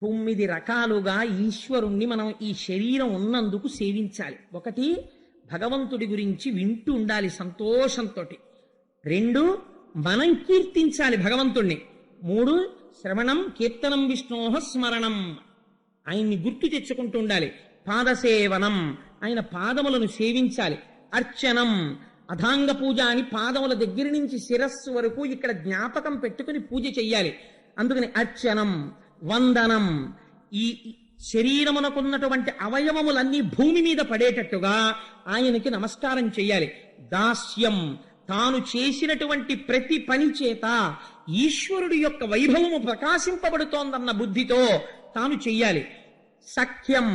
9 రకాలుగా ఈశ్వరుణ్ణి మనం ఈ శరీరం ఉన్నందుకు సేవించాలి. ఒకటి, భగవంతుడి గురించి వింటూ ఉండాలి సంతోషంతో. 2, మనం కీర్తించాలి భగవంతుణ్ణి. 3, శ్రవణం కీర్తనం విష్ణోహ స్మరణం, ఆయన్ని గుర్తు తెచ్చుకుంటూ ఉండాలి. పాదసేవనం, ఆయన పాదములను సేవించాలి. అర్చనం, అథాంగ పూజ అని పాదముల దగ్గర నుంచి శిరస్సు వరకు ఇక్కడ జ్ఞాపకం పెట్టుకుని పూజ చెయ్యాలి. అందుకని అర్చనం. వందనం, ఈ శరీరమునకున్నటువంటి అవయవములన్నీ భూమి మీద పడేటట్టుగా ఆయనకి నమస్కారం చెయ్యాలి. దాస్యం, తాను చేసినటువంటి ప్రతి పని చేత ఈశ్వరుడి యొక్క వైభవము ప్రకాశింపబడుతోందన్న బుద్ధితో తాను చెయ్యాలి. సఖ్యం,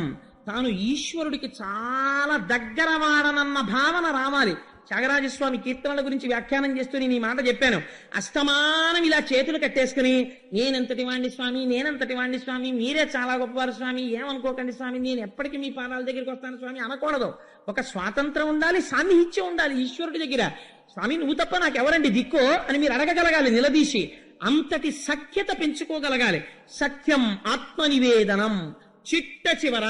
తాను ఈశ్వరుడికి చాలా దగ్గర వాడనన్న భావన రావాలి. త్యాగరాజస్వామి కీర్తనల గురించి వ్యాఖ్యానం చేస్తూ నేను ఈ మాట చెప్పాను. అస్తమానం ఇలా చేతులు కట్టేసుకుని నేనంతటి వాణ్ణి స్వామి, నేనంతటి వాణ్ణి స్వామి, మీరే చాలా గొప్పవారు స్వామి, ఏమనుకోకండి స్వామి, నేను ఎప్పటికీ మీ పాదాల దగ్గరికి వస్తాను స్వామి అనకూడదు. ఒక స్వాతంత్రం ఉండాలి, సాన్నిహిత్యం ఉండాలి ఈశ్వరుడి దగ్గర. స్వామి నువ్వు తప్ప నాకెవరండి దిక్కో అని మీరు అడగగలగాలి నిలదీసి. అంతటి సఖ్యత పెంచుకోగలగాలి. సఖ్యం, ఆత్మనివేదనం, చిట్ట చివర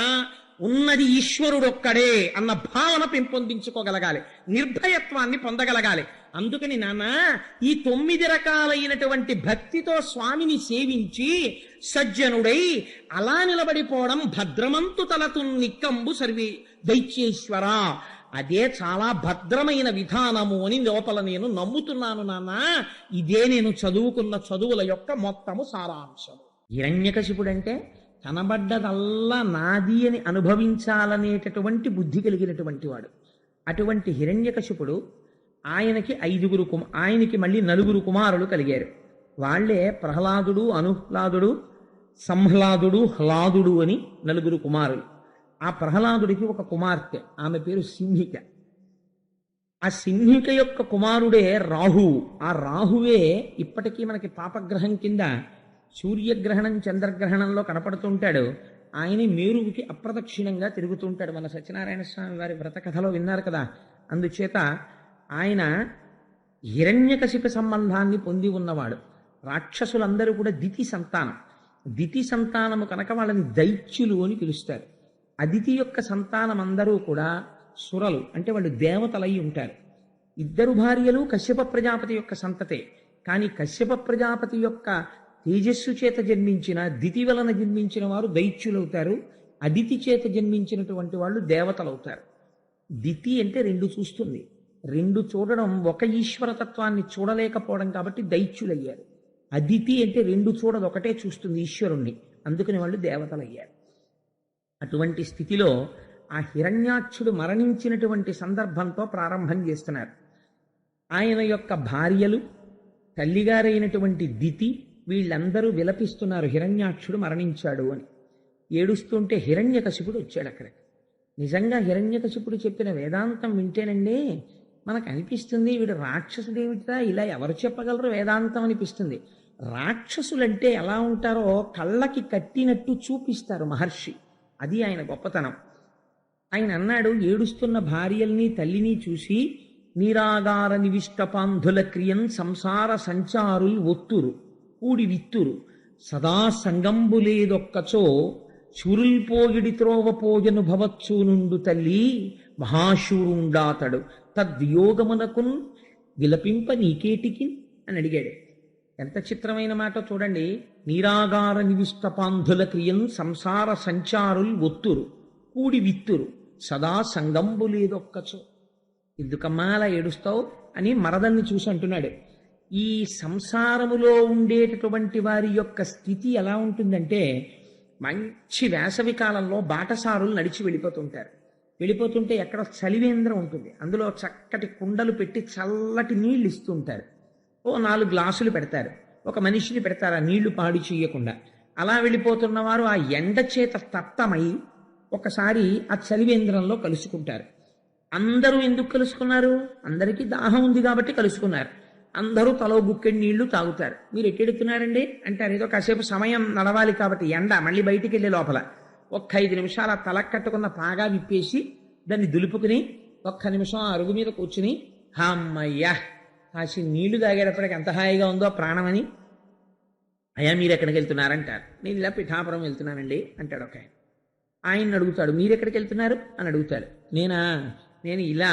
ఉన్నది ఈశ్వరుడొక్కడే అన్న భావన పెంపొందించుకోగలగాలి. నిర్భయత్వాన్ని పొందగలగాలి. అందుకని నాన్న, ఈ 9 రకాలైనటువంటి భక్తితో స్వామిని సేవించి సజ్జనుడై అలా నిలబడిపోవడం భద్రమంతు తలతు నిక్కంబు సర్వే దైత్యేశ్వర, అదే చాలా భద్రమైన విధానము అని లోపల నేను నమ్ముతున్నాను నాన్న. ఇదే నేను చదువుకున్న చదువుల యొక్క మొత్తము సారాంశం. హిరణ్యకశిపుడంటే కనబడ్డదల్లా నాది అని అనుభవించాలనేటటువంటి బుద్ధి కలిగినటువంటి వాడు. అటువంటి హిరణ్యకశిపుడు, ఆయనకి మళ్ళీ 4 కుమారులు కలిగారు. వాళ్లే ప్రహ్లాదుడు, అనుహ్లాదుడు, సంహ్లాదుడు, హ్లాదుడు అని 4 కుమారులు. ఆ ప్రహ్లాదుడికి ఒక కుమార్తె, ఆమె పేరు సింహిక. ఆ సింహిక యొక్క కుమారుడే రాహువు. ఆ రాహువే ఇప్పటికీ మనకి పాపగ్రహం కింద సూర్యగ్రహణం చంద్రగ్రహణంలో కనపడుతుంటాడు. ఆయన మేరువుకి అప్రదక్షిణంగా తిరుగుతుంటాడు. మన సత్యనారాయణ స్వామి వారి వ్రత కథలో విన్నారు కదా. అందుచేత ఆయన హిరణ్యకశిప సంబంధాన్ని పొంది ఉన్నవాడు. రాక్షసులందరూ కూడా దితి సంతానం. దితి సంతానము కనుక వాళ్ళని దైత్యులు అని పిలుస్తారు. అదితి యొక్క సంతానం అందరూ కూడా సురలు, అంటే వాళ్ళు దేవతలై ఉంటారు. 2 భార్యలు కశ్యప ప్రజాపతి యొక్క సంతతే. కానీ కశ్యప ప్రజాపతి యొక్క తేజస్సు చేత జన్మించిన, దితి వలన జన్మించిన వారు దైత్యులవుతారు. అదితి చేత జన్మించినటువంటి వాళ్ళు దేవతలవుతారు. దితి అంటే 2 చూస్తుంది. 2 చూడడం, ఒక ఈశ్వరతత్వాన్ని చూడలేకపోవడం కాబట్టి దైత్యులయ్యారు. అదితి అంటే 2 చూడదు, ఒకటే చూస్తుంది ఈశ్వరుణ్ణి, అందుకని వాళ్ళు దేవతలయ్యారు. అటువంటి స్థితిలో ఆ హిరణ్యాక్షుడు మరణించినటువంటి సందర్భంతో ప్రారంభం చేస్తున్నారు. ఆయన యొక్క భార్యలు, తల్లిగారైనటువంటి దితి, వీళ్ళందరూ విలపిస్తున్నారు హిరణ్యాక్షుడు మరణించాడు అని. ఏడుస్తుంటే హిరణ్యకశిపుడు వచ్చాడు అక్కడికి. నిజంగా హిరణ్యకశిపుడు చెప్పిన వేదాంతం వింటేనండి మనకు అనిపిస్తుంది, వీడు రాక్షసుడేమిటా, ఇలా ఎవరు చెప్పగలరు వేదాంతం అనిపిస్తుంది. రాక్షసులంటే ఎలా ఉంటారో కళ్ళకి కట్టినట్టు చూపిస్తారు మహర్షి. అది ఆయన గొప్పతనం. ఆయన అన్నాడు, ఏడుస్తున్న భార్యల్ని తల్లిని చూసి, నీరాగార నివిష్టపాంధుల క్రియన్ సంసార సంచారుల్ ఒత్తురు కూడి విత్తురు సదా సంగంబులేదొక్కచో శూరుల్పోగిడి త్రోవ పోజను భవత్సు నుండు తల్లి మహాశూరుండాతడు తద్వియోగమునకున్ విలపింప నీకేటికి అని అడిగాడు. ఎంత చిత్రమైన మాట చూడండి. నీరాగార నివిష్టపాంధుల క్రియన్ సంసార సంచారుల్ ఒత్తురు కూడి విత్తురు సదా సంగంబులేదొక్కచో. ఎందుకమ్మా అలా ఏడుస్తావు అని మరదల్ని చూసి అంటున్నాడు. ఈ సంసారములో ఉండేటటువంటి వారి యొక్క స్థితి ఎలా ఉంటుందంటే, మంచి వేసవి కాలంలో బాటసారులు నడిచి వెళ్ళిపోతుంటే ఎక్కడ చలివేంద్రం ఉంటుంది, అందులో చక్కటి కుండలు పెట్టి చల్లటి నీళ్లు ఇస్తుంటారు. 4 గ్లాసులు పెడతారు, ఒక మనిషిని పెడతారు ఆ నీళ్లు పాడు చేయకుండా. అలా వెళ్ళిపోతున్న వారు ఆ ఎండ చేత తప్తమై ఒకసారి ఆ చలివేంద్రంలో కలుసుకుంటారు. అందరూ ఎందుకు కలుసుకున్నారు? అందరికీ దాహం ఉంది కాబట్టి కలుసుకున్నారు. అందరూ తలో గుక్కెడి నీళ్లు తాగుతారు. మీరు ఎట్టెడుతున్నారండి అంటారు. ఏదో కాసేపు సమయం నడవాలి కాబట్టి ఎండ, మళ్ళీ బయటికి వెళ్ళే లోపల ఒక్క 5 నిమిషాలు ఆ తలకు కట్టుకున్న పాగా విప్పేసి దాన్ని దులుపుకుని 1 నిమిషం ఆ అరుగు మీద కూర్చుని, అమ్మయ్యా కాసి నీళ్లు తాగేటప్పటికి ఎంత హాయిగా ఉందో ప్రాణమని అయ్యా మీరు ఎక్కడికి వెళ్తున్నారంటారు. నేను ఇలా పిఠాపురం వెళ్తున్నానండి అంటాడు ఒక ఆయన. ఆయన్ని అడుగుతాడు మీరు ఎక్కడికి వెళ్తున్నారు అని అడుగుతాడు. నేను ఇలా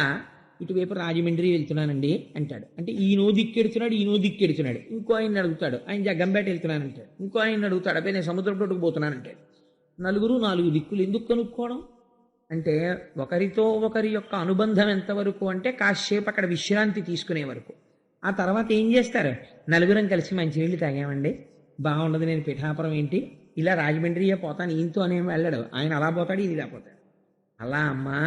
ఇటువైపు రాజమండ్రి వెళ్తున్నానండి అంటాడు. అంటే ఈయనో దిక్కెడుతున్నాడు, ఈయనో దిక్కెడుతున్నాడు. ఇంకో ఆయన అడుగుతాడు, ఆయన జగ్గంపేట వెళ్తున్నానంటాడు. ఇంకో ఆయన అడుగుతాడు, అబ్బాయి నేను సముద్రం తోటకు పోతున్నానంటాడు. నలుగురు నాలుగు దిక్కులు ఎందుకు కనుక్కోవడం అంటే ఒకరితో ఒకరి యొక్క అనుబంధం ఎంతవరకు అంటే కాసేపు అక్కడ విశ్రాంతి తీసుకునే వరకు. ఆ తర్వాత ఏం చేస్తారు, నలుగురం కలిసి మంచినీళ్ళు తాగామండి, బాగుండదు, నేను పిఠాపురం ఏంటి ఇలా రాజమండ్రియే పోతాను, ఈయనతో అనేం వెళ్ళడు, ఆయన అలా పోతాడు ఈయన ఇలా పోతాడు. అలా అమ్మా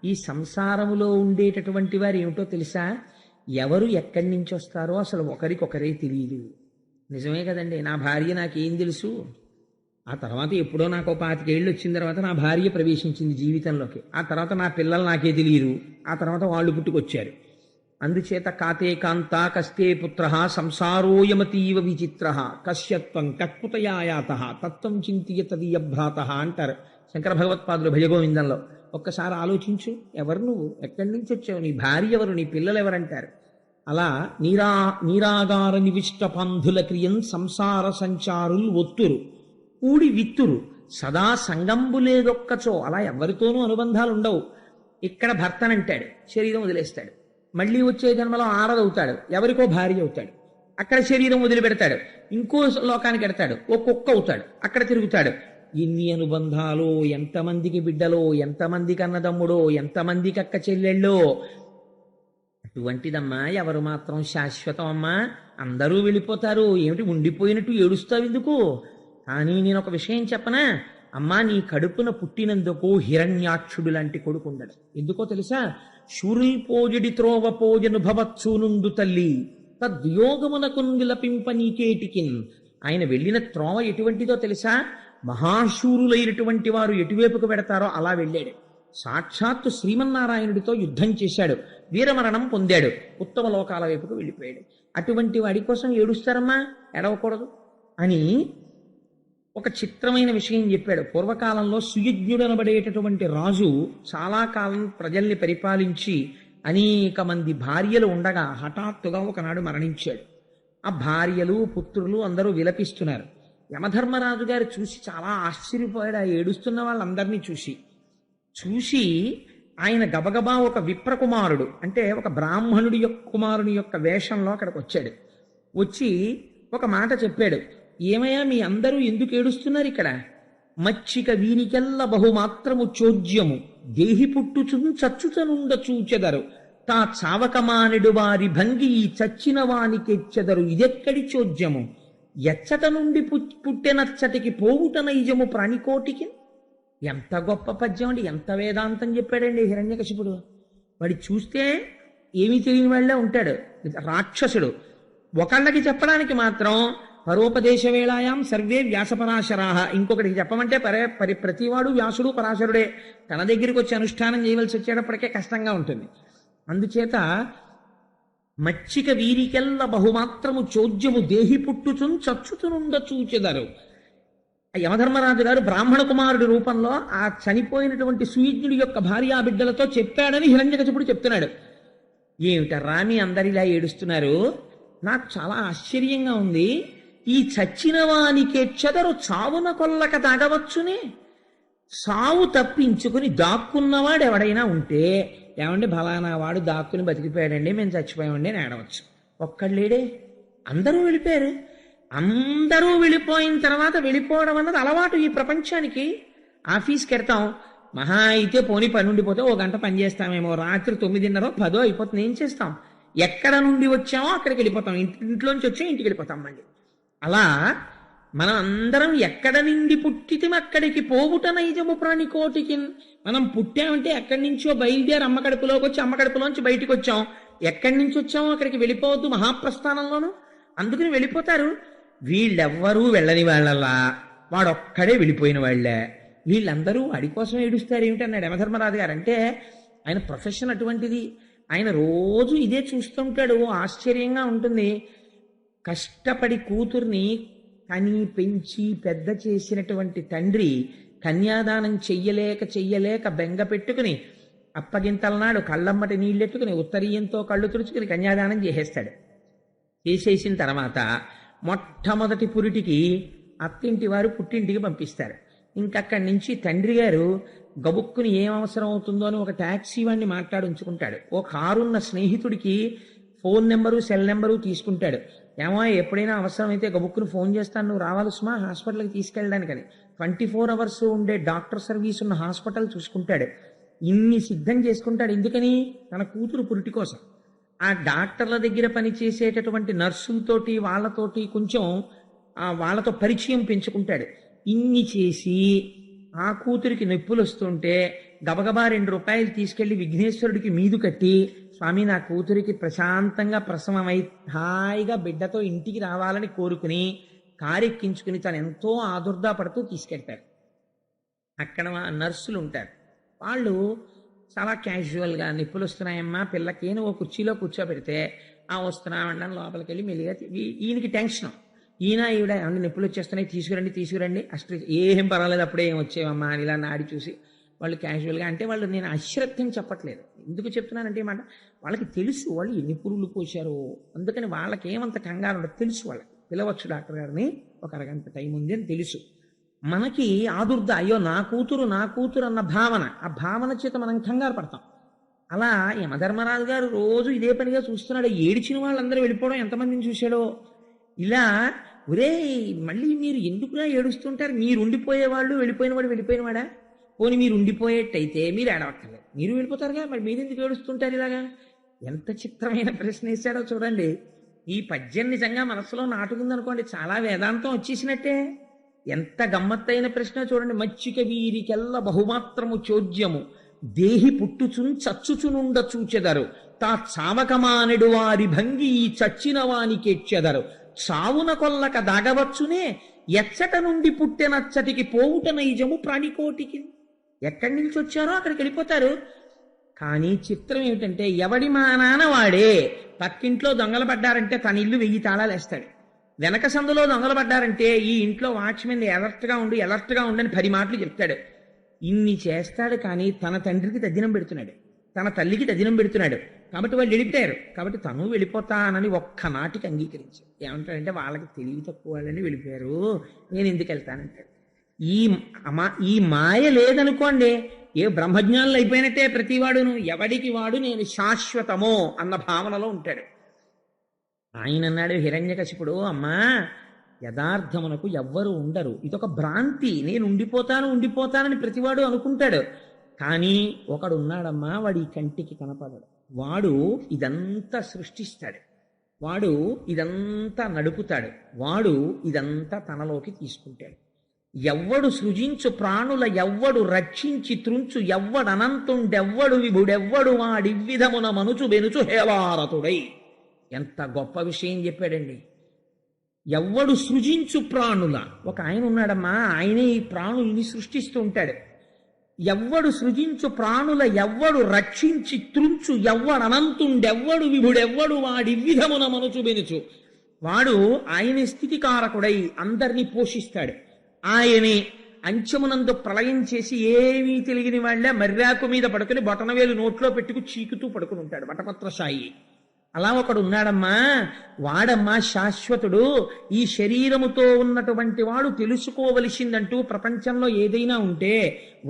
ఈ సంసారములో ఉండేటటువంటి వారు ఏమిటో తెలుసా, ఎవరు ఎక్కడి నుంచి వస్తారో అసలు ఒకరికొకరే తెలియదు. నిజమే కదండి, నా భార్య నాకేం తెలుసు, ఆ తర్వాత ఎప్పుడో నాకు 25 ఏళ్ళు వచ్చిన తర్వాత నా భార్య ప్రవేశించింది జీవితంలోకి, ఆ తర్వాత నా పిల్లలు నాకే తెలియరు, ఆ తర్వాత వాళ్ళు పుట్టుకొచ్చారు. అందుచేత కాతే కాంత కస్తే పుత్ర సంసారోయమతీవ విచిత్ర కశ్యత్వం కత్పుతయాయాత తత్వం చింతియతదీయ భ్రాత అంటారు శంకర భగవత్పాదులు భజగోవిందంలో. ఒక్కసారి ఆలోచించు, ఎవరు నువ్వు, ఎక్కడి నుంచి వచ్చావు, నీ భార్య ఎవరు, నీ పిల్లలు ఎవరంటారు. అలా నీరాగార నివిష్ట పంధుల క్రియం సంసార సంచారులు ఒత్తురు కూడి విత్తురు సదా సంగంబు లేదొక్కచో. అలా ఎవరితోనూ అనుబంధాలు ఉండవు. ఇక్కడ భర్తనంటాడు, శరీరం వదిలేస్తాడు, మళ్ళీ వచ్చే జన్మలో ఆరదవుతాడు, ఎవరికో భార్య అవుతాడు, అక్కడ శరీరం వదిలిపెడతాడు, ఇంకో లోకానికి ఎడతాడు, ఓ కుక్క అవుతాడు, అక్కడ తిరుగుతాడు. ఇన్ని అనుబంధాలు, ఎంతమందికి బిడ్డలో, ఎంతమందికి అన్నదమ్ముడో, ఎంతమందికి అక్క చెల్లెళ్ళో. అటువంటిదమ్మా ఎవరు మాత్రం శాశ్వతం అమ్మా, అందరూ వెళ్ళిపోతారు, ఏమిటి ఉండిపోయినట్టు ఏడుస్తావు ఎందుకు. కానీ నేను ఒక విషయం చెప్పనా అమ్మా, నీ కడుపున పుట్టినందుకు హిరణ్యాక్షుడు లాంటి కొడుకు ఉండడు. ఎందుకో తెలుసా, శూరుల్ పోజడి త్రోవ పోజను భవత్సూనుండు తల్లి తద్యోగమునకున్ విలపింప నీకేటికిన్. ఆయన వెళ్ళిన త్రోవ ఎటువంటిదో తెలుసా, మహాశూరులైనటువంటి వారు ఎటువైపుకు పెడతారో అలా వెళ్ళాడు. సాక్షాత్తు శ్రీమన్నారాయణుడితో యుద్ధం చేశాడు, వీరమరణం పొందాడు, ఉత్తమ లోకాల వైపుకు వెళ్ళిపోయాడు. అటువంటి వాడి కోసం ఏడుస్తారమ్మా, ఎడవకూడదు అని ఒక చిత్రమైన విషయం చెప్పాడు. పూర్వకాలంలో సుయజ్ఞుడనబడేటటువంటి రాజు చాలా కాలం ప్రజల్ని పరిపాలించి అనేక మంది భార్యలు ఉండగా హఠాత్తుగా ఒకనాడు మరణించాడు. ఆ భార్యలు పుత్రులు అందరూ విలపిస్తున్నారు. యమధర్మరాజు గారు చూసి చాలా ఆశ్చర్యపోయాడు. ఆ ఏడుస్తున్న వాళ్ళందరినీ చూసి ఆయన గబగబా ఒక విప్రకుమారుడు అంటే ఒక బ్రాహ్మణుడి యొక్క కుమారుని యొక్క వేషంలో అక్కడికి వచ్చాడు. వచ్చి ఒక మాట చెప్పాడు, ఏమయ్యా మీ అందరూ ఎందుకు ఏడుస్తున్నారు ఇక్కడ, మచ్చిక వీనికెల్ల బహుమాత్రము చోద్యము దేహి పుట్టుచున్ చచ్చుతనుండ చూచెదరు తా చావకమానెడు వారి భంగి ఈ చచ్చిన వానికెచ్చెదరు ఇదెక్కడి చోద్యము ఎచ్చట నుండి పుట్టెనచ్చటికి పోవుట నైజము ప్రాణికోటికి. ఎంత గొప్ప పద్యం అండి, ఎంత వేదాంతం చెప్పాడండి హిరణ్యకశిపుడు. వాడి చూస్తే ఏమీ తెలియని వాళ్ళే ఉంటాడు, రాక్షసుడు. ఒకళ్ళకి చెప్పడానికి మాత్రం పరోపదేశ వేళాయాం సర్వే వ్యాసపరాశరాహ, ఇంకొకటికి చెప్పమంటే ప్రతివాడు వ్యాసుడు పరాశరుడే. తన దగ్గరికి వచ్చి అనుష్ఠానం చేయవలసి వచ్చేటప్పటికే కష్టంగా ఉంటుంది. అందుచేత మచ్చిక వీరికెల్ల బహుమాత్రము చోద్యము దేహి పుట్టుచున్ చచ్చుతునుండ చూచెదరు. యమధర్మరాజు గారు బ్రాహ్మణ కుమారుడి రూపంలో ఆ చనిపోయినటువంటి సుయజ్ఞుడి యొక్క భార్యా బిడ్డలతో చెప్పాడని హిరణ్యకశిపుడు చెప్తున్నాడు. ఏమిటర్రా మీ అందరిలా ఏడుస్తున్నారు, నాకు చాలా ఆశ్చర్యంగా ఉంది. ఈ చచ్చిన వానికెచ్చెదరు చావున కొల్లక తాగవచ్చునే. సావు తప్పించుకుని దాక్కున్నవాడు ఎవడైనా ఉంటే, ఏమండి ఫలానా వాడు దాక్కుని బతికిపోయాడండి, మేము చచ్చిపోయామండి అని ఏడవచ్చు. ఒక్కళ్ళేడే, అందరూ వెళ్ళిపోయారు. అందరూ వెళ్ళిపోయిన తర్వాత వెళ్ళిపోవడం అన్నది అలవాటు ఈ ప్రపంచానికి. ఆఫీస్కి వెళ్తాం, మహా అయితే పోనీ పని ఉండిపోతే 1 గంట పని చేస్తామేమో, రాత్రి 9:30 10 అయిపోతుంది, ఏం చేస్తాం, ఎక్కడ నుండి వచ్చామో అక్కడికి వెళ్ళిపోతాం, ఇంట్లోంచి వచ్చాం ఇంటికి వెళ్ళిపోతాం మళ్ళీ. అలా మనం అందరం ఎక్కడ నుండి పుట్టితే అక్కడికి పోవుట నైజము ప్రాణికోటికి. మనం పుట్టామంటే ఎక్కడి నుంచో బయలుదేరి అమ్మ కడుపులోకి వచ్చి అమ్మ కడుపులోంచి బయటికి వచ్చాం, ఎక్కడి నుంచి వచ్చామో అక్కడికి వెళ్ళిపోవద్దు మహాప్రస్థానంలోనూ. అందుకని వెళ్ళిపోతారు. వీళ్ళెవ్వరూ వెళ్ళని వాళ్ళలా, వాడొక్కడే వెళ్ళిపోయిన వాళ్ళే. వీళ్ళందరూ వాడి కోసం ఏడుస్తారు ఏమిటన్నాడు యమధర్మరాజు గారు. అంటే ఆయన ప్రొఫెషన్ అటువంటిది, ఆయన రోజు ఇదే చూస్తుంటాడు. ఆశ్చర్యంగా ఉంటుంది. కష్టపడి కూతుర్ని కని పెంచి పెద్ద చేసినటువంటి తండ్రి కన్యాదానం చెయ్యలేక బెంగ పెట్టుకుని అప్పగింతలనాడు కళ్ళమ్మటి నీళ్ళెట్టుకుని ఉత్తరీయంతో కళ్ళు తుడుచుకుని కన్యాదానం చేసేస్తాడు. చేసేసిన తర్వాత మొట్టమొదటి పురిటికి అత్తింటి వారు పుట్టింటికి పంపిస్తారు. ఇంకక్కడి నుంచి తండ్రి గారు గబుక్కుని ఏం అవసరం అవుతుందో అని ఒక ట్యాక్సీ వాడిని మాట్లాడించుకుంటాడు. ఓ కారున్న స్నేహితుడికి ఫోన్ నెంబరు సెల్ నెంబరు తీసుకుంటాడు. ఏమో ఎప్పుడైనా అవసరమైతే గబుక్కుని ఫోన్ చేస్తాను, నువ్వు రావాలి సుమా హాస్పిటల్కి తీసుకెళ్ళడానికని. 24 hours ఉండే డాక్టర్ సర్వీస్ ఉన్న హాస్పిటల్ చూసుకుంటాడు. ఇన్ని సిద్ధం చేసుకుంటాడు. ఎందుకని? తన కూతురు పురిటి కోసం. ఆ డాక్టర్ల దగ్గర పనిచేసేటటువంటి నర్సులతోటి వాళ్ళతోటి కొంచెం వాళ్ళతో పరిచయం పెంచుకుంటాడు. ఇన్ని చేసి ఆ కూతురికి నొప్పులు వస్తుంటే గబగబా 2 రూపాయలు తీసుకెళ్లి విఘ్నేశ్వరుడికి మీదు కట్టి, స్వామి నా కూతురికి ప్రశాంతంగా ప్రసవమై హాయిగా బిడ్డతో ఇంటికి రావాలని కోరుకుని కారెక్కించుకుని తను ఎంతో ఆదుర్దా పడుతూ తీసుకెళ్తారు. అక్కడ నర్సులు ఉంటారు. వాళ్ళు చాలా క్యాజువల్గా నొప్పులు వస్తున్నాయమ్మా పిల్లకి ఓ కుర్చీలో కూర్చోబెడితే వస్తున్నామండి లోపలికి వెళ్ళి మెల్లిగా ఈయనకి టెన్షన్. ఈవిడ అన్ని నొప్పులు వచ్చేస్తున్నాయి, తీసుకురండి అసలు ఏం పర్వాలేదు అప్పుడే ఏం వచ్చేవమ్మా అని ఇలా నాడి చూసి వాళ్ళు క్యాజువల్గా అంటే వాళ్ళు నేను అశ్రద్ధం చెప్పట్లేదు. ఎందుకు చెప్తున్నానంటే మాట వాళ్ళకి తెలుసు వాళ్ళు ఎన్ని పురుగులు పోశారో, అందుకని వాళ్ళకి ఏమంత కంగారు ఉండదు. తెలుసు వాళ్ళకి పిలవచ్చు డాక్టర్ గారిని, ఒక అరగంట టైం ఉంది అని తెలుసు. మనకి ఆదుర్ద అయ్యో నా కూతురు అన్న భావన, ఆ భావన చేత మనం కంగారు పడతాం. అలా యమధర్మరాజు గారు రోజు ఇదే పనిగా చూస్తున్నాడు. ఏడిచిన వాళ్ళందరూ వెళ్ళిపోవడం ఎంతమందిని చూశాడో. ఇలా ఒరే మళ్ళీ మీరు ఎందుకులా ఏడుస్తుంటారు, మీరు ఉండిపోయేవాళ్ళు వెళ్ళిపోయినవాడా, పోనీ మీరు ఉండిపోయేట్టయితే మీరు ఏడవక్కర్లేదు, మీరు వెళ్ళిపోతారుగా, మరి మీరు ఎందుకు ఏడుస్తుంటారు ఇలాగా? ఎంత చిత్రమైన ప్రశ్న వేశాడో చూడండి. ఈ పద్యం నిజంగా మనసులో నాటుకుందనుకోండి చాలా వేదాంతం వచ్చేసినట్టే. ఎంత గమ్మత్తైన ప్రశ్న చూడండి. మచ్చిక వీరికెల్ల బహుమాత్రము చోద్యము దేహి పుట్టుచున్ చచ్చుచునుండ చూచెదరు తా చావకమానెడు వారి భంగి ఈ చచ్చిన వానికెచ్చెదరు చావున కొల్లక దాగవచ్చునే ఎచ్చట నుండి పుట్టెనచ్చటికి పోవుట నైజము ప్రాణికోటికి. ఎక్కడి నుంచి వచ్చారో అక్కడికి వెళ్ళిపోతారు. కానీ చిత్రం ఏమిటంటే ఎవడి మా నాన్న వాడే. పక్కింట్లో దొంగలు పడ్డారంటే తన ఇల్లు 1000 తాళాలు వేస్తాడు. వెనక సందులో దొంగలు పడ్డారంటే ఈ ఇంట్లో వాచ్మెన్ ఎలర్ట్గా ఉండని 10 మాటలు చెప్తాడు. ఇన్ని చేస్తాడు. కానీ తన తండ్రికి తద్దినం పెడుతున్నాడు, తన తల్లికి తద్దినం పెడుతున్నాడు. కాబట్టి వాళ్ళు వెళ్ళిపోయారు. కాబట్టి తను వెళ్ళిపోతానని ఒక్కనాటికి అంగీకరించాడు. ఏమంటాడంటే వాళ్ళకి తెలివి తక్కువ వాళ్ళని వెళ్ళిపోయారు, నేను ఎందుకు వెళ్తానంటాడు. ఈ మాయ లేదనుకోండి ఏ బ్రహ్మజ్ఞానులు అయిపోయినట్టే ప్రతివాడును. ఎవడికి వాడు నేను శాశ్వతమో అన్న భావనలో ఉంటాడు. ఆయన అన్నాడు హిరణ్యకశిపుడు, అమ్మా యథార్థమునకు ఎవ్వరు ఉండరు, ఇదొక భ్రాంతి, నేను ఉండిపోతానని ప్రతివాడు అనుకుంటాడు. కానీ ఒకడు ఉన్నాడమ్మా, వాడి కంటికి కనపడడు. వాడు ఇదంతా సృష్టిస్తాడు, వాడు ఇదంతా నడుపుతాడు, వాడు ఇదంతా తనలోకి తీసుకుంటాడు. ఎవ్వడు సృజించు ప్రాణుల ఎవ్వడు రక్షించి త్రుంచు ఎవ్వడు అనంతుండెవ్వడు విభుడెవ్వడు వాడివ్విధమున మనుచు బెనుచు హేవారతుడై. ఎంత గొప్ప విషయం చెప్పాడండి. ఎవ్వడు సృజించు ప్రాణుల, ఒక ఆయన ఉన్నాడమ్మా, ఆయనే ఈ ప్రాణుల్ని సృష్టిస్తూ ఉంటాడు. ఎవ్వడు సృజించు ప్రాణుల ఎవ్వడు రక్షించి త్రుంచు ఎవ్వడు అనంతుండెవ్వడు విభుడెవ్వడు వాడివ్విధమున మనుచు బెనుచు. వాడు ఆయన స్థితికారకుడై అందరినీ పోషిస్తాడు. ఆయనే అంచమునందు ప్రళయం చేసి ఏమీ తెలియని వాళ్ళే మర్రాకు మీద పడుకుని బొటనవేలు నోట్లో పెట్టుకు చీకుతూ పడుకుని ఉంటాడు వటపత్రశాయి. అలా ఒకడు ఉన్నాడమ్మా, వాడమ్మా శాశ్వతుడు. ఈ శరీరముతో ఉన్నటువంటి వాడు తెలుసుకోవలసిందంటూ ప్రపంచంలో ఏదైనా ఉంటే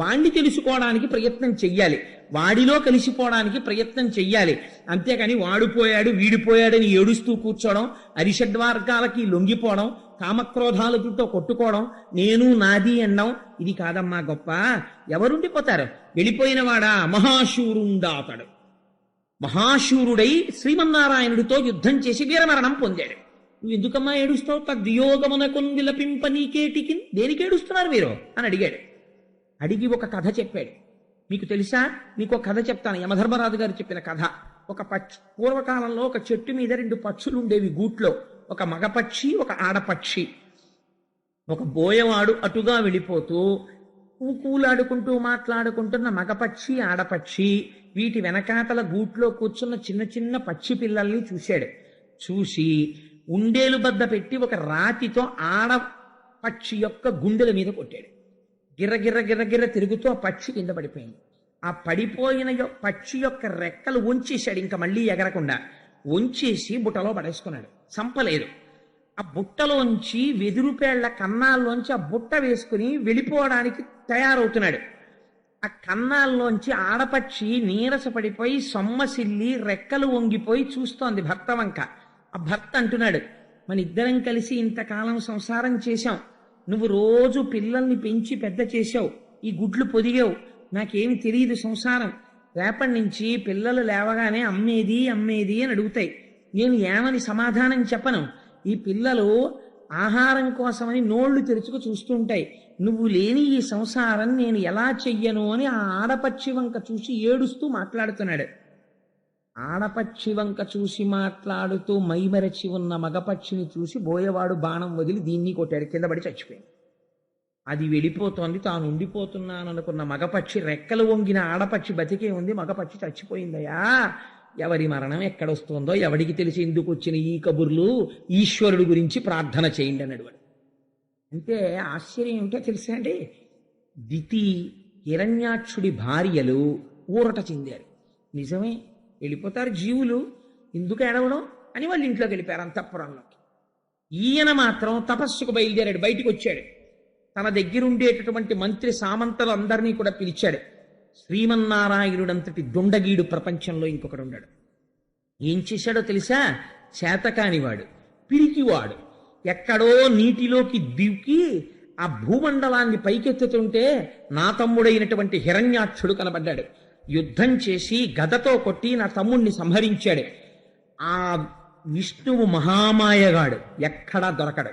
వాణ్ణి తెలుసుకోవడానికి ప్రయత్నం చెయ్యాలి, వాడిలో కలిసిపోవడానికి ప్రయత్నం చెయ్యాలి. అంతేకాని వాడిపోయాడు వీడిపోయాడని ఏడుస్తూ కూర్చోవడం, అరిషడ్వర్గాలకి లొంగిపోవడం, కామక్రోధాలతో కొట్టుకోవడం, నేను నాది అనడం, ఇది కాదమ్మా గొప్ప. ఎవరుండిపోతారు? వెళ్ళిపోయిన వాడా మహాశూరుండాతడు. మహాశూరుడై శ్రీమన్నారాయణుడితో యుద్ధం చేసి వీరమరణం పొందాడు. నువ్వు ఎందుకమ్మా ఏడుస్తావు? తద్వియోగమునకున్ విలపింప నీకేటికి, దేనికి ఏడుస్తున్నారు మీరు అని అడిగాడు. అడిగి ఒక కథ చెప్పాడు. మీకు తెలుసా? మీకు ఒక కథ చెప్తాను, యమధర్మరాజు గారు చెప్పిన కథ. ఒక పూర్వకాలంలో ఒక చెట్టు మీద 2 పక్షులు ఉండేవి గూట్లో. ఒక మగపక్షి, ఒక ఆడపక్షి. ఒక బోయవాడు అటుగా వెళ్ళిపోతూ కూలాడుకుంటూ మాట్లాడుకుంటున్న మగపక్షి ఆడపక్షి వీటి వెనకాతల గూట్లో కూర్చున్న చిన్న చిన్న పక్షి పిల్లల్ని చూశాడు. చూసి ఉండేలు బద్ద పెట్టి ఒక రాతితో ఆడపక్షి యొక్క గుండెల మీద కొట్టాడు. గిర్రగిర్ర గిర్రగిర్ర తిరుగుతూ ఆ పక్షి కింద పడిపోయింది. ఆ పడిపోయిన పక్షి యొక్క రెక్కలు వంచేశాడు, ఇంకా మళ్ళీ ఎగరకుండా వంచేసి బుట్టలో పడేసుకున్నాడు. చంపలేదు. ఆ బుట్టలోంచి వెదురుపేళ్ల కన్నాల్లోంచి ఆ బుట్ట వేసుకుని వెళ్ళిపోవడానికి తయారవుతున్నాడు. ఆ కన్నాల్లోంచి ఆడపక్షి నీరసపడిపోయి సొమ్మసిల్లి రెక్కలు వంగిపోయి చూస్తోంది భర్త వంక. ఆ భర్త అంటున్నాడు, మన ఇద్దరం కలిసి ఇంతకాలం సంసారం చేశాం, నువ్వు రోజు పిల్లల్ని పెంచి పెద్ద చేశావు, ఈ గుడ్లు పొదిగావు, నాకేమి తెలియదు సంసారం, రేపటి నుంచి పిల్లలు లేవగానే అమ్మేది అమ్మేది అని అడుగుతాయి, నేను ఏమని సమాధానం చెప్పను, ఈ పిల్లలు ఆహారం కోసమని నోళ్లు తెరుచుకు చూస్తుంటాయి, నువ్వు లేని ఈ సంసారం నేను ఎలా చెయ్యను అని ఆ ఆడపక్షి వంక చూసి ఏడుస్తూ మాట్లాడుతున్నాడు. ఆడపక్షి వంక చూసి మాట్లాడుతూ మైమరచి ఉన్న మగపక్షిని చూసి బోయవాడు బాణం వదిలి దీన్ని కొట్టాడు, కింద పడి చచ్చిపోయింది. అది వెళ్ళిపోతోంది, తాను ఉండిపోతున్నాననుకున్న మగపక్షి రెక్కలు వంగిన ఆడపక్షి బతికే ఉంది, మగపక్షి చచ్చిపోయిందయ్యా. ఎవరి మరణం ఎక్కడొస్తుందో ఎవడికి తెలిసి, ఎందుకు వచ్చిన ఈ కబుర్లు, ఈశ్వరుడి గురించి ప్రార్థన చేయండి అన్నాడు వాడు. అంటే ఆశ్చర్యం ఏమిటో తెలుసా అండి, దితి హిరణ్యాక్షుడి భార్యలు ఊరట చెందారు. నిజమే, వెళ్ళిపోతారు జీవులు, ఎందుకు ఏడవడం అని వాళ్ళు ఇంట్లోకి వెళ్ళిపోయారు అంతఃపురంలోకి. ఈయన మాత్రం తపస్సుకు బయలుదేరాడు, బయటికి వచ్చాడు. తన దగ్గరుండేటటువంటి మంత్రి సామంతలు అందరినీ కూడా పిలిచాడు. శ్రీమన్నారాయణుడంతటి దుండగీడు ప్రపంచంలో ఇంకొకడు ఉన్నాడు. ఏం చేశాడో తెలుసా, చేతకానివాడు, పిరికివాడు, ఎక్కడో నీటిలోకి దిక్కి ఆ భూమండలాన్ని పైకెత్తుతుంటే నా తమ్ముడైనటువంటి హిరణ్యాక్షుడు కనబడ్డాడు. యుద్ధం చేసి గదతో కొట్టి నా తమ్ముణ్ణి సంహరించాడు. ఆ విష్ణువు మహామాయగాడు, ఎక్కడా దొరకడు.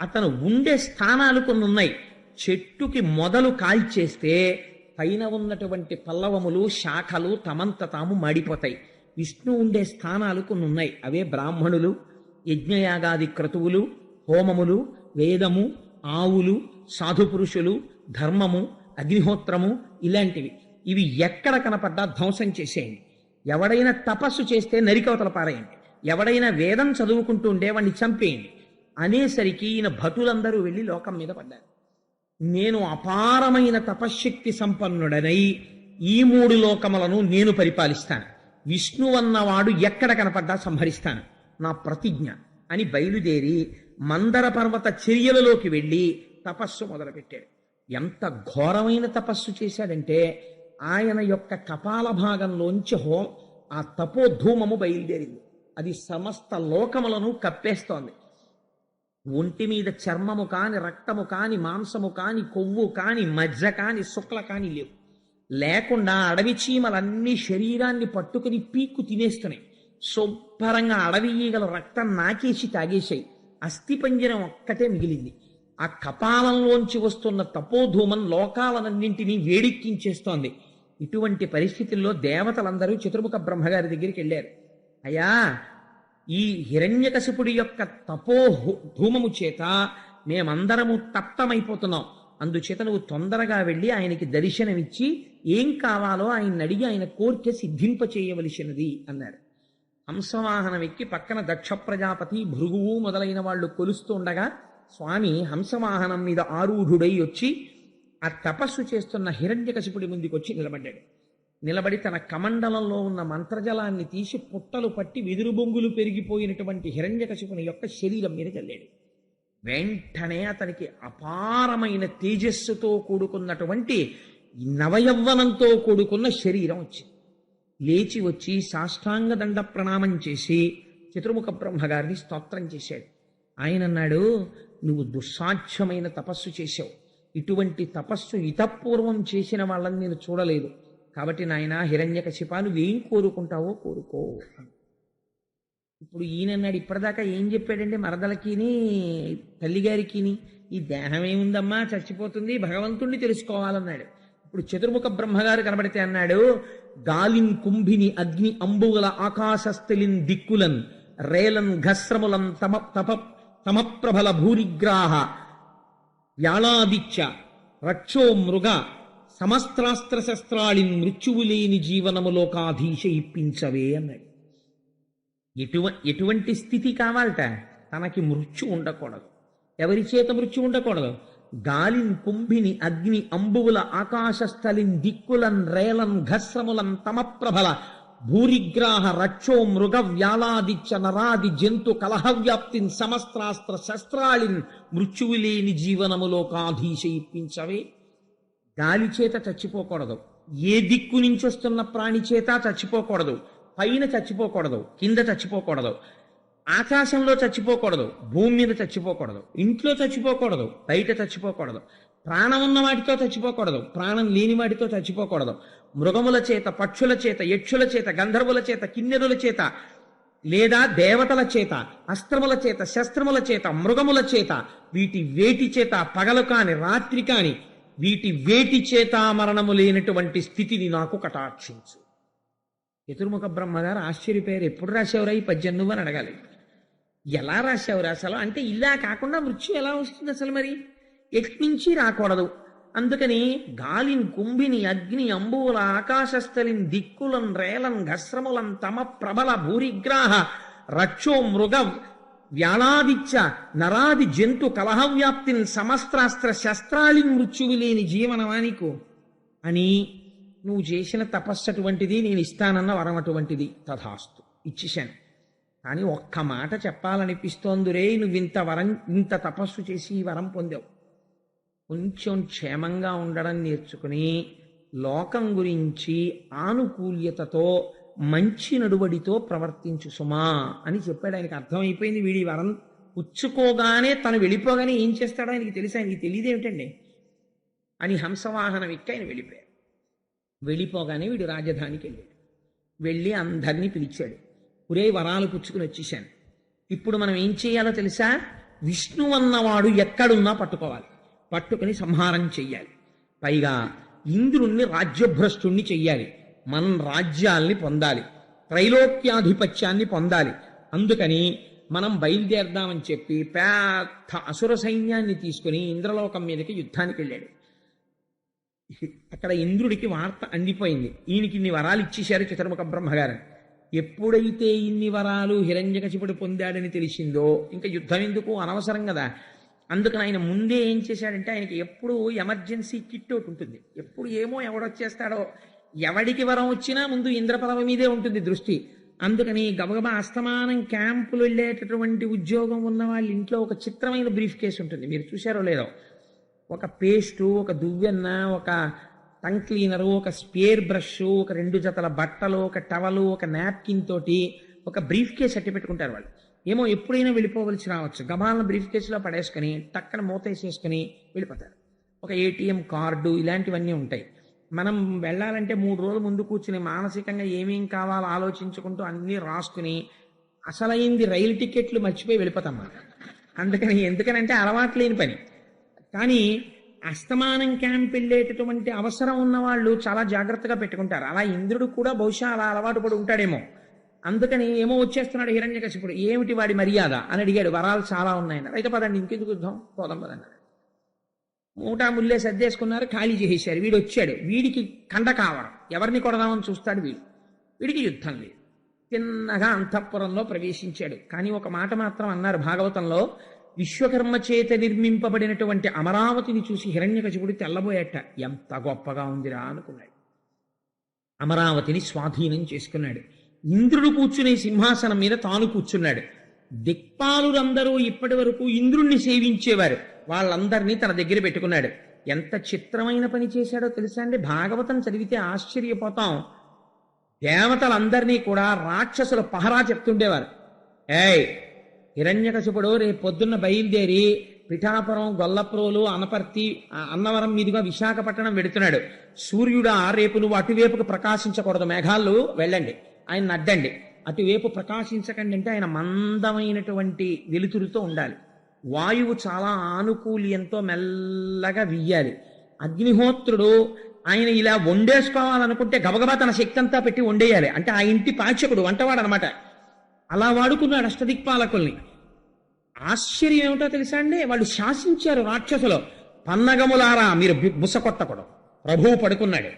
అతను ఉండే స్థానాలు కొన్ని ఉన్నాయి. చెట్టుకి మొదలు కాల్చేస్తే పైన ఉన్నటువంటి పల్లవములు శాఖలు తమంత తాము మాడిపోతాయి. విష్ణు ఉండే స్థానాలు కొన్ని ఉన్నాయి. అవే బ్రాహ్మణులు, యజ్ఞయాగాది క్రతువులు, హోమములు, వేదము, ఆవులు, సాధుపురుషులు, ధర్మము, అగ్నిహోత్రము, ఇలాంటివి. ఇవి ఎక్కడ కనపడ్డా ధ్వంసం చేసేయండి. ఎవడైనా తపస్సు చేస్తే నరికవతల పారేయండి. ఎవడైనా వేదం చదువుకుంటూ ఉండే వాడిని చంపేయండి అనేసరికి ఈయన భటులందరూ వెళ్ళి లోకం మీద పడ్డారు. నేను అపారమైన తపశ్శక్తి సంపన్నుడనై ఈ 3 లోకములను నేను పరిపాలిస్తాను, విష్ణువన్నవాడు ఎక్కడ కనపడ్డా సంహరిస్తాను, నా ప్రతిజ్ఞ అని బయలుదేరి మందర పర్వత చర్యలలోకి వెళ్ళి తపస్సు మొదలుపెట్టాడు. ఎంత ఘోరమైన తపస్సు చేశాడంటే ఆయన యొక్క కపాల భాగంలోంచి ఆ తపోధూమము బయలుదేరింది. అది సమస్త లోకములను కప్పేస్తోంది. ఒంటి మీద చర్మము కాని, రక్తము కాని, మాంసము కాని, కొవ్వు కాని, మజ్జ కాని, శుక్ల కాని లేవు. లేకుండా అడవి చీమలన్నీ శరీరాన్ని పట్టుకుని పీక్కు తినేస్తున్నాయి. శుభ్రంగా అడవి ఈగల రక్తం నాకేసి తాగేశాయి. అస్థిపంజరం ఒక్కటే మిగిలింది. ఆ కపాలంలోంచి వస్తున్న తపోధూమం లోకాలన్నింటినీ వేడెక్కించేస్తోంది. ఇటువంటి పరిస్థితుల్లో దేవతలందరూ చతుర్ముఖ బ్రహ్మగారి దగ్గరికి వెళ్ళారు. అయ్యా, ఈ హిరణ్యకశిపుడి యొక్క ధూమము చేత మేమందరము తప్తమైపోతున్నాం, అందుచేత నువ్వు తొందరగా వెళ్ళి ఆయనకి దర్శనమిచ్చి ఏం కావాలో ఆయన అడిగి ఆయన కోరిక సిద్ధింప చేయవలసినది అన్నారు. హంసవాహనం ఎక్కి పక్కన దక్ష ప్రజాపతి, భృగువు మొదలైన వాళ్ళు కొలుస్తూ ఉండగా స్వామి హంసవాహనం మీద ఆరూఢుడై వచ్చి ఆ తపస్సు చేస్తున్న హిరణ్యకశిపుడి ముందుకు వచ్చి నిలబడ్డాడు. నిలబడి తన కమండలంలో ఉన్న మంత్రజలాన్ని తీసి పుట్టలు పట్టి వెదురు బొంగులు పెరిగిపోయినటువంటి హిరణ్యకశిపుని యొక్క శరీరం మీద చల్లాడు. వెంటనే అతనికి అపారమైన తేజస్సుతో కూడుకున్నటువంటి నవయవ్వనంతో కూడుకున్న శరీరం వచ్చింది. లేచి వచ్చి సాష్టాంగ దండ ప్రణామం చేసి చతుర్ముఖ బ్రహ్మగారిని స్తోత్రం చేశాడు. ఆయన అన్నాడు, నువ్వు దుస్సాధ్యమైన తపస్సు చేశావు, ఇటువంటి తపస్సు ఇతపూర్వం చేసిన వాళ్ళని నేను చూడలేదు, కాబట్టి నాయన హిరణ్యకశిపా నువ్వేం కోరుకుంటావో కోరుకో. ఇప్పుడు ఈయనన్నాడు, ఇప్పటిదాకా ఏం చెప్పాడంటే మరదలకిని తల్లిగారికిని ఈ దేహం ఏముందమ్మా, చచ్చిపోతుంది, భగవంతుణ్ణి తెలుసుకోవాలన్నాడు. ఇప్పుడు చతుర్ముఖ బ్రహ్మగారు కనబడితే అన్నాడు, గాలిన్ కుంభిని అగ్ని అంబుగల ఆకాశస్థలిన్ దిక్కులన్ రేలన్ ఘస్రములం తమప్రబల భూరిగ్రాహ వ్యాళాదిత్య రక్షో మృగ సమస్త్రాస్త్ర శస్త్రాళిన్ మృత్యువు లేని జీవనములోకాధీశ ఇప్పించవే అన్నాడు. ఎటువంటి స్థితి కావాలట? తనకి మృత్యు ఉండకూడదు. ఎవరి చేత మృత్యు ఉండకూడదు? గాలిన్ కుంభిని అగ్ని అంబువుల ఆకాశస్థలిన్ దిక్కులన్ రేలన్ ఘస్రములన్ తమప్రబల భూరిగ్రాహ రక్షో మృగ వ్యాలాదిచ్చ నరాది జంతు కలహవ్యాప్తిన్ సమస్త్రాస్త్ర శస్త్రాళిన్ మృత్యువు లేని జీవనములో కాధీశ ఇప్పించవే. గాలి చేత చచ్చిపోకూడదు, ఏ దిక్కు నుంచి వస్తున్న ప్రాణి చేత చచ్చిపోకూడదు, పైన చచ్చిపోకూడదు, కింద చచ్చిపోకూడదు, ఆకాశంలో చచ్చిపోకూడదు, భూమి మీద చచ్చిపోకూడదు, ఇంట్లో చచ్చిపోకూడదు, బయట చచ్చిపోకూడదు, ప్రాణం ఉన్న వాటితో చచ్చిపోకూడదు, ప్రాణం లేని వాటితో చచ్చిపోకూడదు, మృగముల చేత, పక్షుల చేత, యక్షుల చేత, గంధర్వుల చేత, కిన్నెరుల చేత, లేదా దేవతల చేత, అస్త్రముల చేత, శస్త్రముల చేత, మృగముల చేత, వీటి వేటి చేత, పగలు కాని రాత్రి కాని వీటి వేటి చేత మరణము లేనటువంటి స్థితిని నాకు కటాక్షించు. చతుర్ముఖ బ్రహ్మగారు ఆశ్చర్యపోయారు. ఎప్పుడు రాశావురా ఈ పద్యం నువ్వు అని అడగాలి. ఎలా రాశావురా అసలు అంటే, ఇలా కాకుండా మృత్యు ఎలా వస్తుంది అసలు, మరి ఎట్నుంచి రాకూడదు. అందుకని గాలిన్ కుంభిని అగ్ని అంబువుల ఆకాశస్థలిన్ దిక్కులన్ రేలన్ ఘస్రములన్ తమ ప్రబల భూరిగ్రాహ రక్షో మృగ వ్యాళాదిచ్చ నరాది జంతు కలహవ్యాప్తిని సమస్త్రాస్త్ర శస్త్రాళిన్ మృత్యువు లేని జీవనవానికు అని నువ్వు చేసిన తపస్సు అటువంటిది, నేను ఇస్తానన్న వరం అటువంటిది. తథాస్తు, ఇచ్చేశాను. కానీ ఒక్క మాట చెప్పాలనిపిస్తోందిరే, నువ్వు ఇంత తపస్సు చేసి ఈ వరం పొందావు. కొంచెం క్షేమంగా ఉండడం నేర్చుకుని లోకం గురించి ఆనుకూల్యతతో మంచి నడువడితో ప్రవర్తించు సుమా అని చెప్పాడు. ఆయనకి అర్థమైపోయింది. వీడి వరం పుచ్చుకోగానే తను వెళ్ళిపోగానే ఏం చేస్తాడో ఆయనకి తెలిసి, ఆయనకి తెలియదేమిటండి అని హంసవాహనం ఎక్కి ఆయన వెళ్ళిపోయాడు. వెళ్ళిపోగానే వీడు రాజధానికి వెళ్ళాడు. వెళ్ళి అందరినీ పిలిచాడు. ఒరే వరాలు పుచ్చుకుని వచ్చేసాను, ఇప్పుడు మనం ఏం చేయాలో తెలుసా? విష్ణు అన్నవాడు ఎక్కడున్నా పట్టుకోవాలి, పట్టుకుని సంహారం చెయ్యాలి. పైగా ఇంద్రుణ్ణి రాజ్యభ్రష్టుణ్ణి చెయ్యాలి, మనం రాజ్యాల్ని పొందాలి, త్రైలోక్యాధిపత్యాన్ని పొందాలి. అందుకని మనం బయలుదేరదామని చెప్పి పెద్ద అసుర సైన్యాన్ని తీసుకుని ఇంద్రలోకం మీదకి యుద్ధానికి వెళ్ళాడు. అక్కడ ఇంద్రుడికి వార్త అందిపోయింది, ఈయనకి ఇన్ని వరాలు ఇచ్చేశారు చతుర్ముఖ బ్రహ్మగారు. ఎప్పుడైతే ఇన్ని వరాలు హిరణ్యకశిపుడు పొందాడని తెలిసిందో ఇంకా యుద్ధం ఎందుకు, అనవసరం కదా. అందుకని ఆయన ముందే ఏం చేశాడంటే, ఆయనకి ఎప్పుడు ఎమర్జెన్సీ కిట్ ఒకటి ఉంటుంది. ఎప్పుడు ఏమో ఎవడొచ్చేస్తాడో, ఎవడికి వరం వచ్చినా ముందు ఇంద్రపదవి మీదే ఉంటుంది దృష్టి. అందుకని గబగబా అస్తమానం క్యాంపులు వెళ్ళేటటువంటి ఉద్యోగం ఉన్న వాళ్ళ ఇంట్లో ఒక చిత్రమైన బ్రీఫ్ కేసు ఉంటుంది. మీరు చూశారో లేదో, ఒక పేస్టు, ఒక దువ్వెన్న, ఒక టంగ్ క్లీనరు, ఒక స్పేర్ బ్రష్, ఒక 2 జతల బట్టలు, ఒక టవలు, ఒక నాప్కిన్ తోటి ఒక బ్రీఫ్ కేసు అట్టి పెట్టుకుంటారు వాళ్ళు. ఏమో ఎప్పుడైనా వెళ్ళిపోవలసి రావచ్చు, గబాలను బ్రీఫ్ కేసులో పడేసుకుని టక్కన మూతేసేసుకుని వెళ్ళిపోతారు. ఒక ఏటీఎం కార్డు, ఇలాంటివన్నీ ఉంటాయి. మనం వెళ్ళాలంటే 3 రోజుల ముందు కూర్చుని మానసికంగా ఏమేం కావాలో ఆలోచించుకుంటూ అన్నీ రాసుకుని అసలైంది రైలు టికెట్లు మర్చిపోయి వెళ్ళిపోతాం మనం. అందుకని ఎందుకనంటే అలవాటు లేని పని. కానీ అస్తమానం క్యాంప్ వెళ్ళేటటువంటి అవసరం ఉన్న వాళ్ళు చాలా జాగ్రత్తగా పెట్టుకుంటారు. అలా ఇంద్రుడు కూడా బహుశా అలా అలవాటు పడి ఉంటాడేమో. అందుకని ఏమో వచ్చేస్తున్నాడు హిరణ్యకశిపుడు, ఏమిటి వాడి మర్యాద అని అడిగాడు. వరాలు చాలా ఉన్నాయన్నారు. అయితే పదండి ఇంకెందుకు యుద్ధం, పోదాం పదన్నారు. మూటా ముల్లే సర్దేసుకున్నారు, ఖాళీ చేసేశారు. వీడు వచ్చాడు, వీడికి కండ కావడం, ఎవరిని కొడదామని చూస్తాడు వీడు. వీడికి యుద్ధం లేదు, తిన్నగా అంతఃపురంలో ప్రవేశించాడు. కానీ ఒక మాట మాత్రం అన్నారు భాగవతంలో, విశ్వకర్మ చేత నిర్మింపబడినటువంటి అమరావతిని చూసి హిరణ్యకశిపుడు తెల్లబోయేట. ఎంత గొప్పగా ఉందిరా అనుకున్నాడు. అమరావతిని స్వాధీనం చేసుకున్నాడు. ఇంద్రుడు కూర్చునే సింహాసనం మీద తాను కూర్చున్నాడు. దిక్పాలురందరూ ఇప్పటి వరకు ఇంద్రుణ్ణి సేవించేవారు, వాళ్ళందరినీ తన దగ్గర పెట్టుకున్నాడు. ఎంత చిత్రమైన పని చేశాడో తెలుసా అండి. భాగవతం చదివితే ఆశ్చర్యపోతాం. దేవతలందరినీ కూడా రాక్షసుల పహరా చెప్తుండేవారు. ఏయ్ హిరణ్యకశిపుడు రేపు పొద్దున్న బయలుదేరి పిఠాపురం, గొల్లప్రోలు, అనపర్తి, అన్నవరం మీదుగా విశాఖపట్నం వెడుతున్నాడు. సూర్యుడా రేపు నువ్వు అటువైపుకు ప్రకాశించకూడదు, మేఘాలు వెళ్ళండి, ఆయన అడ్డండి. అటువైపు ప్రకాశించకండి అంటే ఆయన మందమైనటువంటి వెలుతురుతో ఉండాలి. వాయువు చాలా ఆనుకూల్యంతో మెల్లగా వీయాలి. అగ్నిహోత్రుడు ఆయన ఇలా వండేసుకోవాలనుకుంటే గబగబా తన శక్తి అంతా పెట్టి వండేయాలి. అంటే ఆ ఇంటి పాచకుడు, వంటవాడు అనమాట. అలా వాడుకున్నాడు అష్టదిక్పాలకుల్ని. ఆశ్చర్యం ఏమిటో తెలుసా అండి, వాళ్ళు శాసించారు రాక్షసులు. పన్నగములారా మీరు బుసకొట్టకూడదు, ప్రభువు పడుకున్నాడు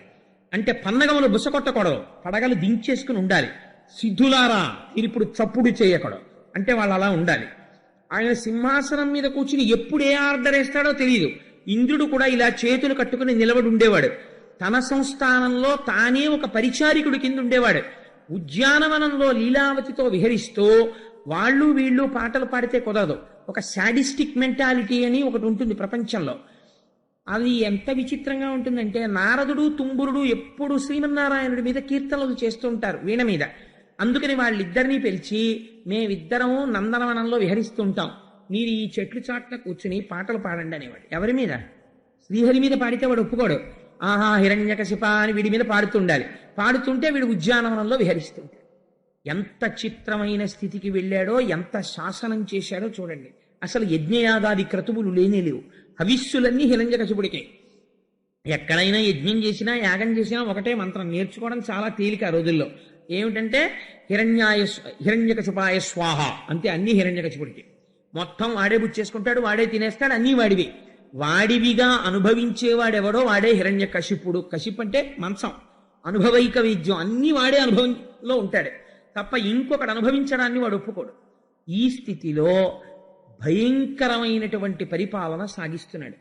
అంటే పన్నగములు బుసకొట్టకూడదు, పడగలు దించేసుకుని ఉండాలి. సిద్ధులారా మీరు ఇప్పుడు చప్పుడు చేయకూడదు అంటే వాళ్ళు అలా ఉండాలి. ఆయన సింహాసనం మీద కూర్చుని ఎప్పుడు ఏ ఆర్డర్ వేస్తాడో తెలియదు. ఇంద్రుడు కూడా ఇలా చేతులు కట్టుకుని నిలబడి ఉండేవాడు. తన సంస్థానంలో తానే ఒక పరిచారికుడి కింద ఉండేవాడు. ఉద్యానవనంలో లీలావతితో విహరిస్తూ వాళ్ళు వీళ్ళు పాటలు పాడితే కుదరదు. ఒక శాడిస్టిక్ మెంటాలిటీ అని ఒకటి ఉంటుంది ప్రపంచంలో. అది ఎంత విచిత్రంగా ఉంటుందంటే, నారదుడు తుంబురుడు ఎప్పుడు శ్రీమన్నారాయణుడి మీద కీర్తనలు చేస్తూ ఉంటారు వీణ మీద. అందుకని వాళ్ళిద్దరినీ పిలిచి, మేమిద్దరము నందనవనంలో విహరిస్తూ ఉంటాం, మీరు ఈ చెట్లు చాట్ల కూర్చుని పాటలు పాడండి అనేవాడు. ఎవరి మీద? శ్రీహరి మీద పాడితే వాడు ఒప్పుకోడు. ఆహా హిరణ్యకశిప అని వీడి మీద పాడుతుండాలి. పాడుతుంటే వీడు ఉద్యానవనంలో విహరిస్తుంటాడు. ఎంత చిత్రమైన స్థితికి వెళ్ళాడో, ఎంత శాసనం చేశాడో చూడండి. అసలు యజ్ఞయాగాది క్రతువులు లేనే లేవు. హవిస్సులన్నీ హిరణ్యకశిపుడికే. ఎక్కడైనా యజ్ఞం చేసినా యాగం చేసినా ఒకటే మంత్రం. నేర్చుకోవడం చాలా తేలిక ఆ రోజుల్లో. ఏమిటంటే హిరణ్యకశిపాయ స్వాహ అంతే. అన్ని హిరణ్యకశిపుడికి. మొత్తం వాడే బుచ్చేసుకుంటాడు, వాడే తినేస్తాడు, అన్నీ వాడివి. వాడివిగా అనుభవించేవాడెవడో వాడే హిరణ్యకశిపుడు. కశిపు అంటే మంచం, అనుభవైక విద్యం, అన్నీ వాడే అనుభవంలో ఉంటాడు తప్ప ఇంకొకటి అనుభవించడాన్ని వాడు ఒప్పుకోడు. ఈ స్థితిలో భయంకరమైనటువంటి పరిపాలన సాగిస్తున్నాడు.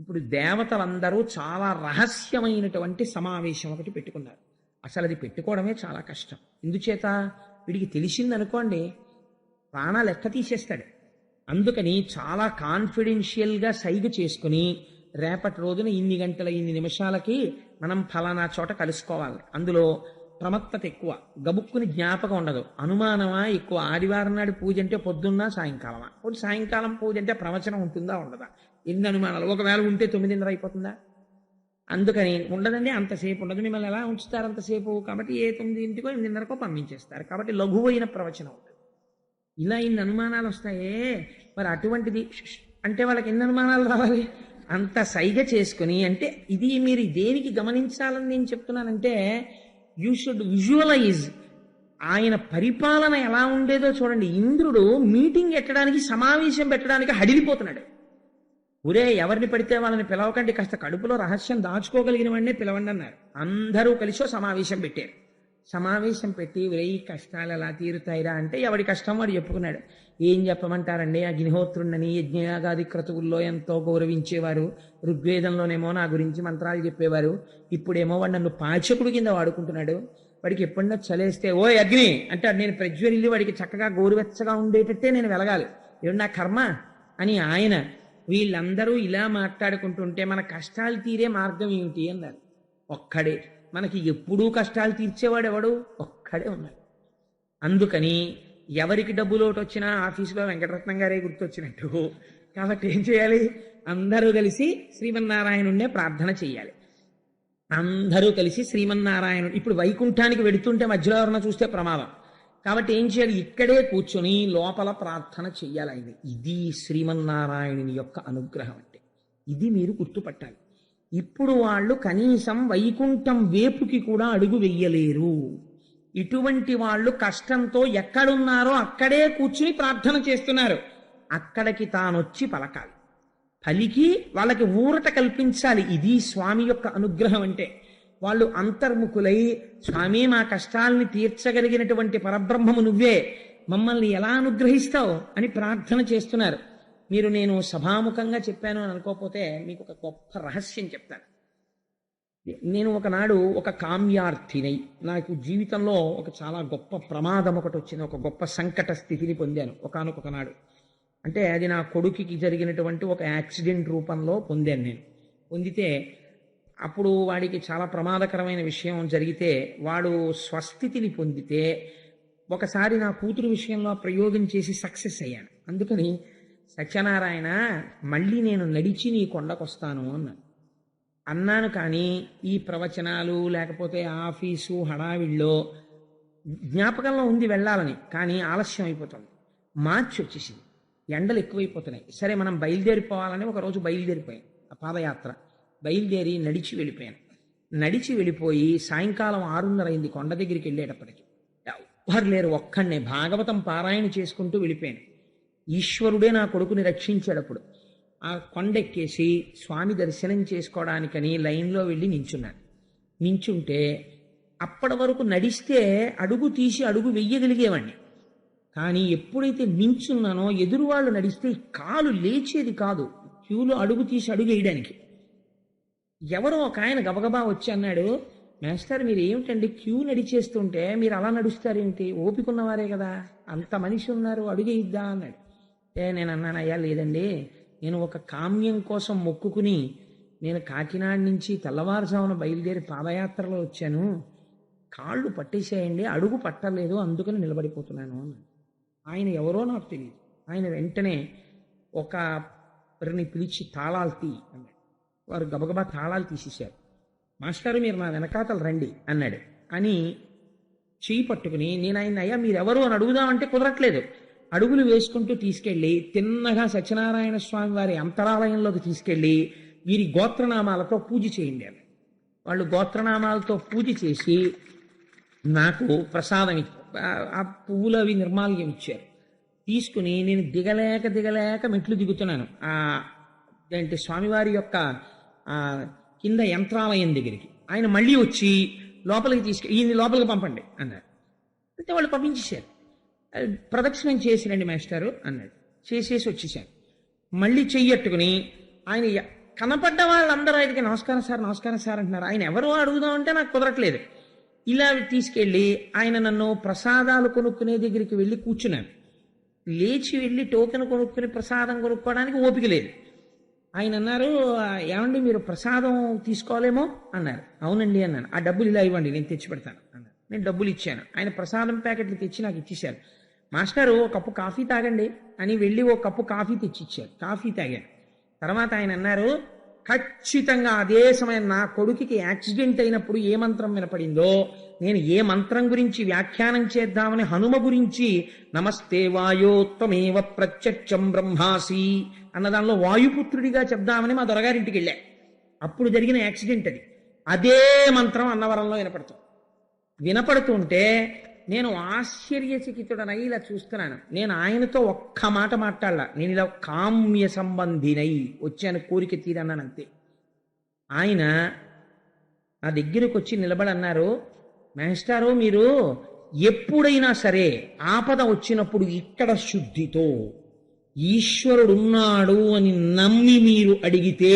ఇప్పుడు దేవతలందరూ చాలా రహస్యమైనటువంటి సమావేశం ఒకటి పెట్టుకున్నారు. అసలు అది పెట్టుకోవడమే చాలా కష్టం. ఎందుచేత? వీడికి తెలిసిందనుకోండి ప్రాణాలు ఎక్క తీసేస్తాడు. అందుకని చాలా కాన్ఫిడెన్షియల్గా సైగ చేసుకుని, రేపటి రోజున ఇన్ని గంటల ఇన్ని నిమిషాలకి మనం ఫలానా చోట కలుసుకోవాలి. అందులో ప్రమత్తత ఎక్కువ, గబుక్కుని జ్ఞాపకం ఉండదు, అనుమానమా ఎక్కువ. ఆదివారం నాడు పూజ అంటే పొద్దున్న సాయంకాలమా, పోనీ సాయంకాలం పూజ అంటే ప్రవచనం ఉంటుందా ఉండదా, ఎన్ని అనుమానాలు. ఒకవేళ ఉంటే 9:30 అయిపోతుందా? అందుకని ఉండదండి, అంతసేపు ఉండదు. మిమ్మల్ని ఎలా ఉంచుతారు అంతసేపు? కాబట్టి 9:00కో 8:30కో పంపించేస్తారు. కాబట్టి లఘువైన ప్రవచనం ఉంటుంది. ఇలా ఇన్ని అనుమానాలు వస్తాయే. మరి అటువంటిది అంటే వాళ్ళకి ఎన్ని అనుమానాలు రావాలి? అంత సైగ చేసుకుని. అంటే ఇది మీరు దేనికి గమనించాలని నేను చెప్తున్నానంటే, యూ షుడ్ విజువలైజ్ ఆయన పరిపాలన ఎలా ఉండేదో చూడండి. ఇంద్రుడు మీటింగ్ ఎట్టడానికి, సమావేశం పెట్టడానికి హడిలిపోతున్నాడు. ఒరే ఎవరిని పడితే వాళ్ళని పిలవకండి, కాస్త కడుపులో రహస్యం దాచుకోగలిగిన వాడినే పిలవండి అన్నారు. అందరూ కలిసి సమావేశం పెట్టారు. సమావేశం పెట్టి, ఈ కష్టాలు ఎలా తీరుతాయిరా అంటే ఎవడి కష్టం వాడు చెప్పుకున్నాడు. ఏం చెప్పమంటారండి, అగ్నిహోత్రుండని యజ్ఞయాగాది క్రతువుల్లో ఎంతో గౌరవించేవారు. ఋగ్వేదంలోనేమో నా గురించి మంత్రాలు చెప్పేవారు. ఇప్పుడేమో వాడు నన్ను పాచకుడు కింద వాడుకుంటున్నాడు. వాడికి ఎప్పుడన్నా చలేస్తే ఓ అగ్ని అంటే నేను ప్రజ్వరిల్లి వాడికి చక్కగా గోరువెచ్చగా ఉండేటట్టే నేను వెలగాలి. ఏడు నా కర్మ అని ఆయన. వీళ్ళందరూ ఇలా మాట్లాడుకుంటుంటే మన కష్టాలు తీరే మార్గం ఏమిటి అన్నారు. ఒక్కడే మనకి ఎప్పుడూ కష్టాలు తీర్చేవాడు ఎవడు? ఒక్కడే ఉన్నాడు. అందుకని ఎవరికి డబ్బు లోటు వచ్చినా ఆఫీసులో వెంకటరత్నం గారే గుర్తొచ్చినట్టు. కాబట్టి ఏం చేయాలి? అందరూ కలిసి శ్రీమన్నారాయణుడినే ప్రార్థన చెయ్యాలి. అందరూ కలిసి శ్రీమన్నారాయణుడు. ఇప్పుడు వైకుంఠానికి వెడుతుంటే మధ్యలో ఎవరన్నా చూస్తే ప్రమాదం. కాబట్టి ఏం చేయాలి? ఇక్కడే కూర్చొని లోపల ప్రార్థన చెయ్యాలి ఆయన. ఇది శ్రీమన్నారాయణుని యొక్క అనుగ్రహం అంటే. ఇది మీరు గుర్తుపట్టాలి. ఇప్పుడు వాళ్ళు కనీసం వైకుంఠం వేపుకి కూడా అడుగు వెయ్యలేరు. ఇటువంటి వాళ్ళు కష్టంతో ఎక్కడున్నారో అక్కడే కూర్చుని ప్రార్థన చేస్తున్నారు. అక్కడికి తానొచ్చి పలకాలి. పలికి వాళ్ళకి ఊరట కల్పించాలి. ఇది స్వామి యొక్క అనుగ్రహం అంటే. వాళ్ళు అంతర్ముఖులై, స్వామి మా కష్టాల్ని తీర్చగలిగినటువంటి పరబ్రహ్మము నువ్వే, మమ్మల్ని ఎలా అనుగ్రహిస్తావు అని ప్రార్థన చేస్తున్నారు. మీరు నేను సభాముఖంగా చెప్పాను అని అనుకోకపోతే మీకు ఒక గొప్ప రహస్యం చెప్తాను. నేను ఒకనాడు ఒక కామ్యార్థినై, నాకు జీవితంలో ఒక చాలా గొప్ప ప్రమాదం ఒకటి వచ్చింది. ఒక గొప్ప సంకట స్థితిని పొందాను ఒకానొక నాడు. అంటే అది నా కొడుకుకి జరిగినటువంటి ఒక యాక్సిడెంట్ రూపంలో పొందాను నేను. పొందితే అప్పుడు వాడికి చాలా ప్రమాదకరమైన విషయం జరిగితే, వాడు స్వస్థితిని పొందితే, ఒకసారి నా కూతురు విషయంలో ప్రయోగం చేసి సక్సెస్ అయ్యాను. అందుకని సత్యనారాయణ మళ్ళీ నేను నడిచి నీ కొండకొస్తాను అన్నాను. కానీ ఈ ప్రవచనాలు లేకపోతే ఆఫీసు హడావిడిలో జ్ఞాపకంలో ఉంది వెళ్ళాలని, కానీ ఆలస్యం అయిపోతుంది. మార్చి వచ్చేసింది, ఎండలు ఎక్కువైపోతున్నాయి. సరే మనం బయలుదేరిపోవాలని ఒకరోజు బయలుదేరిపోయాను. ఆ పాదయాత్ర బయలుదేరి నడిచి వెళ్ళిపోయాను. నడిచి వెళ్ళిపోయి సాయంకాలం 6:30 అయింది. కొండ దగ్గరికి వెళ్ళేటప్పటికి ఎవ్వరు లేరు, ఒక్కడే భాగవతం పారాయణ చేసుకుంటూ వెళ్ళిపోయాను. ఈశ్వరుడే నా కొడుకుని రక్షించేటప్పుడు ఆ కొండెక్కేసి స్వామి దర్శనం చేసుకోవడానికని లైన్లో వెళ్ళి నించున్నాను. నించుంటే అప్పటి వరకు నడిస్తే అడుగు తీసి అడుగు వెయ్యగలిగేవాడిని. కానీ ఎప్పుడైతే నించున్నానో ఎదురు వాళ్ళు నడిస్తే కాలు లేచేది కాదు, క్యూలో అడుగు తీసి అడుగు వేయడానికి. ఎవరో ఒక ఆయన గబగబా వచ్చి అన్నాడు, మాస్టర్ మీరు ఏమిటండి క్యూ నడిచేస్తుంటే మీరు అలా నడుస్తారేమిటి? ఓపిక ఉన్నవారే కదా, అంత మనిషి ఉన్నారు, అడుగేయిద్దా అన్నాడు. నేను అన్నాను, అయ్యా లేదండి, నేను ఒక కామ్యం కోసం మొక్కుకుని నేను కాకినాడ నుంచి తెల్లవారుజామున బయలుదేరి పాదయాత్రలో వచ్చాను, కాళ్ళు పట్టేసేయండి, అడుగు పట్టలేదు, అందుకని నిలబడిపోతున్నాను అన్నాడు. ఆయన ఎవరో నాకు తెలియదు. ఆయన వెంటనే ఒకరిని పిలిచి తాళాలు తీ అన్నాడు. వారు గబగబా తాళాలు తీసేశారు. మాస్టారు మీరు నా వెనకాతలు రండి అన్నాడు. అని చేయి పట్టుకుని నేను ఆయన, అయ్యా మీరెవరు అని అడుగుదామంటే కుదరట్లేదు. అడుగులు వేసుకుంటూ తీసుకెళ్ళి తిన్నగా సత్యనారాయణ స్వామి వారి అంతరాలయంలోకి తీసుకెళ్ళి వీరి గోత్రనామాలతో పూజ చేయండి అని. వాళ్ళు గోత్రనామాలతో పూజ చేసి నాకు ప్రసాదం ఆ పువ్వులు అవి నిర్మాల్యం ఇచ్చారు. తీసుకుని నేను దిగలేక మెట్లు దిగుతున్నాను ఏంటి స్వామివారి యొక్క కింద యంత్రాలయం దగ్గరికి. ఆయన మళ్ళీ వచ్చి లోపలికి ఈయన లోపలికి పంపండి అన్నారు. అయితే వాళ్ళు పంపించేశారు. ప్రదక్షిణం చేసిరండి మాస్టారు అన్నాడు. చేసేసి వచ్చేసాను. మళ్ళీ చెయ్యట్టుకుని ఆయన కనపడ్డ వాళ్ళందరూ ఆయనకి నమస్కారం సార్ అంటున్నారు. ఆయన ఎవరో అడుగుదామంటే నాకు కుదరట్లేదు. ఇలా తీసుకెళ్ళి ఆయన నన్ను ప్రసాదాలు కొనుక్కునే దగ్గరికి వెళ్ళి కూర్చున్నాను. లేచి వెళ్ళి టోకెన్ కొనుక్కుని ప్రసాదం కొనుక్కోవడానికి ఓపిక లేదు. ఆయన అన్నారు, ఏమండి మీరు ప్రసాదం తీసుకోవాలేమో అన్నారు. అవునండి అన్నాను. ఆ డబ్బులు ఇలా ఇవ్వండి, నేను తెచ్చి పెడతాను అన్నారు. నేను డబ్బులు ఇచ్చాను. ఆయన ప్రసాదం ప్యాకెట్లు తెచ్చి నాకు ఇచ్చేశారు. మాస్టారు ఒక కప్పు కాఫీ తాగండి అని వెళ్ళి ఒక కప్పు కాఫీ తెచ్చి ఇచ్చారు. కాఫీ తాగాను. తర్వాత ఆయన అన్నారు, ఖచ్చితంగా అదే సమయం నా కొడుకుకి యాక్సిడెంట్ అయినప్పుడు ఏ మంత్రం వినపడిందో, నేను ఏ మంత్రం గురించి వ్యాఖ్యానం చేద్దామని హనుమ గురించి నమస్తే వాయోత్తమేవ ప్రత్యక్షం బ్రహ్మాసి అన్న దానిలో వాయుపుత్రుడిగా చెప్దామని మా దొరగారింటికి వెళ్ళా. అప్పుడు జరిగిన యాక్సిడెంట్ అది. అదే మంత్రం అన్నవరంలో వినపడుతుంటే నేను ఆశ్చర్యచకితుడనై ఇలా చూస్తున్నాను. నేను ఆయనతో ఒక్క మాట మాట్లాడలా. నేను ఇలా కామ్య సంబంధినై వచ్చాను, కోరిక తీరన్నాను అంతే. ఆయన నా దగ్గరకు వచ్చి నిలబడి అన్నారు, మాస్టారు మీరు ఎప్పుడైనా సరే ఆపద వచ్చినప్పుడు ఇక్కడ శుద్ధితో ఈశ్వరుడున్నాడు అని నమ్మి మీరు అడిగితే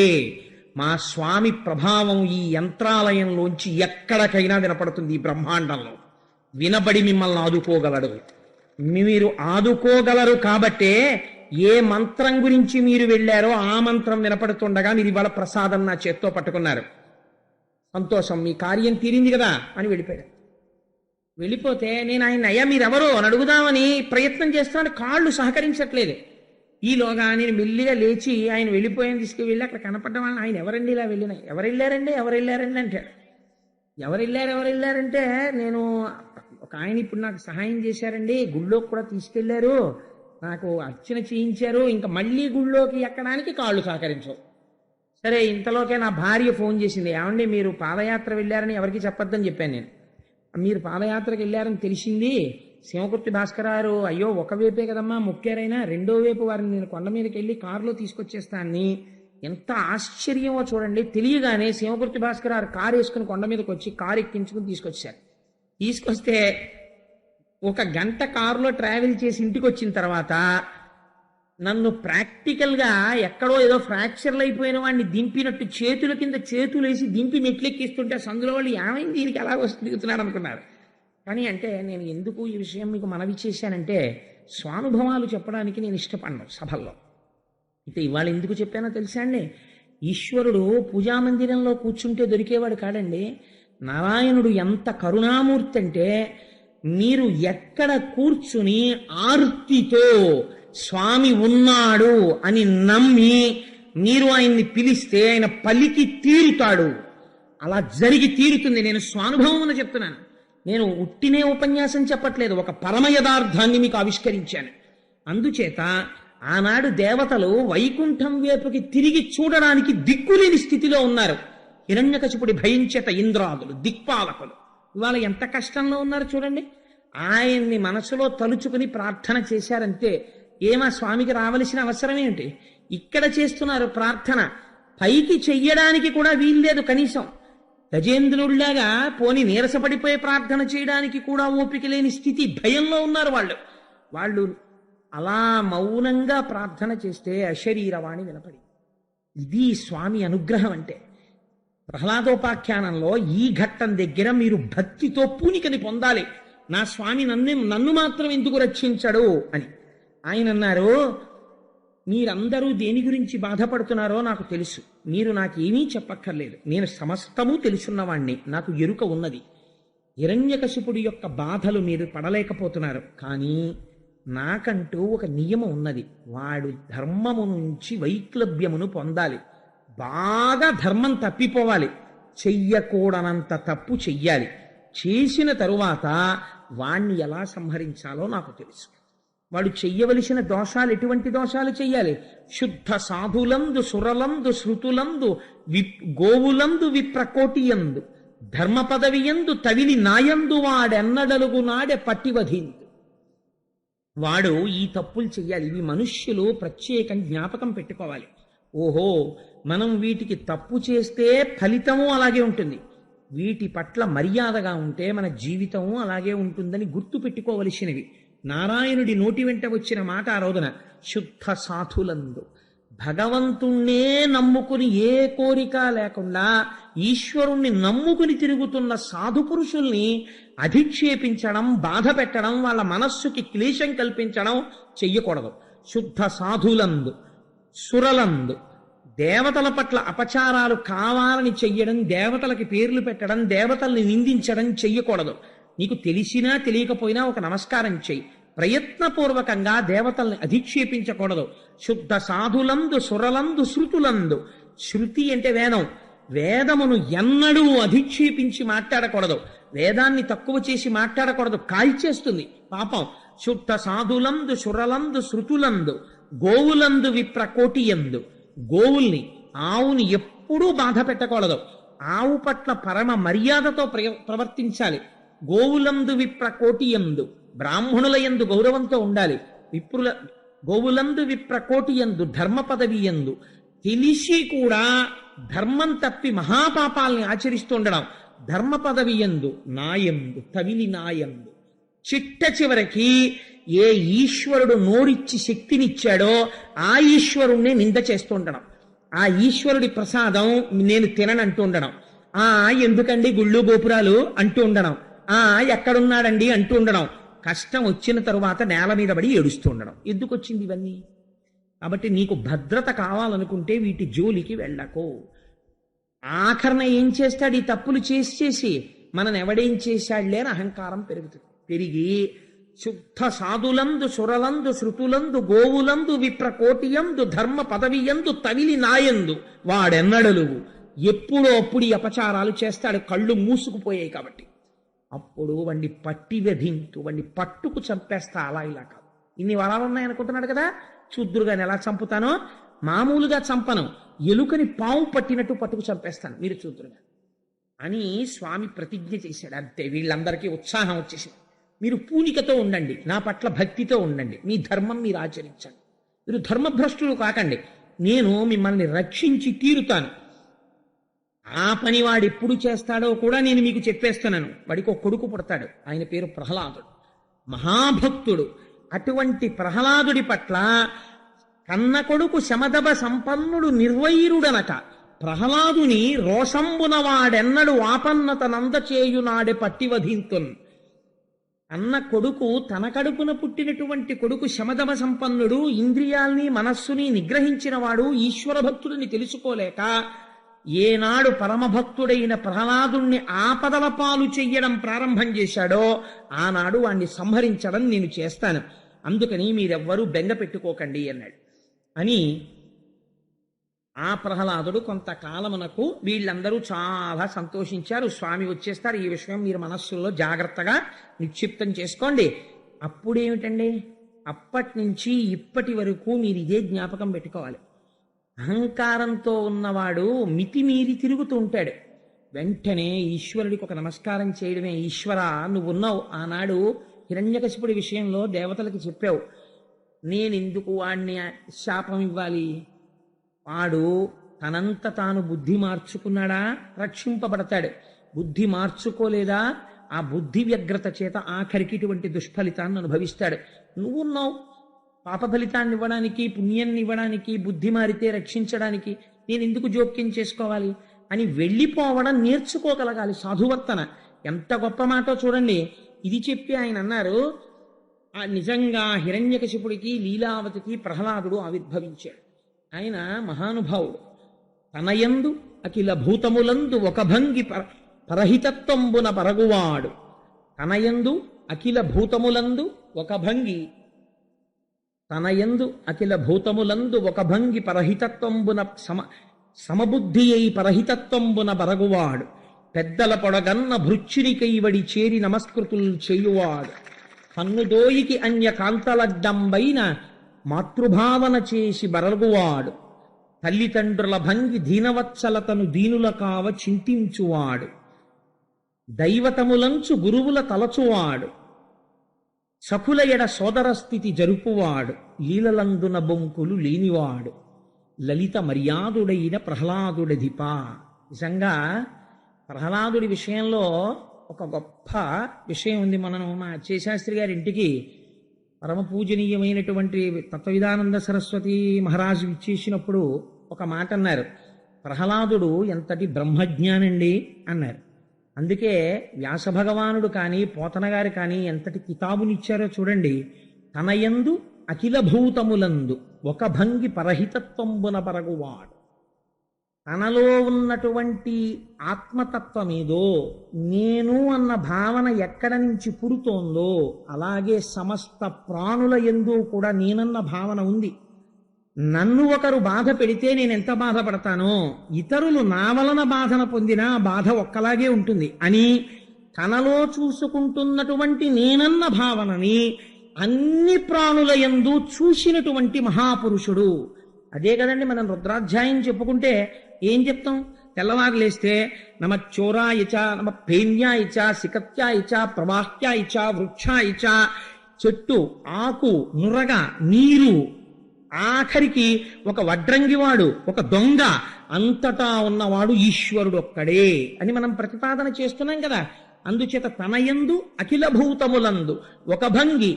మా స్వామి ప్రభావం ఈ యంత్రాలయంలోంచి ఎక్కడికైనా వినపడుతుంది. ఈ బ్రహ్మాండంలో వినబడి మిమ్మల్ని ఆదుకోగలడు. మీరు ఆదుకోగలరు కాబట్టే ఏ మంత్రం గురించి మీరు వెళ్ళారో ఆ మంత్రం వినపడుతుండగా మీరు ఇవాళ ప్రసాదం నా చేత్తో పట్టుకున్నారు. సంతోషం, మీ కార్యం తీరింది కదా అని వెళ్ళిపోయాడు. వెళ్ళిపోతే నేను ఆయన, అయ్యా మీరెవరో అని అడుగుదామని ప్రయత్నం చేస్తున్నాను, కాళ్ళు సహకరించట్లేదు. ఈలోగా నేను మెల్లిగా లేచి ఆయన వెళ్ళిపోయాను తీసుకువెళ్ళి అక్కడ కనపడ్డ వాళ్ళని, ఆయన ఎవరండి ఇలా వెళ్ళినా, ఎవరు వెళ్ళారండి అంటాడు. ఎవరు వెళ్ళారంటే నేను ఒక ఆయన ఇప్పుడు నాకు సహాయం చేశారండి, గుళ్ళోకి కూడా తీసుకెళ్లారు, నాకు అర్చన చేయించారు, ఇంకా మళ్ళీ గుళ్ళోకి ఎక్కడానికి కాళ్ళు సహకరించవు. సరే ఇంతలోకే నా భార్య ఫోన్ చేసింది, ఏమండి మీరు పాదయాత్ర వెళ్ళారని ఎవరికి చెప్పొద్దని చెప్పాను నేను. మీరు పాదయాత్రకు వెళ్ళారని తెలిసింది, శివకుర్తి భాస్కరారు అయ్యో ఒకవైపే కదమ్మా మొక్కారైనా రెండో వైపు వారిని నేను కొండ మీదకి వెళ్ళి కారులో తీసుకొచ్చేస్తానని. ఎంత ఆశ్చర్యమో చూడండి. తెలియగానే శివకుర్తి భాస్కరారు కారు వేసుకుని కొండ మీదకి వచ్చి కారు ఎక్కించుకుని తీసుకొచ్చారు. తీసుకొస్తే ఒక గంట కారులో ట్రావెల్ చేసి ఇంటికి వచ్చిన తర్వాత నన్ను ప్రాక్టికల్గా ఎక్కడో ఏదో ఫ్రాక్చర్లు అయిపోయిన వాడిని దింపినట్టు చేతుల కింద చేతులు వేసి దింపి మెట్లెక్కిస్తుంటే సందులో వాళ్ళు ఏమైంది దీనికి ఎలా దిగుతున్నాడు అనుకున్నారు. కానీ అంటే నేను ఎందుకు ఈ విషయం మీకు మనవి చేశానంటే స్వానుభవాలు చెప్పడానికి నేను ఇష్టపడను సభల్లో. అయితే ఇవాళ ఎందుకు చెప్పానో తెలుసా అండి, ఈశ్వరుడు పూజామందిరంలో కూర్చుంటే దొరికేవాడు కాడండి. నారాయణుడు ఎంత కరుణామూర్తి అంటే మీరు ఎక్కడ కూర్చుని ఆర్తితో స్వామి ఉన్నాడు అని నమ్మి మీరు ఆయన్ని పిలిస్తే ఆయన పలికి తీరుతాడు. అలా జరిగి తీరుతుంది. నేను స్వానుభవం చెప్తున్నాను. నేను ఉట్టినే ఉపన్యాసం చెప్పట్లేదు, ఒక పరమ యథార్థాన్ని మీకు ఆవిష్కరించాను. అందుచేత ఆనాడు దేవతలు వైకుంఠం వైపుకి తిరిగి చూడడానికి దిక్కులేని స్థితిలో ఉన్నారు. హిరణ్యకశిపుడి భయం చేత ఇంద్రాదులు దిక్పాలకులు ఇవాళ ఎంత కష్టంలో ఉన్నారు చూడండి. ఆయన్ని మనసులో తలుచుకుని ప్రార్థన చేశారంతే. ఏమా స్వామికి రావలసిన అవసరం ఏమిటి? ఇక్కడ చేస్తున్నారు ప్రార్థన, పైకి చెయ్యడానికి కూడా వీల్లేదు. కనీసం గజేంద్రుడిలాగా పోని నీరసపడిపోయి ప్రార్థన చేయడానికి కూడా ఓపిక లేని స్థితి, భయంలో ఉన్నారు వాళ్ళు అలా మౌనంగా ప్రార్థన చేస్తే అశరీరవాణి వినపడి. ఇది స్వామి అనుగ్రహం అంటే. ప్రహ్లాదోపాఖ్యానంలో ఈ ఘట్టం దగ్గర మీరు భక్తితో పూనికని పొందాలి. నా స్వామి నన్ను మాత్రం ఎందుకు రక్షించడు అని. ఆయన అన్నారు, మీరందరూ దేని గురించి బాధపడుతున్నారో నాకు తెలుసు. మీరు నాకేమీ చెప్పక్కర్లేదు. నేను సమస్తము తెలుసున్నవాణ్ణి. నాకు ఎరుక ఉన్నది. హిరణ్యకశిపుడి యొక్క బాధలు మీరు పడలేకపోతున్నారు. కానీ నాకంటూ ఒక నియమం ఉన్నది. వాడు ధర్మము నుంచి వైక్లభ్యమును పొందాలి. బాగా ధర్మం తప్పిపోవాలి. చెయ్యకూడనంత తప్పు చెయ్యాలి. చేసిన తరువాత వాణ్ణి ఎలా సంహరించాలో నాకు తెలుసు. వాడు చెయ్యవలసిన దోషాలు ఎటువంటి దోషాలు చెయ్యాలి? శుద్ధ సాధులందు సురలందు శృతులందు గోవులందు విప్రకోటియందు ధర్మ పదవియందు తవిలి నాయందు వాడెన్నడలుగు నాడే పట్టివధిందు. వాడు ఈ తప్పులు చెయ్యాలి. ఇవి మనుష్యులు ప్రత్యేకం జ్ఞాపకం పెట్టుకోవాలి. ఓహో, మనం వీటికి తప్పు చేస్తే ఫలితము అలాగే ఉంటుంది, వీటి పట్ల మర్యాదగా ఉంటే మన జీవితము అలాగే ఉంటుందని గుర్తు పెట్టుకోవలసినవి. నారాయణుడి నోటి వెంట వచ్చిన మాట ఆ రోజున శుద్ధ సాధులందు. భగవంతుణ్ణే నమ్ముకుని ఏ కోరిక లేకుండా ఈశ్వరుణ్ణి నమ్ముకుని తిరుగుతున్న సాధు పురుషుల్ని అధిక్షేపించడం, బాధ పెట్టడం, వాళ్ళ మనస్సుకి క్లేశం కల్పించడం చెయ్యకూడదు. శుద్ధ సాధులందు సురలందు దేవతల పట్ల అపచారాలు కావాలని చెయ్యడం, దేవతలకి పేర్లు పెట్టడం, దేవతల్ని నిందించడం చెయ్యకూడదు. నీకు తెలిసినా తెలియకపోయినా ఒక నమస్కారం చెయ్యి. ప్రయత్నపూర్వకంగా దేవతల్ని అధిక్షేపించకూడదు. శుద్ధ సాధులందు సురలందు శృతులందు. శృతి అంటే వేదం. వేదమును ఎన్నడూ అధిక్షేపించి మాట్లాడకూడదు. వేదాన్ని తక్కువ చేసి మాట్లాడకూడదు, కాల్చేస్తుంది పాపం. శుద్ధ సాధులందు సురలందు శృతులందు గోవులందు విప్రకోటియందు. గోవుల్ని, ఆవుని ఎప్పుడూ బాధ పెట్టకూడదు. ఆవు పట్ల పరమ మర్యాదతో ప్రవర్తించాలి. గోవులందు విప్రకోటియందు, బ్రాహ్మణుల యందు గౌరవంతో ఉండాలి. గోవులందు విప్రకోటియందు ధర్మ పదవి యందు తెలిసి కూడా ధర్మం తప్పి మహాపాపాల్ని ఆచరిస్తుండడం. ధర్మ పదవి యందు నాయందు తవిలి నాయందు. చిట్ట చివరికి ఏ ఈశ్వరుడు నోరిచ్చి శక్తినిచ్చాడో ఆ ఈశ్వరుణ్ణి నింద చేస్తుండడం. ఆ ఈశ్వరుడి ప్రసాదం నేను తిననంటూ ఉండడం. ఎందుకండి గుళ్ళు గోపురాలు అంటూ ఉండడం. ఎక్కడున్నాడండి అంటూ ఉండడం. కష్టం వచ్చిన తరువాత నేల మీద పడి ఏడుస్తూ ఉండడం. ఎందుకు వచ్చింది ఇవన్నీ? కాబట్టి నీకు భద్రత కావాలనుకుంటే వీటి జోలికి వెళ్ళకు. ఆఖరణ ఏం చేస్తాడు? ఈ తప్పులు చేసి మనని ఎవడేం చేశాడులే అని అహంకారం పెరుగుతుంది. పెరిగి శుద్ధ సాధులందు సురలందు శృతులందు గోవులందు విప్రకోటియందు ధర్మ పదవియందు తవిలి నాయందు వాడెన్నడలు. ఎప్పుడో అప్పుడు ఈ అపచారాలు చేస్తాడు. కళ్ళు మూసుకుపోయాయి కాబట్టి అప్పుడు వాణ్ణి పట్టి వెధింతు, వాణ్ణి పట్టుకు చంపేస్తా. అలా ఇలా కాదు. ఇన్ని వరాలు ఉన్నాయనుకుంటున్నాడు కదా, చూద్దురుగాని ఎలా చంపుతానో. మామూలుగా చంపను, ఎలుకని పాము పట్టినట్టు పట్టుకు చంపేస్తాను, మీరు చూద్దురుగా అని స్వామి ప్రతిజ్ఞ చేశాడు. అంతే, వీళ్ళందరికీ ఉత్సాహం వచ్చేసింది. మీరు పూనికతో ఉండండి, నా పట్ల భక్తితో ఉండండి, మీ ధర్మం మీరు ఆచరించండి, మీరు ధర్మభ్రష్టులు కాకండి, నేను మిమ్మల్ని రక్షించి తీరుతాను. ఆ పని వాడు ఎప్పుడు చేస్తాడో కూడా నేను మీకు చెప్పేస్తున్నాను. వాడికి ఒక కొడుకు పుడతాడు, ఆయన పేరు ప్రహ్లాదుడు, మహాభక్తుడు. అటువంటి ప్రహ్లాదుడి పట్ల కన్న కొడుకు శమదభ సంపన్నుడు నిర్వైరుడనక ప్రహ్లాదుని రోషంబున వాడెన్నడు ఆపన్నతనంద చేయునాడే పట్టివధింతున్. అన్న కొడుకు, తన కడుపున పుట్టినటువంటి కొడుకు శమదమ సంపన్నుడు, ఇంద్రియాల్ని మనస్సుని నిగ్రహించిన వాడు, ఈశ్వర భక్తుడిని తెలుసుకోలేక ఏనాడు పరమభక్తుడైన ప్రహ్లాదుణ్ణి ఆపదల పాలు చెయ్యడం ప్రారంభం చేశాడో ఆనాడు వాణ్ణి సంహరించడం నేను చేస్తాను. అందుకని మీరెవ్వరూ బెంగ పెట్టుకోకండి అన్నాడు. అని ఆ ప్రహ్లాదుడు కొంతకాలమునకు వీళ్ళందరూ చాలా సంతోషించారు. స్వామి వచ్చేస్తారు, ఈ విషయం మీరు మనస్సుల్లో జాగ్రత్తగా నిక్షిప్తం చేసుకోండి. అప్పుడేమిటండి, అప్పటి నుంచి ఇప్పటి వరకు మీరు ఇదే జ్ఞాపకం పెట్టుకోవాలి. అహంకారంతో ఉన్నవాడు మితిమీరి తిరుగుతూ ఉంటాడు. వెంటనే ఈశ్వరుడికి ఒక నమస్కారం చేయడమే. ఈశ్వర, నువ్వున్నావు, ఆనాడు హిరణ్యకశిపుడి విషయంలో దేవతలకి చెప్పావు, నేనెందుకు వాణ్ణి శాపం ఇవ్వాలి? వాడు తనంత తాను బుద్ధి మార్చుకున్నాడా రక్షింపబడతాడు. బుద్ధి మార్చుకోలేదా ఆ బుద్ధి వ్యగ్రత చేత ఆఖరికి ఇటువంటి దుష్ఫలితాన్ని అనుభవిస్తాడు. నువ్వున్నావు పాప ఫలితాన్ని ఇవ్వడానికి, పుణ్యాన్ని ఇవ్వడానికి, బుద్ధి మారితే రక్షించడానికి, నేను ఎందుకు జోక్యం చేసుకోవాలి అని వెళ్ళిపోవడం నేర్చుకోగలగాలి సాధువర్తన. ఎంత గొప్ప మాటో చూడండి. ఇది చెప్పి ఆయన అన్నారు, ఆ నిజంగా హిరణ్యకశిపుడికి లీలావతికి ప్రహ్లాదుడు ఆవిర్భవించాడు. ఆయన మహానుభావుడు. తనయందు అఖిల భూతములందు ఒక భంగి పరహితత్వంబున పరగువాడు. తనయందు అఖిల భూతములందు ఒక భంగి తనయందు అఖిల భూతములందు ఒక భంగి పరహితత్వంబున సమబుద్ధి అయి పరహితత్వంబున బరగువాడు. పెద్దల పొడగన్న భృచ్చునికైవడి చేరి నమస్కృతులు చేయువాడు. కన్నుదోయికి అన్య కాంతలడ్డంబైన మాతృభావన చేసి బరగువాడు. తల్లిదండ్రుల భంగి దీనవత్సలతను దీనుల కావ చింతించువాడు. దైవతములంచు గురువుల తలచువాడు. సకుల ఎడ సోదర స్థితి జరుపువాడు. లీలలందున బొంకులు లేనివాడు. లలిత మర్యాదుడైన ప్రహ్లాదుడధిప. నిజంగా ప్రహ్లాదుడి విషయంలో ఒక గొప్ప విషయం ఉంది. మనం మా అచ్చేశాస్త్రి గారి ఇంటికి పరమ పూజనీయమైనటువంటి తత్వవిధానంద సరస్వతి మహారాజు ఇచ్చేసినప్పుడు ఒక మాట అన్నారు, ప్రహ్లాదుడు ఎంతటి బ్రహ్మజ్ఞానండి అన్నారు. అందుకే వ్యాస భగవానుడు కానీ పోతన గారు కానీ ఎంతటి కితాబునిచ్చారో చూడండి. తనయందు అఖిల భూతములందు ఒక భంగి పరహితత్వంబున పరగువాడు. తనలో ఉన్నటువంటి ఆత్మతత్వమేదో, నేను అన్న భావన ఎక్కడ నుంచి పుడుతోందో అలాగే సమస్త ప్రాణుల యందు కూడా నేనన్న భావన ఉంది. నన్ను ఒకరు బాధ పెడితే నేను ఎంత బాధపడతానో, ఇతరులు నా వలన బాధన పొందినా బాధ ఒక్కలాగే ఉంటుంది అని తనలో చూసుకుంటున్నటువంటి నేనన్న భావనని అన్ని ప్రాణుల యందు చూసినటువంటి మహాపురుషుడు. అదే కదండి మనం రుద్రాధ్యాయం చెప్పుకుంటే ఏం చెప్తాం? తెల్లవారు లేస్తే నమ చోరాయిచ, నమ పేన్యాయిచ, సికత్యాయిచ, ప్రవాహ్యాయిచ, వృక్షాయిచ, చెట్టు, ఆకు, నురగ, నీరు, ఆఖరికి ఒక వడ్రంగివాడు, ఒక దొంగ, అంతటా ఉన్నవాడు ఈశ్వరుడు ఒక్కడే అని మనం ప్రతిపాదన చేస్తున్నాం కదా. అందుచేత తనయందు అఖిల భూతములందు ఒక భంగి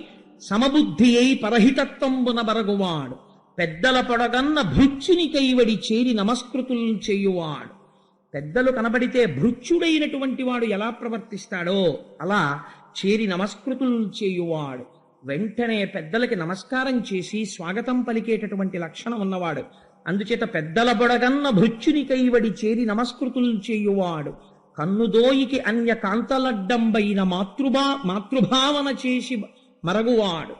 సమబుద్ధి అయి పరహితత్వంబున బరగువాడు. పెద్దల పొడగన్న భృచ్చుని కైవడి చేరి నమస్కృతులు చేయువాడు. పెద్దలు కనబడితే భృచ్చుడైనటువంటి వాడు ఎలా ప్రవర్తిస్తాడో అలా చేరి నమస్కృతులు చేయువాడు. వెంటనే పెద్దలకి నమస్కారం చేసి స్వాగతం పలికేటటువంటి లక్షణం ఉన్నవాడు. అందుచేత పెద్దల పొడగన్న భృచ్చుని కైవడి చేరి నమస్కృతులు చేయువాడు. కన్నుదోయికి అన్య కాంతలడ్డంబైన మాతృభావన చేసి మరగువాడు.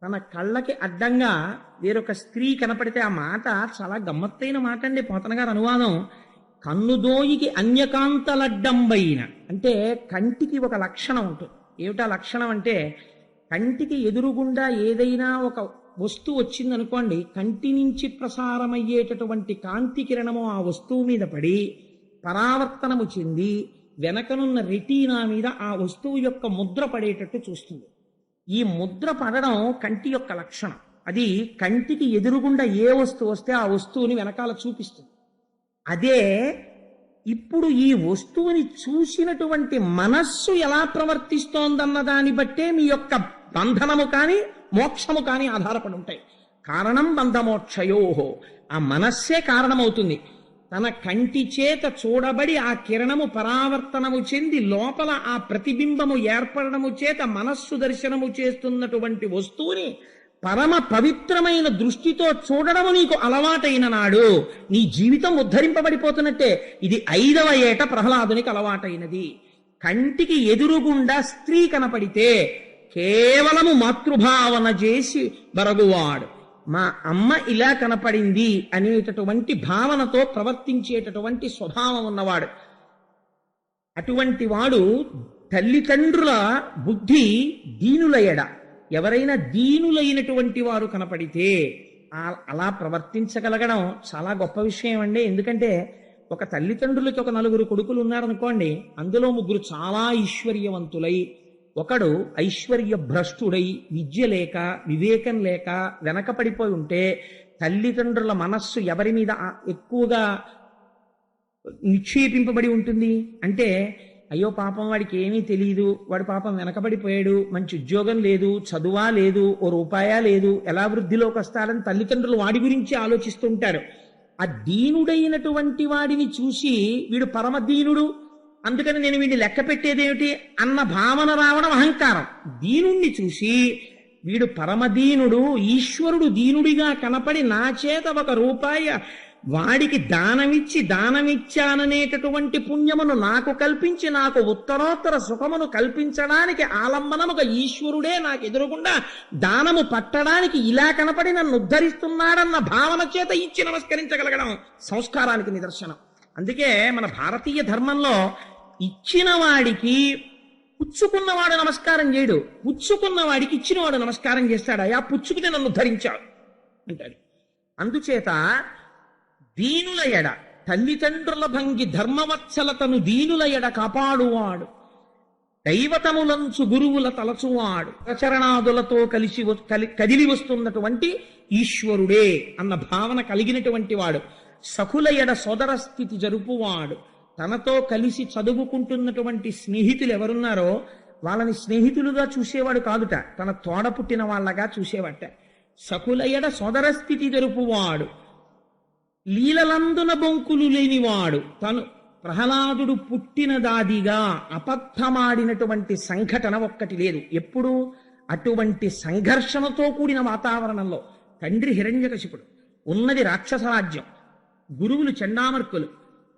తన కళ్ళకి అడ్డంగా వేరొక స్త్రీ కనపడితే, ఆ మాట చాలా గమ్మత్తైన మాట అండి. పోతన గారు అనువాదం, కన్నుదోయికి అన్యకాంతలడ్డంబైన అంటే కంటికి ఒక లక్షణం ఉంటుంది. ఏమిటా లక్షణం అంటే, కంటికి ఎదురుగుండా ఏదైనా ఒక వస్తువు వచ్చిందనుకోండి, కంటి నుంచి ప్రసారమయ్యేటటువంటి కాంతి కిరణము ఆ వస్తువు మీద పడి పరావర్తనము చెంది వెనకనున్న రెటీనా మీద ఆ వస్తువు యొక్క ముద్ర పడేటట్టు చూస్తుంది. ఈ ముద్ర పడడం కంటి యొక్క లక్షణం. అది కంటికి ఎదురుగుండా ఏ వస్తువు వస్తే ఆ వస్తువుని వెనకాల చూపిస్తుంది. అదే ఇప్పుడు ఈ వస్తువుని చూసినటువంటి మనస్సు ఎలా ప్రవర్తిస్తోందన్న దాన్ని బట్టే మీ యొక్క బంధనము కానీ మోక్షము కానీ ఆధారపడి ఉంటాయి. కారణం బంధమోక్షయోహో, ఆ మనస్సే కారణమవుతుంది. తన కంటి చేత చూడబడి ఆ కిరణము పరావర్తనము చెంది లోపల ఆ ప్రతిబింబము ఏర్పడము చేత మనస్సు దర్శనము చేస్తున్నటువంటి వస్తువుని పరమ పవిత్రమైన దృష్టితో చూడడము నీకు అలవాటైన నాడు నీ జీవితం ఉద్ధరింపబడిపోతున్నట్టే. ఇది 5వ ఏట ప్రహ్లాదునికి అలవాటైనది. కంటికి ఎదురుగుండా స్త్రీ కనపడితే కేవలము మాతృభావన చేసి బరగువాడు. మా అమ్మ ఇలా కనపడింది అనేటటువంటి భావనతో ప్రవర్తించేటటువంటి స్వభావం ఉన్నవాడు. అటువంటి వాడు తల్లిదండ్రుల బుద్ధి దీనుల ఎడ, ఎవరైనా దీనులైనటువంటి వారు కనపడితే అలా ప్రవర్తించగలగడం చాలా గొప్ప విషయం అండి. ఎందుకంటే ఒక తల్లిదండ్రులకి ఒక 4 కొడుకులు ఉన్నారనుకోండి, అందులో 3 చాలా ఐశ్వర్యవంతులై, ఒకడు ఐశ్వర్య భ్రష్టుడై విద్య లేక వివేకం లేక వెనకపడిపోయి ఉంటే తల్లిదండ్రుల మనస్సు ఎవరి మీద ఎక్కువగా నిక్షేపింపబడి ఉంటుంది అంటే, అయ్యో పాపం వాడికి ఏమీ తెలియదు, వాడు పాపం వెనకబడిపోయాడు, మంచి ఉద్యోగం లేదు, చదువా లేదు, ఓ రూపాయా లేదు, ఎలా వృద్ధిలోకి వస్తాడని తల్లిదండ్రులు వాడి గురించి ఆలోచిస్తుంటారు. ఆ దీనుడైనటువంటి వాడిని చూసి వీడు పరమదీనుడు, అందుకని నేను వీడిని లెక్క పెట్టేదేమిటి అన్న భావన రావడం అహంకారం. దీనుణ్ణి చూసి వీడు పరమదీనుడు, ఈశ్వరుడు దీనుడిగా కనపడి నా చేత 1 రూపాయి వాడికి దానమిచ్చాననేటటువంటి పుణ్యమును నాకు కల్పించి నాకు ఉత్తరోత్తర సుఖమును కల్పించడానికి ఆలంబనముగా ఈశ్వరుడే నాకు ఎదురుగుండా దానము పట్టడానికి ఇలా కనపడి నన్ను ఉద్ధరిస్తున్నాడన్న భావన చేత ఇచ్చి నమస్కరించగలగడం సంస్కారానికి నిదర్శనం. అందుకే మన భారతీయ ధర్మంలో ఇచ్చిన వాడికి పుచ్చుకున్నవాడు నమస్కారం చేయడు, పుచ్చుకున్నవాడికి ఇచ్చినవాడు నమస్కారం చేస్తాడు. అయా పుచ్చుకుని నన్ను ధరించాడు అంటాడు. అందుచేత దీనుల ఎడ తల్లిదండ్రుల భంగి ధర్మవత్సలతను దీనుల ఎడ కాపాడువాడు, దైవతములంచు గురువుల తలచువాడు, ప్రచరణాదులతో కదిలి వస్తున్నటువంటి ఈశ్వరుడే అన్న భావన కలిగినటువంటి వాడు, సఖుల ఎడ సోదర స్థితి జరుపువాడు, తనతో కలిసి చదువుకుంటున్నటువంటి స్నేహితులు ఎవరున్నారో వాళ్ళని స్నేహితులుగా చూసేవాడు కాదుట, తన తోడ పుట్టిన వాళ్ళగా చూసేవాట. సఖుల ఎడ సోదర స్థితి జరుపువాడు, లీలలందున బొంకులు లేనివాడు, తను ప్రహ్లాదుడు పుట్టినదాదిగా అబద్ధమాడినటువంటి సంఘటన ఒక్కటి లేదు. ఎప్పుడు అటువంటి సంఘర్షణతో కూడిన వాతావరణంలో తండ్రి హిరణ్యకశిపుడు, ఉన్నది రాక్షస రాజ్యం, గురువులు చండామర్కులు,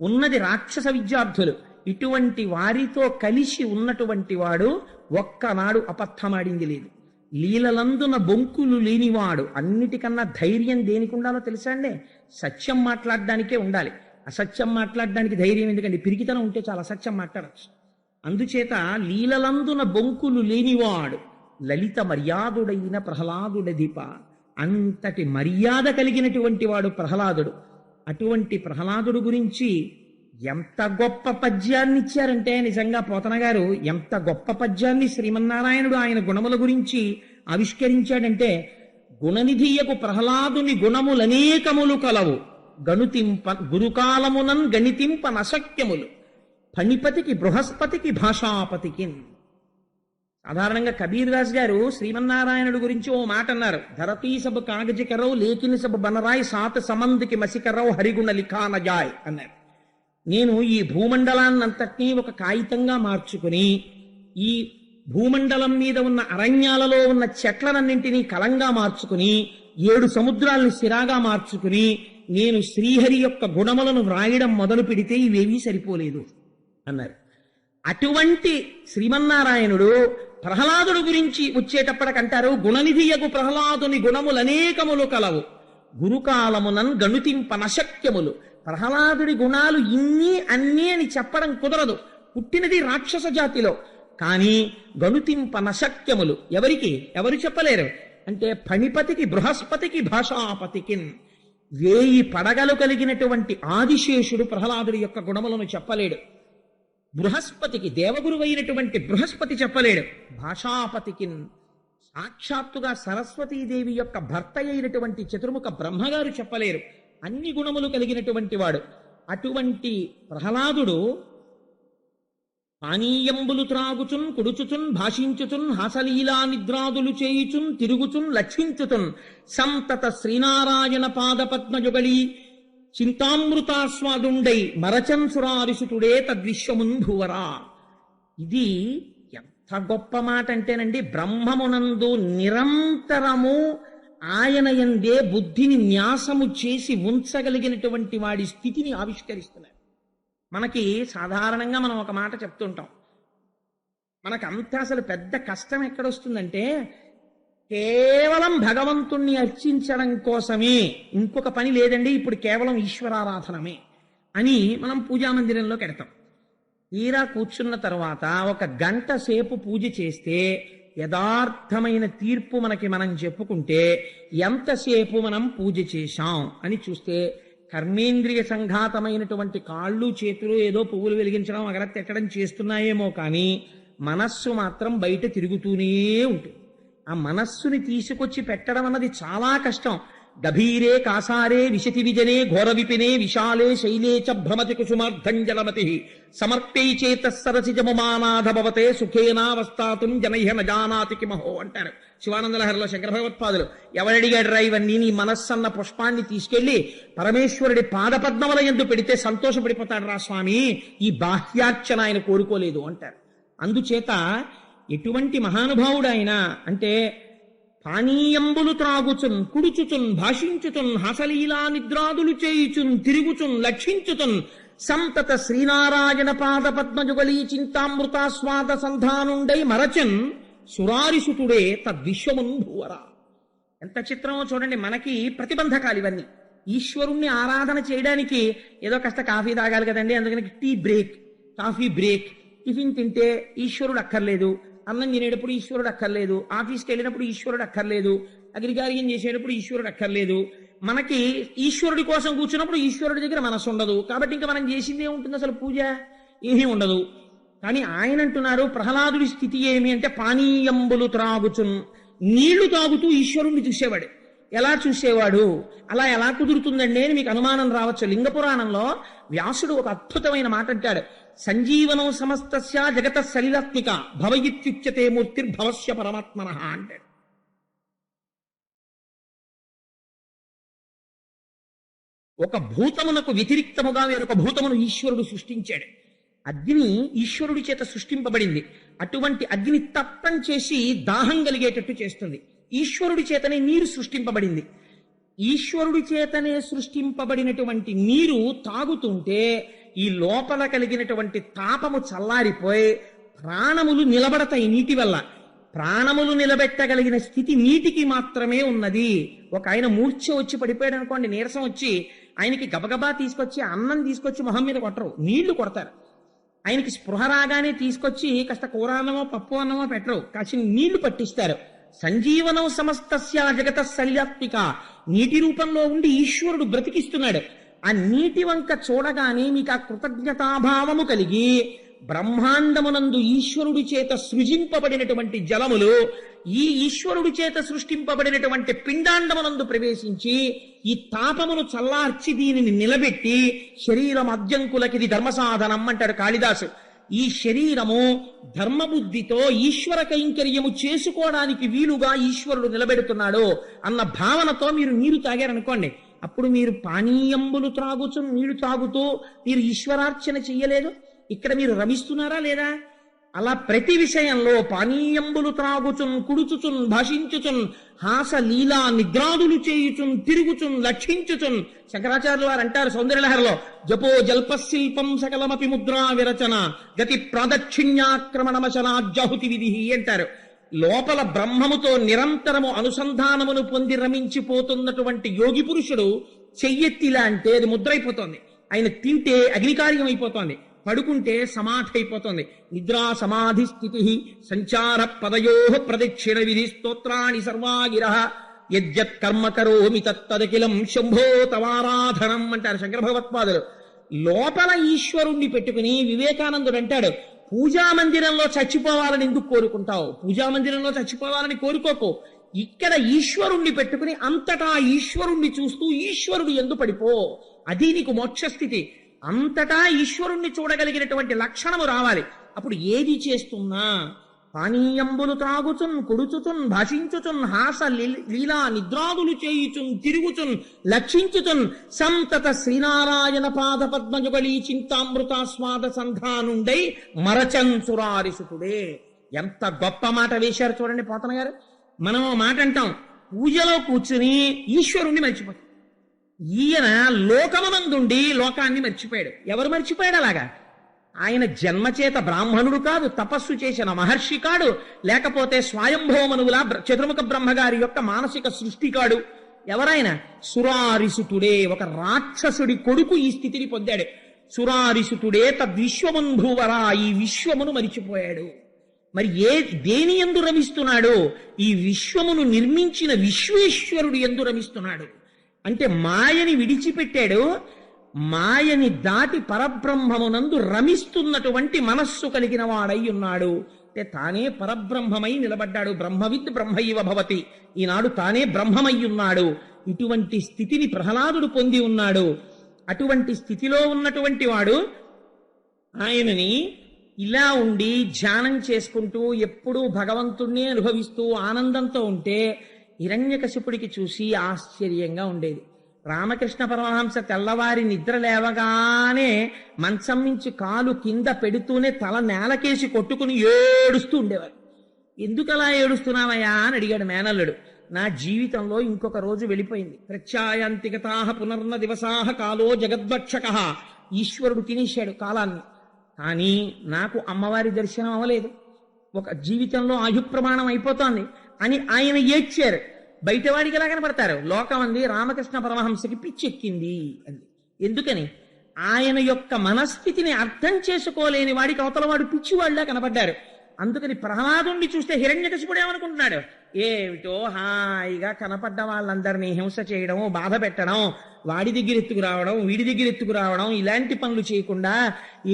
ఉన్నది రాక్షస విద్యార్థులు, ఇటువంటి వారితో కలిసి ఉన్నటువంటి వాడు ఒక్కనాడు అబద్ధమాడింది లేదు. లీలలందున బొంకులు లేనివాడు, అన్నిటికన్నా ధైర్యం దేనికి ఉండాలో తెలుసా అండి? సత్యం మాట్లాడడానికే ఉండాలి. అసత్యం మాట్లాడడానికి ధైర్యం ఎందుకండి? పిరికితనం ఉంటే చాలా అసత్యం మాట్లాడచ్చు. అందుచేత లీలలందున బొంకులు లేనివాడు, లలిత మర్యాదుడైన ప్రహ్లాదుడధిప, అంతటి మర్యాద కలిగినటువంటి వాడు ప్రహ్లాదుడు. అటువంటి ప్రహ్లాదుడు గురించి ఎంత గొప్ప పద్యాన్ని ఇచ్చారంటే, నిజంగా పోతన గారు ఎంత గొప్ప పద్యాన్ని శ్రీమన్నారాయణుడు ఆయన గుణముల గురించి ఆవిష్కరించాడంటే, గుణనిధియకు ప్రహ్లాదుని గుణములనేకములు కలవు, గణుతింప గురుకాలమునన్ గణితింప నశక్యములు, ఫణిపతికి బృహస్పతికి భాషాపతికి. సాధారణంగా కబీర్ దాస్ గారు శ్రీమన్నారాయణుడు గురించి ఓ మాట అన్నారు, ధరతీ సబ్ కాగజి కరవు లేకిని సబ్ బనరాయ్ సాత సమందికి మసికరవు హరిగుణ లిఖాన జాయ్ అన్నారు. నేను ఈ భూమండలాన్నంతటినీ ఒక కాగితంగా మార్చుకుని, ఈ భూమండలం మీద ఉన్న అరణ్యాలలో ఉన్న చెట్లనన్నింటినీ కలంగా మార్చుకుని, 7 సముద్రాల్ని సిరాగా మార్చుకుని నేను శ్రీహరి యొక్క గుణములను వ్రాయడం మొదలు పెడితే ఇవేవీ సరిపోలేదు అన్నారు. అటువంటి శ్రీమన్నారాయణుడు ప్రహ్లాదుడు గురించి వచ్చేటప్పటికంటారు, గుణనిధియకు ప్రహ్లాదుని గుణములనేకములు కలవు, గురుకాలమునన్ గణుతింప నశక్యములు. ప్రహ్లాదుడి గుణాలు ఇన్ని అన్నీ అని చెప్పడం కుదరదు, పుట్టినది రాక్షస జాతిలో. కానీ గణుతింప నశక్యములు ఎవరికి ఎవరు చెప్పలేరు అంటే, ఫణిపతికి బృహస్పతికి భాషాపతికి, 1000 పడగలు కలిగినటువంటి ఆదిశేషుడు ప్రహ్లాదుడి యొక్క గుణములను చెప్పలేడు. బృహస్పతికి దేవగురువైనటువంటి బృహస్పతి చెప్పలేడు. భాషాపతికి సాక్షాత్తుగా సరస్వతీదేవి యొక్క భర్త అయినటువంటి చతుర్ముఖ బ్రహ్మగారు చెప్పలేరు. అన్ని గుణములు కలిగినటువంటి వాడు. అటువంటి ప్రహ్లాదుడు పానీయంబులు త్రాగుచున్ కుడుచుచున్ భాషించుచున్ హాసలీలా నిద్రాదులు చేయుచున్ తిరుగుచున్ లక్షించుచున్ సంతత శ్రీనారాయణ పాదపద్మయుగళీ చింతామృతాస్వాదుండై మరచన్ సురారిసుతుడే తద్విశ్వమున్ భువరా. ఇది ఎంత గొప్ప మాట అంటేనండి, బ్రహ్మమునందు నిరంతరము ఆయన యందే బుద్ధిని న్యాసము చేసి ఉంచగలిగినటువంటి వాడి స్థితిని ఆవిష్కరిస్తున్నారు. మనకి సాధారణంగా మనం ఒక మాట చెప్తుంటాం, మనకంతా అసలు పెద్ద కష్టం ఎక్కడొస్తుందంటే, కేవలం భగవంతుణ్ణి అర్చించడం కోసమే, ఇంకొక పని లేదండి, ఇప్పుడు కేవలం ఈశ్వరారాధనమే అని మనం పూజామందిరంలోకి వెడతాం. తీరా కూర్చున్న తర్వాత 1 గంట సేపు పూజ చేస్తే యథార్థమైన తీర్పు మనం చెప్పుకుంటే ఎంతసేపు మనం పూజ చేశాం అని చూస్తే, కర్మేంద్రియ సంఘాతమైనటువంటి కాళ్ళు చేతులు ఏదో పువ్వులు వెలిగించడం అగరత్తెట్టడం చేస్తున్నాయేమో కానీ మనస్సు మాత్రం బయట తిరుగుతూనే ఉంటుంది. ఆ మనస్సుని తీసుకొచ్చి పెట్టడం అన్నది చాలా కష్టం. గభీరే కాసారే విశతి విజనే ఘోర విపినే విశాలే శైలే చ భ్రమతి కుసుమార్ధంజలమతి సమర్పై చేత సరసిజముమానాధ భవతే సుఖేనావస్థాతుం జనైహ నజానాతి కిమహో అంటారు శివానందలహరిలో శంకర భగవత్పాదులు ఎవడడిగాడు రా ఇవన్నీ, నీ మనస్సన్న పుష్పాన్ని తీసుకెళ్లి పరమేశ్వరుడి పాదపద్మముల యందు పెడితే సంతోషపడిపోతాడు రా స్వామి, ఈ బాహ్యార్చన ఆయన కోరుకోలేదు అంటారు. అందుచేత ఎటువంటి మహానుభావుడు ఆయన అంటే, పానీయంబులు త్రాగుచున్ కుడుచుచున్ భాషించుచున్ హాసలీలా నిద్రాదులు చేయుచున్ తిరుగుచున్ లక్షించుచున్ సంతత శ్రీనారాయణ పాద పద్మజుగళీ చింతామృతాస్వాద సంధానుండై మరచన్ సురారిసుతుడే తద్విశ్వమున్ భూవరా. ఎంత చిత్రమో చూడండి. మనకి ప్రతిబంధకాలు ఇవన్నీ. ఈశ్వరుణ్ణి ఆరాధన చేయడానికి ఏదో కాస్త కాఫీ తాగాలి కదండి, అందుకని tea break, coffee break, tiffin తింటే ఈశ్వరుడు అక్కర్లేదు, అన్నం తినేటప్పుడు ఈశ్వరుడు అక్కర్లేదు, ఆఫీస్కి వెళ్ళినప్పుడు ఈశ్వరుడు అక్కర్లేదు, అగ్నికార్యం చేసేటప్పుడు ఈశ్వరుడు అక్కర్లేదు. మనకి ఈశ్వరుడి కోసం కూర్చున్నప్పుడు ఈశ్వరుడి దగ్గర మనసు ఉండదు. కాబట్టి ఇంకా మనం చేసింది ఏముంటుంది, అసలు పూజ ఏమీ ఉండదు. కానీ ఆయన అంటున్నారు, ప్రహ్లాదుడి స్థితి ఏమి అంటే, పానీయంబులు త్రాగుచున్, నీళ్లు తాగుతూ ఈశ్వరుణ్ణి చూసేవాడు. ఎలా చూసేవాడు, అలా ఎలా కుదురుతుందండి అని మీకు అనుమానం రావచ్చు. లింగ పురాణంలో వ్యాసుడు ఒక అద్భుతమైన మాట అంటాడు, సంజీవనం సమస్తస్య జగత సలిలాత్మిక భవయిత్యుచ్యతే మూర్తిర్భవస్య పరమాత్మనః అంటాడు. ఒక భూతమునకు వ్యతిరిక్తముగా వేరొక భూతమును ఈశ్వరుడు సృష్టించాడు. అగ్ని ఈశ్వరుడి చేత సృష్టింపబడింది. అటువంటి అగ్ని తప్పం చేసి దాహం కలిగేటట్టు చేస్తుంది. ఈశ్వరుడి చేతనే నీరు సృష్టింపబడింది. ఈశ్వరుడి చేతనే సృష్టింపబడినటువంటి నీరు తాగుతుంటే ఈ లోపల కలిగినటువంటి తాపము చల్లారిపోయి ప్రాణములు నిలబడతాయి నీటి వల్ల. ప్రాణములు నిలబెట్టగలిగిన స్థితి నీటికి మాత్రమే ఉన్నది. ఒక ఆయన మూర్ఛ వచ్చి పడిపోయాడు అనుకోండి, నీరసం వచ్చి, ఆయనకి గబగబా తీసుకొచ్చి అన్నం తీసుకొచ్చి మొహం మీద కొట్టరు, నీళ్లు కొడతారు. ఆయనకి స్పృహ రాగానే తీసుకొచ్చి కాస్త కూర అన్నమో పప్పు అన్నమో పెట్టరు, కాసిన నీళ్లు పట్టిస్తారు. సంజీవనం సమస్తస్య జగత సలిలాత్మిక, నీటి రూపంలో ఉండి ఈశ్వరుడు బ్రతికిస్తున్నాడు. ఆ నీటి వంక చూడగానే మీకు ఆ కృతజ్ఞతాభావము కలిగి బ్రహ్మాండమునందు ఈశ్వరుడి చేత సృజింపబడినటువంటి జలములు ఈ ఈశ్వరుడి చేత సృష్టింపబడినటువంటి పిండాండమునందు ప్రవేశించి ఈ తాపమును చల్లార్చి దీనిని నిలబెట్టి శరీరం అద్యంకులకిది ధర్మసాధనం అంటాడు కాళిదాసు. ఈ శరీరము ధర్మబుద్ధితో ఈశ్వర కైంకర్యము చేసుకోవడానికి వీలుగా ఈశ్వరుడు నిలబెడుతున్నాడు అన్న భావనతో మీరు నీరు తాగారనుకోండి, అప్పుడు మీరు పానీయంబులు త్రాగుచు నీళ్లు తాగుతూ మీరు ఈశ్వరార్చన చెయ్యలేదు. ఇక్కడ మీరు రమిస్తున్నారా లేదా? అలా ప్రతి విషయంలో పానీయంబులు త్రాగుచున్ కుడుచుచున్ భాషించుచున్ హాస లీలా నిద్రాదులు చేయుచున్ తిరుగుచున్ లక్షించుచున్. శంకరాచార్యులు వారు అంటారు సౌందర్యలహరిలో, జపో జల్పశిల్పం సకలమపి ముద్రా విరచన గతి ప్రాదక్షిణ్యాక్రమణమశనాజ్జాహుతి విధి అంటారు. లోపల బ్రహ్మముతో నిరంతరము అనుసంధానమును పొంది రమించిపోతున్నటువంటి యోగి పురుషుడు చెయ్యెత్తిలా అంటే అది ముద్రైపోతోంది. ఆయన తింటే అగ్నికార్యం అయిపోతోంది, పడుకుంటే సమాధి అయిపోతుంది. నిద్రా సమాధి స్థితి సంచార పదయో ప్రదక్షిణ విధి స్తోత్రాన్ని సర్వాగిర యజ్జత్ కర్మ కరోమి తత్తదకిలం శంభో తవారాధనం అంటారు శంకర భగవత్పాదులు. లోపల ఈశ్వరుణ్ణి పెట్టుకుని వివేకానందుడు అంటాడు, పూజా మందిరంలో చచ్చిపోవాలని ఎందుకు కోరుకుంటావు? పూజా మందిరంలో చచ్చిపోవాలని కోరుకోకు. ఇక్కడ ఈశ్వరుణ్ణి పెట్టుకుని అంతటా ఈశ్వరుణ్ణి చూస్తూ ఈశ్వరుడు ఎందు పడిపో, అది నీకు మోక్షస్థితి. అంతటా ఈశ్వరుణ్ణి చూడగలిగినటువంటి లక్షణము రావాలి. అప్పుడు ఏది చేస్తున్నా పానీయంబులు త్రాగుచున్ కుడుచుచున్ భాషించుచున్ హాస లీలా నిద్రాదులు చేయుచున్ తిరుగుచున్ లక్షించుచున్ సంతత శ్రీనారాయణ పాద పద్మజుగళీ చింతామృతాస్వాద సంధానుండై మరచన్ సురారిసుతుడే. ఎంత గొప్ప మాట వేశారు చూడండి పోతన గారు. మనం మాట అంటాం, పూజలో కూర్చుని ఈశ్వరుణ్ణి మర్చిపోతాం. ఈయన లోకమునందుండి లోకాన్ని మర్చిపోయాడు. ఎవరు మర్చిపోయాడు అలాగా? ఆయన జన్మచేత బ్రాహ్మణుడు కాదు, తపస్సు చేసిన మహర్షి కాడు, లేకపోతే స్వయంభవమనువులా చతుర్ముఖ బ్రహ్మగారి యొక్క మానసిక సృష్టి కాడు. ఎవరైనా సురారిసుతుడే, ఒక రాక్షసుడి కొడుకు ఈ స్థితిని పొందాడు. సురారిసుతుడే తద్విశ్వముంధువరా, ఈ విశ్వమును మరిచిపోయాడు. మరి దేని యందు రమిస్తున్నాడు? ఈ విశ్వమును నిర్మించిన విశ్వేశ్వరుడు యందు రమిస్తున్నాడు. అంటే మాయని విడిచిపెట్టాడు, మాయని దాటి పరబ్రహ్మమునందు రమిస్తున్నటువంటి మనస్సు కలిగిన వాడై ఉన్నాడు. అంటే తానే పరబ్రహ్మమై నిలబడ్డాడు. బ్రహ్మవిద్ బ్రహ్మైవ భవతి, ఈనాడు తానే బ్రహ్మమై ఉన్నాడు. ఇటువంటి స్థితిని ప్రహ్లాదుడు పొంది ఉన్నాడు. అటువంటి స్థితిలో ఉన్నటువంటి వాడు ఆయనని ఇలా ఉండి ధ్యానం చేసుకుంటూ ఎప్పుడూ భగవంతుణ్ణి అనుభవిస్తూ ఆనందంతో ఉంటే హిరణ్యకశిపుడికి చూసి ఆశ్చర్యంగా ఉండేది. రామకృష్ణ పరమహంస తెల్లవారి నిద్ర లేవగానే మంచం నుంచి కాలు కింద పెడుతూనే తల నేలకేసి కొట్టుకుని ఏడుస్తూ ఉండేవారు. ఎందుకలా ఏడుస్తున్నావయ్యా అని అడిగాడు మేనల్లుడు. నా జీవితంలో ఇంకొక రోజు వెళ్ళిపోయింది. ప్రత్యాయాంతిగతాహ పునర్న దివసాహ కాలో జగద్వక్షక. ఈశ్వరుడు తినేశాడు కాలాన్ని. కానీ నాకు అమ్మవారి దర్శనం అవ్వలేదు. ఒక జీవితంలో ఆయుప్రమాణం అయిపోతోంది అని ఆయన ఏడ్చారు. బయటవాడికి ఎలా కనపడతారు? లోకం అంది రామకృష్ణ పరమహంసకి పిచ్చెక్కింది అంది. ఎందుకని? ఆయన యొక్క మనస్థితిని అర్థం చేసుకోలేని వాడికి అవతల వాడు పిచ్చివాళ్ళ కనపడ్డారు. అందుకని ప్రహ్లాదుణ్ణి చూస్తే హిరణ్యకశిపుడు ఏమనుకుంటున్నాడు? ఏమిటో హాయిగా కనపడ్డ వాళ్ళందరినీ హింస చేయడం, బాధ పెట్టడం, వాడి దగ్గర ఎత్తుకురావడం, వీడి దగ్గర ఎత్తుకురావడం, ఇలాంటి పనులు చేయకుండా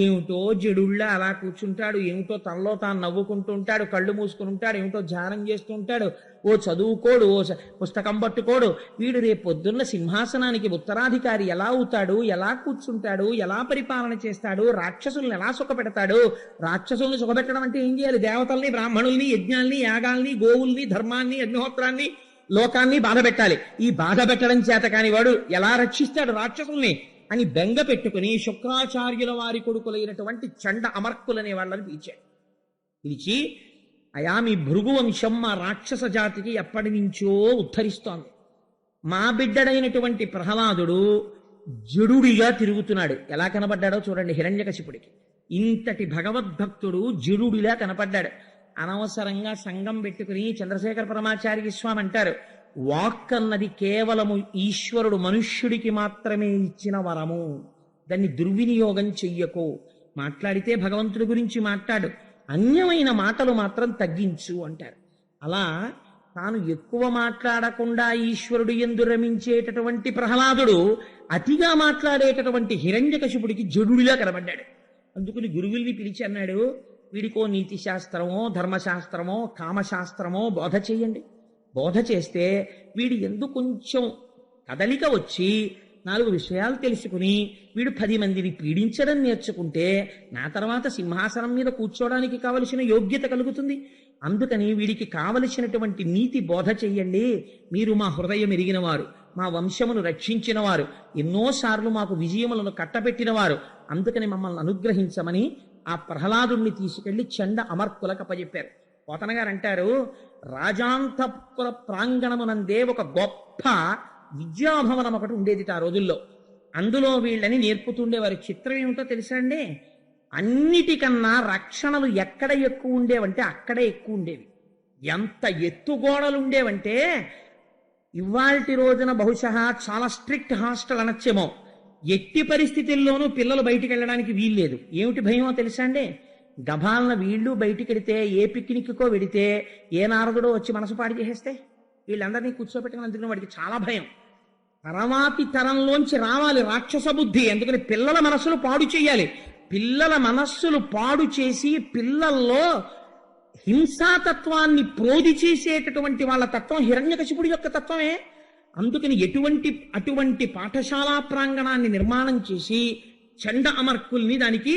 ఏమిటో జడుళ్ళ అలా కూర్చుంటాడు, ఏమిటో తనలో తాను నవ్వుకుంటూ ఉంటాడు, కళ్ళు మూసుకుని ఉంటాడు, ఏమిటో ధ్యానం చేస్తూ ఉంటాడు, ఓ చదువుకోడు, ఓ పుస్తకం పట్టుకోడు. వీడు రేపు పొద్దున్న సింహాసనానికి ఉత్తరాధికారి ఎలా అవుతాడు, ఎలా కూర్చుంటాడు, ఎలా పరిపాలన చేస్తాడు, రాక్షసుల్ని ఎలా సుఖపెడతాడు? రాక్షసుల్ని సుఖపెట్టడం అంటే ఏం చేయాలి? దేవతల్ని, బ్రాహ్మణుల్ని, యజ్ఞాల్ని, యాగాల్ని, గోవుల్ని, ధర్మాన్ని, అగ్నిహోత్రాన్ని, లోకాన్ని బాధ పెట్టాలి. ఈ బాధ పెట్టడం చేత కాని వాడు ఎలా రక్షిస్తాడు రాక్షసుల్ని అని బెంగ పెట్టుకుని శుక్రాచార్యుల వారి కొడుకులైనటువంటి చండ అమర్కులనే వాళ్ళని పిలిచాడు. పిలిచి, అయా మీ భృగు వంశం మా రాక్షస జాతికి ఎప్పటి నుంచో ఉద్ధరిస్తోంది. మా బిడ్డడైనటువంటి ప్రహ్లాదుడు జడుడిగా తిరుగుతున్నాడు. ఎలా కనపడ్డాడో చూడండి హిరణ్యకశిపుడికి. ఇంతటి భగవద్భక్తుడు జడుడిలా కనపడ్డాడు. అనవసరంగా సంఘం పెట్టుకుని చంద్రశేఖర పరమాచార్య స్వామి అంటారు, వాక్ అన్నది కేవలము ఈశ్వరుడు మనుష్యుడికి మాత్రమే ఇచ్చిన వరము, దాన్ని దుర్వినియోగం చెయ్యకు. మాట్లాడితే భగవంతుడి గురించి మాట్లాడు, అన్యమైన మాటలు మాత్రం తగ్గించు అంటారు. అలా తాను ఎక్కువ మాట్లాడకుండా ఈశ్వరుడు యందు రమించేటటువంటి ప్రహ్లాదుడు అతిగా మాట్లాడేటటువంటి హిరణ్యకశిపుడికి జడుడిలా కనబడ్డాడు. అందుకుని గురువుల్ని పిలిచి అన్నాడు, వీడికో నీతి శాస్త్రమో, ధర్మశాస్త్రమో, కామశాస్త్రమో బోధ చేయండి. బోధ చేస్తే వీడి ఎందు కొంచెం కదలిక వచ్చి 4 విషయాలు తెలుసుకుని వీడు 10 మందిని పీడించడం నేర్చుకుంటే నా తర్వాత సింహాసనం మీద కూర్చోవడానికి కావలసిన యోగ్యత కలుగుతుంది. అందుకని వీడికి కావలసినటువంటి నీతి బోధ చెయ్యండి. మీరు మా హృదయం ఎరిగిన వారు, మా వంశమును రక్షించిన వారు, ఎన్నోసార్లు మాకు విజయములను కట్టబెట్టిన వారు, అందుకని మమ్మల్ని అనుగ్రహించమని ఆ ప్రహ్లాదుణ్ణి తీసుకెళ్లి చండ అమర్కులకు అప్పచెప్పారు. పోతన గారు అంటారు, రాజాంతపుర ప్రాంగణమునందే ఒక గొప్ప విద్యాభవనం ఒకటి ఉండేది ఆ రోజుల్లో. అందులో వీళ్ళని నేర్పుతుండేవారు. చిత్రం ఏమిటో తెలుసా అండి? అన్నిటికన్నా రక్షణలు ఎక్కడ ఎక్కువ ఉండేవంటే అక్కడే ఎక్కువ ఉండేవి. ఎంత ఎత్తుగోడలు ఉండేవంటే ఇవాల్టి రోజున బహుశా చాలా స్ట్రిక్ట్ హాస్టల్ అనొచ్చేమో, ఎట్టి పరిస్థితుల్లోనూ పిల్లలు బయటికి వెళ్ళడానికి వీల్లేదు. ఏమిటి భయమో తెలుసా అండి? గభాలన వీళ్ళు బయటికి వెడితే, ఏ పిక్నిక్కో వెడితే ఏ నారదుడో వచ్చి మనసు పాడి చేసేస్తే వీళ్ళందరినీ కూర్చోబెట్టుకుని, అందుకని వాడికి చాలా భయం. తర్వాతి తరంలోంచి రావాలి రాక్షస బుద్ధి. అందుకని పిల్లల మనస్సులు పాడు చేయాలి. పిల్లల మనస్సులు పాడు చేసి పిల్లల్లో హింసాతత్వాన్ని ప్రోధి చేసేటటువంటి వాళ్ళ తత్వం హిరణ్యకశిపుడి యొక్క తత్వమే. అందుకని అటువంటి పాఠశాలా ప్రాంగణాన్ని నిర్మాణం చేసి చండ అమర్కుల్ని దానికి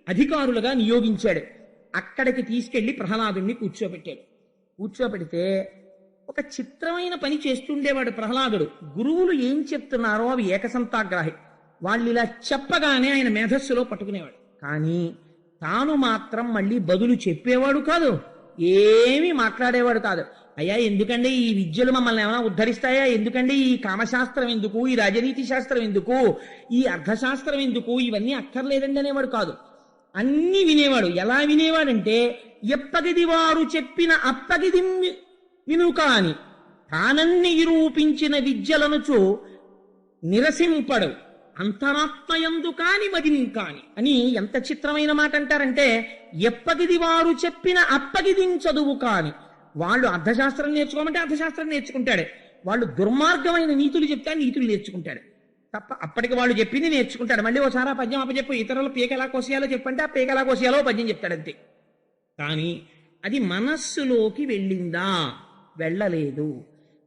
అధికారులుగా నియోగించాడు. అక్కడికి తీసుకెళ్లి ప్రహ్లాదుణ్ణి కూర్చోబెట్టాడు. కూర్చోబెడితే ఒక చిత్రమైన పని చేస్తుండేవాడు ప్రహ్లాదుడు. గురువులు ఏం చెప్తున్నారో అవి ఏకసంతాగ్రాహి. వాళ్ళు ఇలా చెప్పగానే ఆయన మేధస్సులో పట్టుకునేవాడు. కానీ తాను మాత్రం మళ్ళీ బదులు చెప్పేవాడు కాదు, ఏమీ మాట్లాడేవాడు కాదు. అయ్యా ఎందుకండి ఈ విద్యలు మమ్మల్ని ఏమైనా ఉద్ధరిస్తాయా? ఎందుకండి ఈ కామశాస్త్రం ఎందుకు, ఈ రాజనీతి శాస్త్రం ఎందుకు, ఈ అర్థశాస్త్రం ఎందుకు, ఇవన్నీ అక్కర్లేదండి అనేవాడు కాదు. అన్ని వినేవాడు. ఎలా వినేవాడంటే, ఎప్పగిది వారు చెప్పిన అప్పగిది విను కాని తానన్ని నిరూపించిన విద్యలనుచు నిరసింపడు అంతరాత్మయందు కాని మదిం కాని అని ఎంత చిత్రమైన మాట అంటారంటే, ఎప్పగిది వారు చెప్పిన అప్పగిదిం చదువు కాని. వాళ్ళు అర్థశాస్త్రం నేర్చుకోమంటే అర్థశాస్త్రం నేర్చుకుంటాడు, వాళ్ళు దుర్మార్గమైన నీతులు చెప్తే నీతులు నేర్చుకుంటాడు తప్ప అప్పటికి వాళ్ళు చెప్పింది నేర్చుకుంటాడు. మళ్ళీ ఓసారి ఆ పద్యం అప్పచెప్పు, ఇతరులు పీక ఎలా కోసేయాలో చెప్పంటే ఆ పీక ఎలా కోసేయాలో పద్యం చెప్తాడు అంతే. కానీ అది మనస్సులోకి వెళ్ళిందా? వెళ్ళలేదు.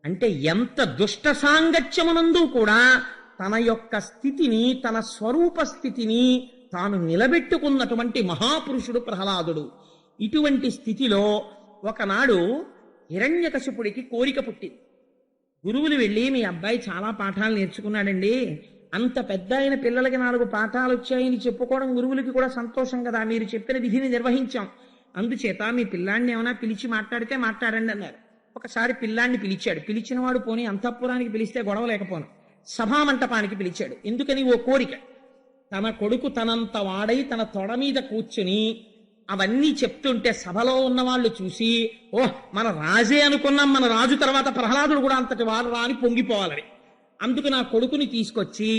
అంటే ఎంత దుష్ట సాంగత్యమునందు కూడా తన యొక్క స్థితిని, తన స్వరూప స్థితిని తాను నిలబెట్టుకున్నటువంటి మహాపురుషుడు ప్రహ్లాదుడు. ఇటువంటి స్థితిలో ఒకనాడు హిరణ్యకశిపుడికి కోరిక పుట్టింది. గురువులు వెళ్ళి, మీ అబ్బాయి చాలా పాఠాలు నేర్చుకున్నాడండి, అంత పెద్ద అయిన పిల్లలకి 4 పాఠాలు వచ్చాయని చెప్పుకోవడం గురువులకి కూడా సంతోషం కదా, మీరు చెప్పిన విధిని నిర్వహించాం, అందుచేత మీ పిల్లాన్ని ఏమైనా పిలిచి మాట్లాడితే మాట్లాడండి అన్నారు. ఒకసారి పిల్లాన్ని పిలిచాడు. పిలిచినవాడు పోనీ అంతఃపురానికి పిలిస్తే గొడవ లేకపోను, సభామంటపానికి పిలిచాడు. ఎందుకని? ఓ కోరిక. తన కొడుకు తనంత వాడై తన తొడ మీద కూర్చుని అవన్నీ చెప్తుంటే సభలో ఉన్న వాళ్ళు చూసి, ఓహ్ మన రాజే అనుకున్నాం, మన రాజు తర్వాత ప్రహ్లాదుడు కూడా అంతటి వాడు రా అని పొంగిపోవాలని. అందుకు నా కొడుకుని తీసుకొచ్చి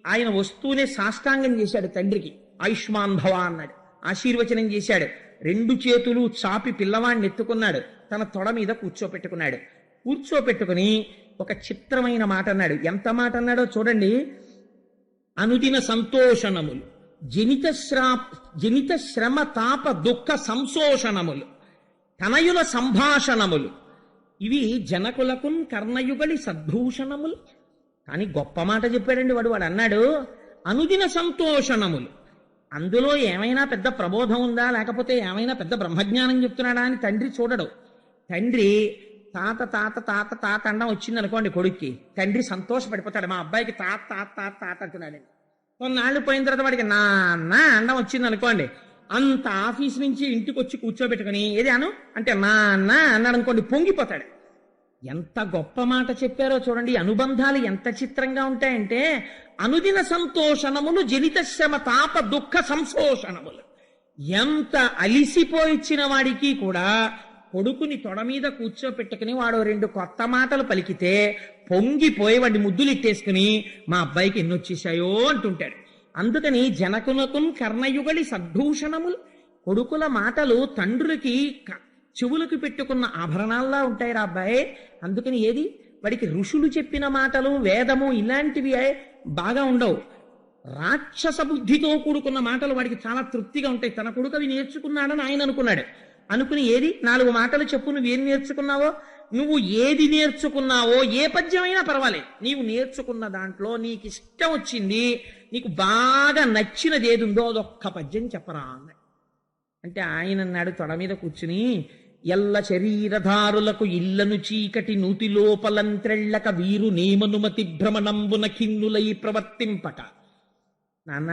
ఆయన వస్తూనే సాష్టాంగం చేశాడు తండ్రికి. ఆయుష్మాన్ భవ అన్నాడు, ఆశీర్వచనం చేశాడు. 2 చేతులు చాపి పిల్లవాడిని ఎత్తుకున్నాడు, తన తొడ మీద కూర్చోపెట్టుకున్నాడు. కూర్చోపెట్టుకుని ఒక చిత్రమైన మాట అన్నాడు. ఎంత మాట అన్నాడో చూడండి. అనుదిన సంతోషణములు, జనిత శ్రమ తాప దుఃఖ సంశోషణములు, తనయుల సంభాషణములు, ఇవి జనకులకు కర్ణయుగలి సద్భూషణములు. కానీ గొప్ప మాట చెప్పాడండి వాడు. అన్నాడు అనుదిన సంతోషణములు. అందులో ఏమైనా పెద్ద ప్రబోధం ఉందా, లేకపోతే ఏమైనా పెద్ద బ్రహ్మజ్ఞానం చెప్తున్నాడా అని తండ్రి చూడడు. తండ్రి తాత తాత తాత తాత అండం వచ్చింది అనుకోండి కొడుక్కి, తండ్రి సంతోషపడిపోతాడు. మా అబ్బాయికి తాత తాత తాత తాత అంటున్నాడు. కొన్నాళ్ళు పోయిన తర్వాత వాడికి నాన్న అండం వచ్చింది అనుకోండి, అంత ఆఫీస్ నుంచి ఇంటికి వచ్చి కూర్చోబెట్టుకుని ఏది అను అంటే నాన్న అన్నాడు అనుకోండి, పొంగిపోతాడు. ఎంత గొప్ప మాట చెప్పారో చూడండి. అనుబంధాలు ఎంత చిత్రంగా ఉంటాయంటే, అనుదిన సంతోషణములు జనిత శ్రమ తాప దుఃఖ సంశోషణములు. ఎంత అలిసిపోయిచ్చిన వాడికి కూడా కొడుకుని తొడ మీద కూర్చోపెట్టుకుని వాడు 2 కొత్త మాటలు పలికితే పొంగిపోయి వాడిని ముద్దులు ఇట్టేసుకుని మా అబ్బాయికి ఎన్నొచ్చేసాయో అంటుంటాడు. అందుకని జనకులకు కర్ణయుగలి సద్భూషణములు. కొడుకుల మాటలు తండ్రులకి చెవులకు పెట్టుకున్న ఆభరణాల్లా ఉంటాయి రా అబ్బాయి. అందుకని ఏది వాడికి ఋషులు చెప్పిన మాటలు, వేదము ఇలాంటివి బాగా ఉండవు. రాక్షస బుద్ధితో కూడుకున్న మాటలు వాడికి చాలా తృప్తిగా ఉంటాయి. తన కొడుకు అవి నేర్చుకున్నాడని ఆయన అనుకున్నాడు. అనుకుని ఏది 4 మాటలు చెప్పు, నువ్వేం నేర్చుకున్నావో, నువ్వు ఏది నేర్చుకున్నావో, ఏ పద్యమైనా పర్వాలేదు, నీవు నేర్చుకున్న దాంట్లో నీకు ఇష్టం వచ్చింది, నీకు బాగా నచ్చినది ఏది ఉందో అదొక్క పద్యం చెప్పరా అన్నాడు. అంటే ఆయన అన్నాడు తొడ మీద కూర్చుని, ఎల్ల శరీరధారులకు ఇళ్లను చీకటి నూతి లోపలంత్రెళ్ళక వీరు నేమనుమతి భ్రమణంబున ఖిన్నులై ప్రవర్తింపక. నాన్న,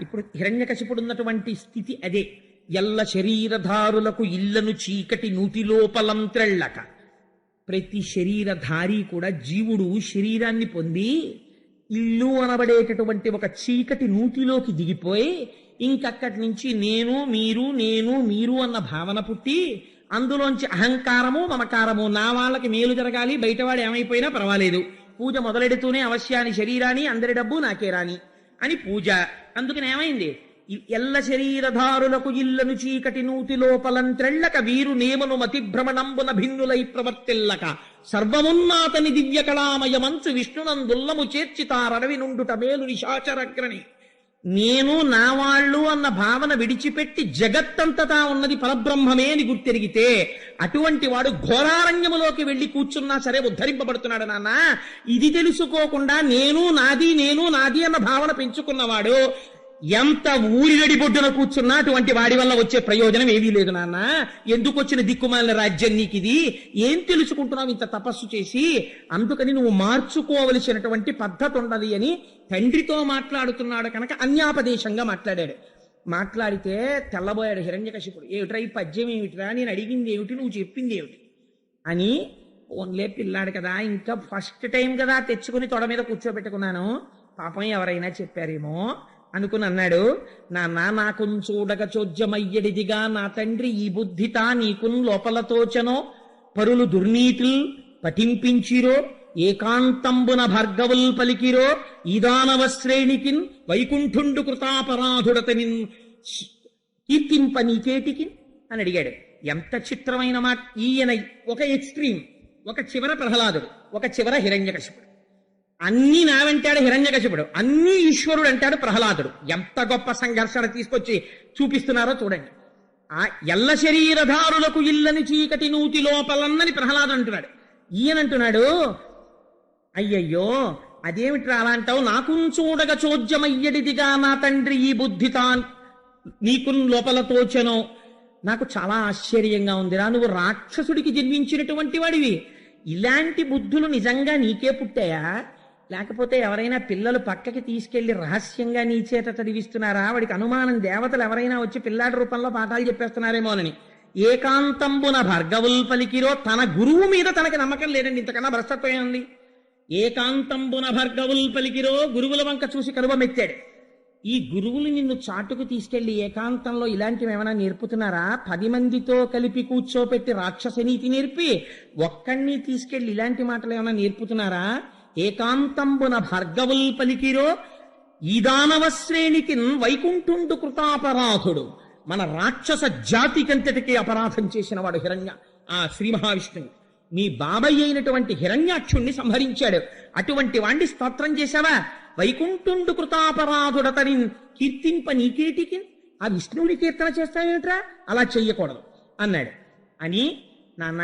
ఇప్పుడు హిరణ్యకశిపుడు ఉన్నటువంటి స్థితి అదే. ఎల్ల శరీరధారులకు ఇళ్లను చీకటి నూతి లోపలంత్రెళ్ళక. ప్రతి శరీరధారి కూడా జీవుడు శరీరాన్ని పొంది ఇల్లు అనబడేటటువంటి ఒక చీకటి నూతిలోకి దిగిపోయి ఇంకక్కడి నుంచి నేను మీరు నేను మీరు అన్న భావన పుట్టి అందులోంచి అహంకారము మమకారము, నా వాళ్ళకి మేలు జరగాలి, బయటవాడు ఏమైపోయినా పర్వాలేదు, పూజ మొదలెడుతూనే అవశ్యాన్ని శరీరాన్ని, అందరి డబ్బు నాకే రాని అని పూజ. అందుకని ఏమైంది? ఎల్ల శరీరధారులకు ఇళ్లను చీకటి నూతి లోపలంత్రెళ్ళక వీరు నేమను మతి భ్రమణంబున భిన్నులై ప్రవర్తిల్లక సర్వమున్నాతని దివ్య కళామయమంచు విష్ణునందుల్లము చేర్చితారడవి నుండుట మేలు నిశాచరగ్రని. నేను నా వాళ్ళు అన్న భావన విడిచిపెట్టి జగత్తంతటా ఉన్నది పరబ్రహ్మమే అని గుర్తెరిగితే అటువంటి వాడు ఘోరారణ్యములోకి వెళ్ళి కూర్చున్నా సరే ఉద్ధరింపబడుతున్నాడు. నాన్న, ఇది తెలుసుకోకుండా నేను నాది అన్న భావన పెంచుకున్నవాడు ఎంత ఊరిగడి బొడ్డున కూర్చున్నా అటువంటి వాడి వల్ల వచ్చే ప్రయోజనం ఏదీ లేదు. నాన్న, ఎందుకు వచ్చిన దిక్కుమాలిన రాజ్యం నీకు ఇది? ఏం తెలుసుకుంటున్నావు ఇంత తపస్సు చేసి? అందుకని నువ్వు మార్చుకోవలసినటువంటి పద్ధతి ఉన్నది అని తండ్రితో మాట్లాడుతున్నాడు కనుక అన్యాపదేశంగా మాట్లాడాడు. మాట్లాడితే తెల్లబోయాడు హిరణ్యకశిపుడు. ఏమిట్రా ఈ పద్యం ఏమిటిరా, నేను అడిగింది ఏమిటి, నువ్వు చెప్పింది ఏమిటి అని. ఓన్లే పిల్లాడు కదా, ఇంకా ఫస్ట్ టైం కదా తెచ్చుకుని తొడ మీద కూర్చోబెట్టుకున్నాను, పాపం ఎవరైనా చెప్పారేమో అనుకుని అన్నాడు. నాన్న, నాకున్ చూడగ చోద్యమయ్యడిదిగా నా తండ్రి ఈ బుద్ధితా నీకున్ లోపలతోచనో పరులు దుర్నీతుల్ పఠింపించిరో ఏకాంతంబున భార్గవుల్ పలికిరో ఈదానవ శ్రేణికిన్ వైకుంఠుండు కృతాపరాధుడతని కీర్తింప నీకేటికి అని అడిగాడు. ఎంత చిత్రమైన మాట! ఈయన ఒక ఎక్స్ట్రీమ్, ఒక చివర ప్రహ్లాదుడు, ఒక చివర హిరణ్యకశిపుడు. అన్నీ నా వెంటాడు హిరణ్యకశిపుడు, అన్నీ ఈశ్వరుడు అంటాడు ప్రహ్లాదుడు. ఎంత గొప్ప సంఘర్షణ తీసుకొచ్చి చూపిస్తున్నారో చూడండి. ఆ ఎల్ల శరీరధారులకు ఇల్లని చీకటి నూతి లోపలన్నని ప్రహ్లాదు అంటున్నాడు. ఈయనంటున్నాడు, అయ్యయ్యో అదేమిట్రా అలా అంటావు? నాకు చూడగ చోద్యమయ్యడిదిగా నా తండ్రి ఈ బుద్ధితా నీకు లోపల తోచెనో. నాకు చాలా ఆశ్చర్యంగా ఉందిరా, నువ్వు రాక్షసుడికి జన్మించినటువంటి వాడివి. ఇలాంటి బుద్ధులు నిజంగా నీకే పుట్టాయా? లేకపోతే ఎవరైనా పిల్లలు పక్కకి తీసుకెళ్లి రహస్యంగా నీ చేత చదివిస్తున్నారా? వాడికి అనుమానం దేవతలు ఎవరైనా వచ్చి పిల్లాడి రూపంలో పాఠాలు చెప్పేస్తున్నారేమోనని. ఏకాంతంబున భార్గవుల్ పలికిరో, తన గురువు మీద తనకి నమ్మకం లేదండి, ఇంతకన్నా భ్రష్టత్వం ఉంది. ఏకాంతంబున భార్గవుల్ పలికిరో, గురువుల వంక చూసి కరువమెత్తాడు. ఈ గురువులు నిన్ను చాటుకు తీసుకెళ్లి ఏకాంతంలో ఇలాంటివి ఏమైనా నేర్పుతున్నారా? 10 మందితో కలిపి కూర్చోపెట్టి రాక్షస నీతి నేర్పి ఒక్కడిని తీసుకెళ్లి ఇలాంటి మాటలు ఏమైనా నేర్పుతున్నారా? ఏకాంతంబున భార్గవుల్ పలికిరో, ఈ దానవ శ్రేణికి వైకుంఠుండు కృతాపరాధుడు. మన రాక్షస జాతికంతటికి అపరాధం చేసిన వాడు శ్రీ మహావిష్ణువు. మీ బాబాయ్ అయినటువంటి హిరణ్యాక్షుణ్ణి సంహరించాడు. అటువంటి వాణ్ణి స్తోత్రం చేశావా? వైకుంఠుండు కృతాపరాధుడతని కీర్తింప నీకేటికి, ఆ విష్ణువుని కీర్తన చేస్తావేమిట్రా? అలా చెయ్యకూడదు అన్నాడు. అని నాన్న,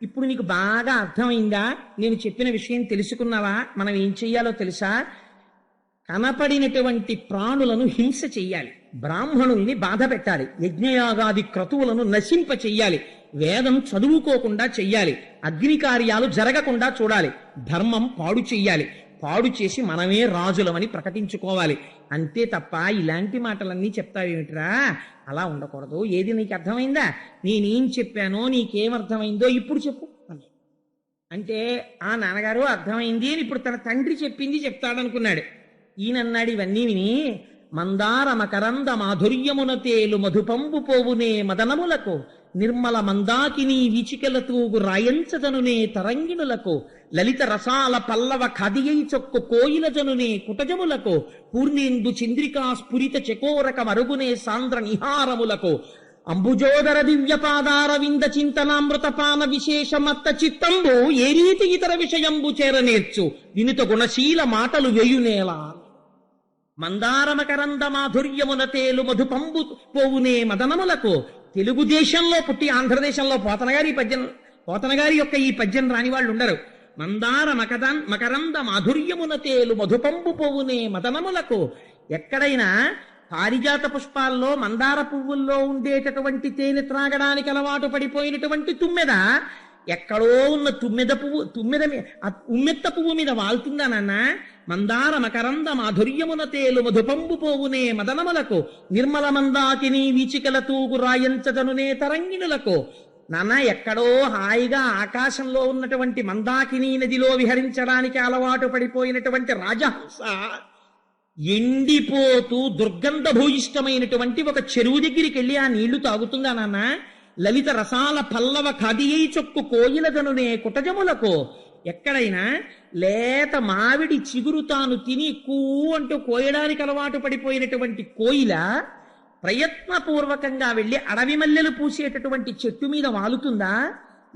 ఇప్పుడు నీకు బాగా అర్థమైందా? నేను చెప్పిన విషయం తెలుసుకున్నావా? మనం ఏం చెయ్యాలో తెలుసా? కనపడినటువంటి ప్రాణులను హింస చెయ్యాలి, బ్రాహ్మణుల్ని బాధ పెట్టాలి, యజ్ఞయాగాది క్రతువులను నశింప చెయ్యాలి, వేదం చదువుకోకుండా చెయ్యాలి, అగ్ని కార్యాలు జరగకుండా చూడాలి, ధర్మం పాడు చెయ్యాలి, పాడు చేసి మనమే రాజులమని ప్రకటించుకోవాలి. అంతే తప్ప ఇలాంటి మాటలన్నీ చెప్తావేమిట్రా? అలా ఉండకూడదు. ఏది నీకు అర్థమైందా? నేనేం చెప్పానో నీకేమర్థమైందో ఇప్పుడు చెప్పు అంటే, ఆ నాన్నగారు అర్థమైంది అని ఇప్పుడు తన తండ్రి చెప్పింది చెప్తాడనుకున్నాడు. ఈయనన్నాడు ఇవన్నీ విని, మందార మకరంద మాధుర్యమున తేలు మధుపంబు పోవునే మదనములకు, నిర్మల మందాకిని వీచికల తూగు రాయంచదనునే తరంగిణులకు, లలిత రసాల పల్లవ ఖదియై చొక్కు కోయిల జనునే కుటజములకు, పూర్ణేందు చంద్రికా స్ఫురిత చకోరక మరుగునే సాంద్ర నిహారములకు, అంబుజోదర దివ్యపాదార వింద చింతనామృతపాన విశేషమత్త చిత్తంబు ఏ రీతి ఇతర విషయంబు చేరనేర్చు, వినుత గుణశీల మాటలు వేయునేలా. మందారమకరంద మాధుర్యమున తేలు మధుపంబు పోవునే మదనములకు. తెలుగుదేశంలో పుట్టి ఆంధ్రదేశంలో పోతనగారి యొక్క ఈ పద్యం రాని వాళ్ళు ఉండరు. మందార మకరంద మాధుర్యమున తేలు మధుపంబు పోవునే మదనములకు. ఎక్కడైనా పారిజాత పుష్పాల్లో మందార పువ్వుల్లో ఉండేటటువంటి తేనె త్రాగడానికి అలవాటు పడిపోయినటువంటి తుమ్మెద ఎక్కడో ఉన్న ఉమ్మెత్త పువ్వు మీద వాళ్తుందా నాన్న? మందార మకరంద మాధుర్యమున తేలు మధుపంబు పోవునే మదనములకు, నిర్మల మందాకిని వీచికల తూగు రాయంచదనునే తరంగిణులకు. నాన్న, ఎక్కడో హాయిగా ఆకాశంలో ఉన్నటువంటి మందాకిని నదిలో విహరించడానికి అలవాటు పడిపోయినటువంటి రాజహంస ఎండిపోతూ దుర్గంధ భూయిష్టమైనటువంటి ఒక చెరువు దగ్గరికి వెళ్ళి ఆ నీళ్లు తాగుతుందా నాన్న? లలిత రసాల పల్లవ ఖదియై చొక్కు కోయిలదనునే కుటజములకు. ఎక్కడైనా లేత మావిడి చిగురు తాను తిని కూ అంటూ కోయడానికి అలవాటు పడిపోయినటువంటి కోయిల ప్రయత్నపూర్వకంగా వెళ్ళి అడవి మల్లెలు పూసేటటువంటి చెట్టు మీద వాలుతుందా?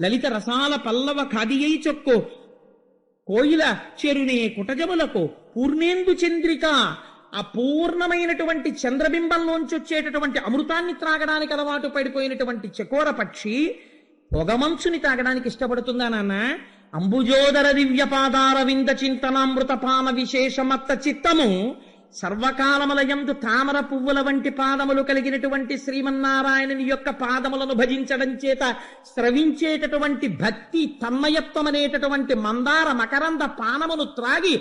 లలిత రసాల పల్లవ ఖదియై చొక్కు కోయిల చెరునే కుటజములకు, పూర్ణేందు చంద్రిక ఆ పూర్ణమైనటువంటి చంద్రబింబంలోంచి వచ్చేటటువంటి అమృతాన్ని త్రాగడానికి అలవాటు పడిపోయినటువంటి చకోర పక్షి పొగమంచుని తాగడానికి ఇష్టపడుతుందా నాన్న? అంబుజోదర దివ్యపాదార వింద చింతనామృతపాన విశేషమత్త చిత్తము, సర్వకాలములయందు తామర పువ్వుల వంటి పాదములు కలిగినటువంటి శ్రీమన్నారాయణుని యొక్క పాదములను భజించడం చేత స్రవించేటటువంటి భక్తి తన్మయత్వం అనేటటువంటి మందార మకరంద పానమును త్రాగి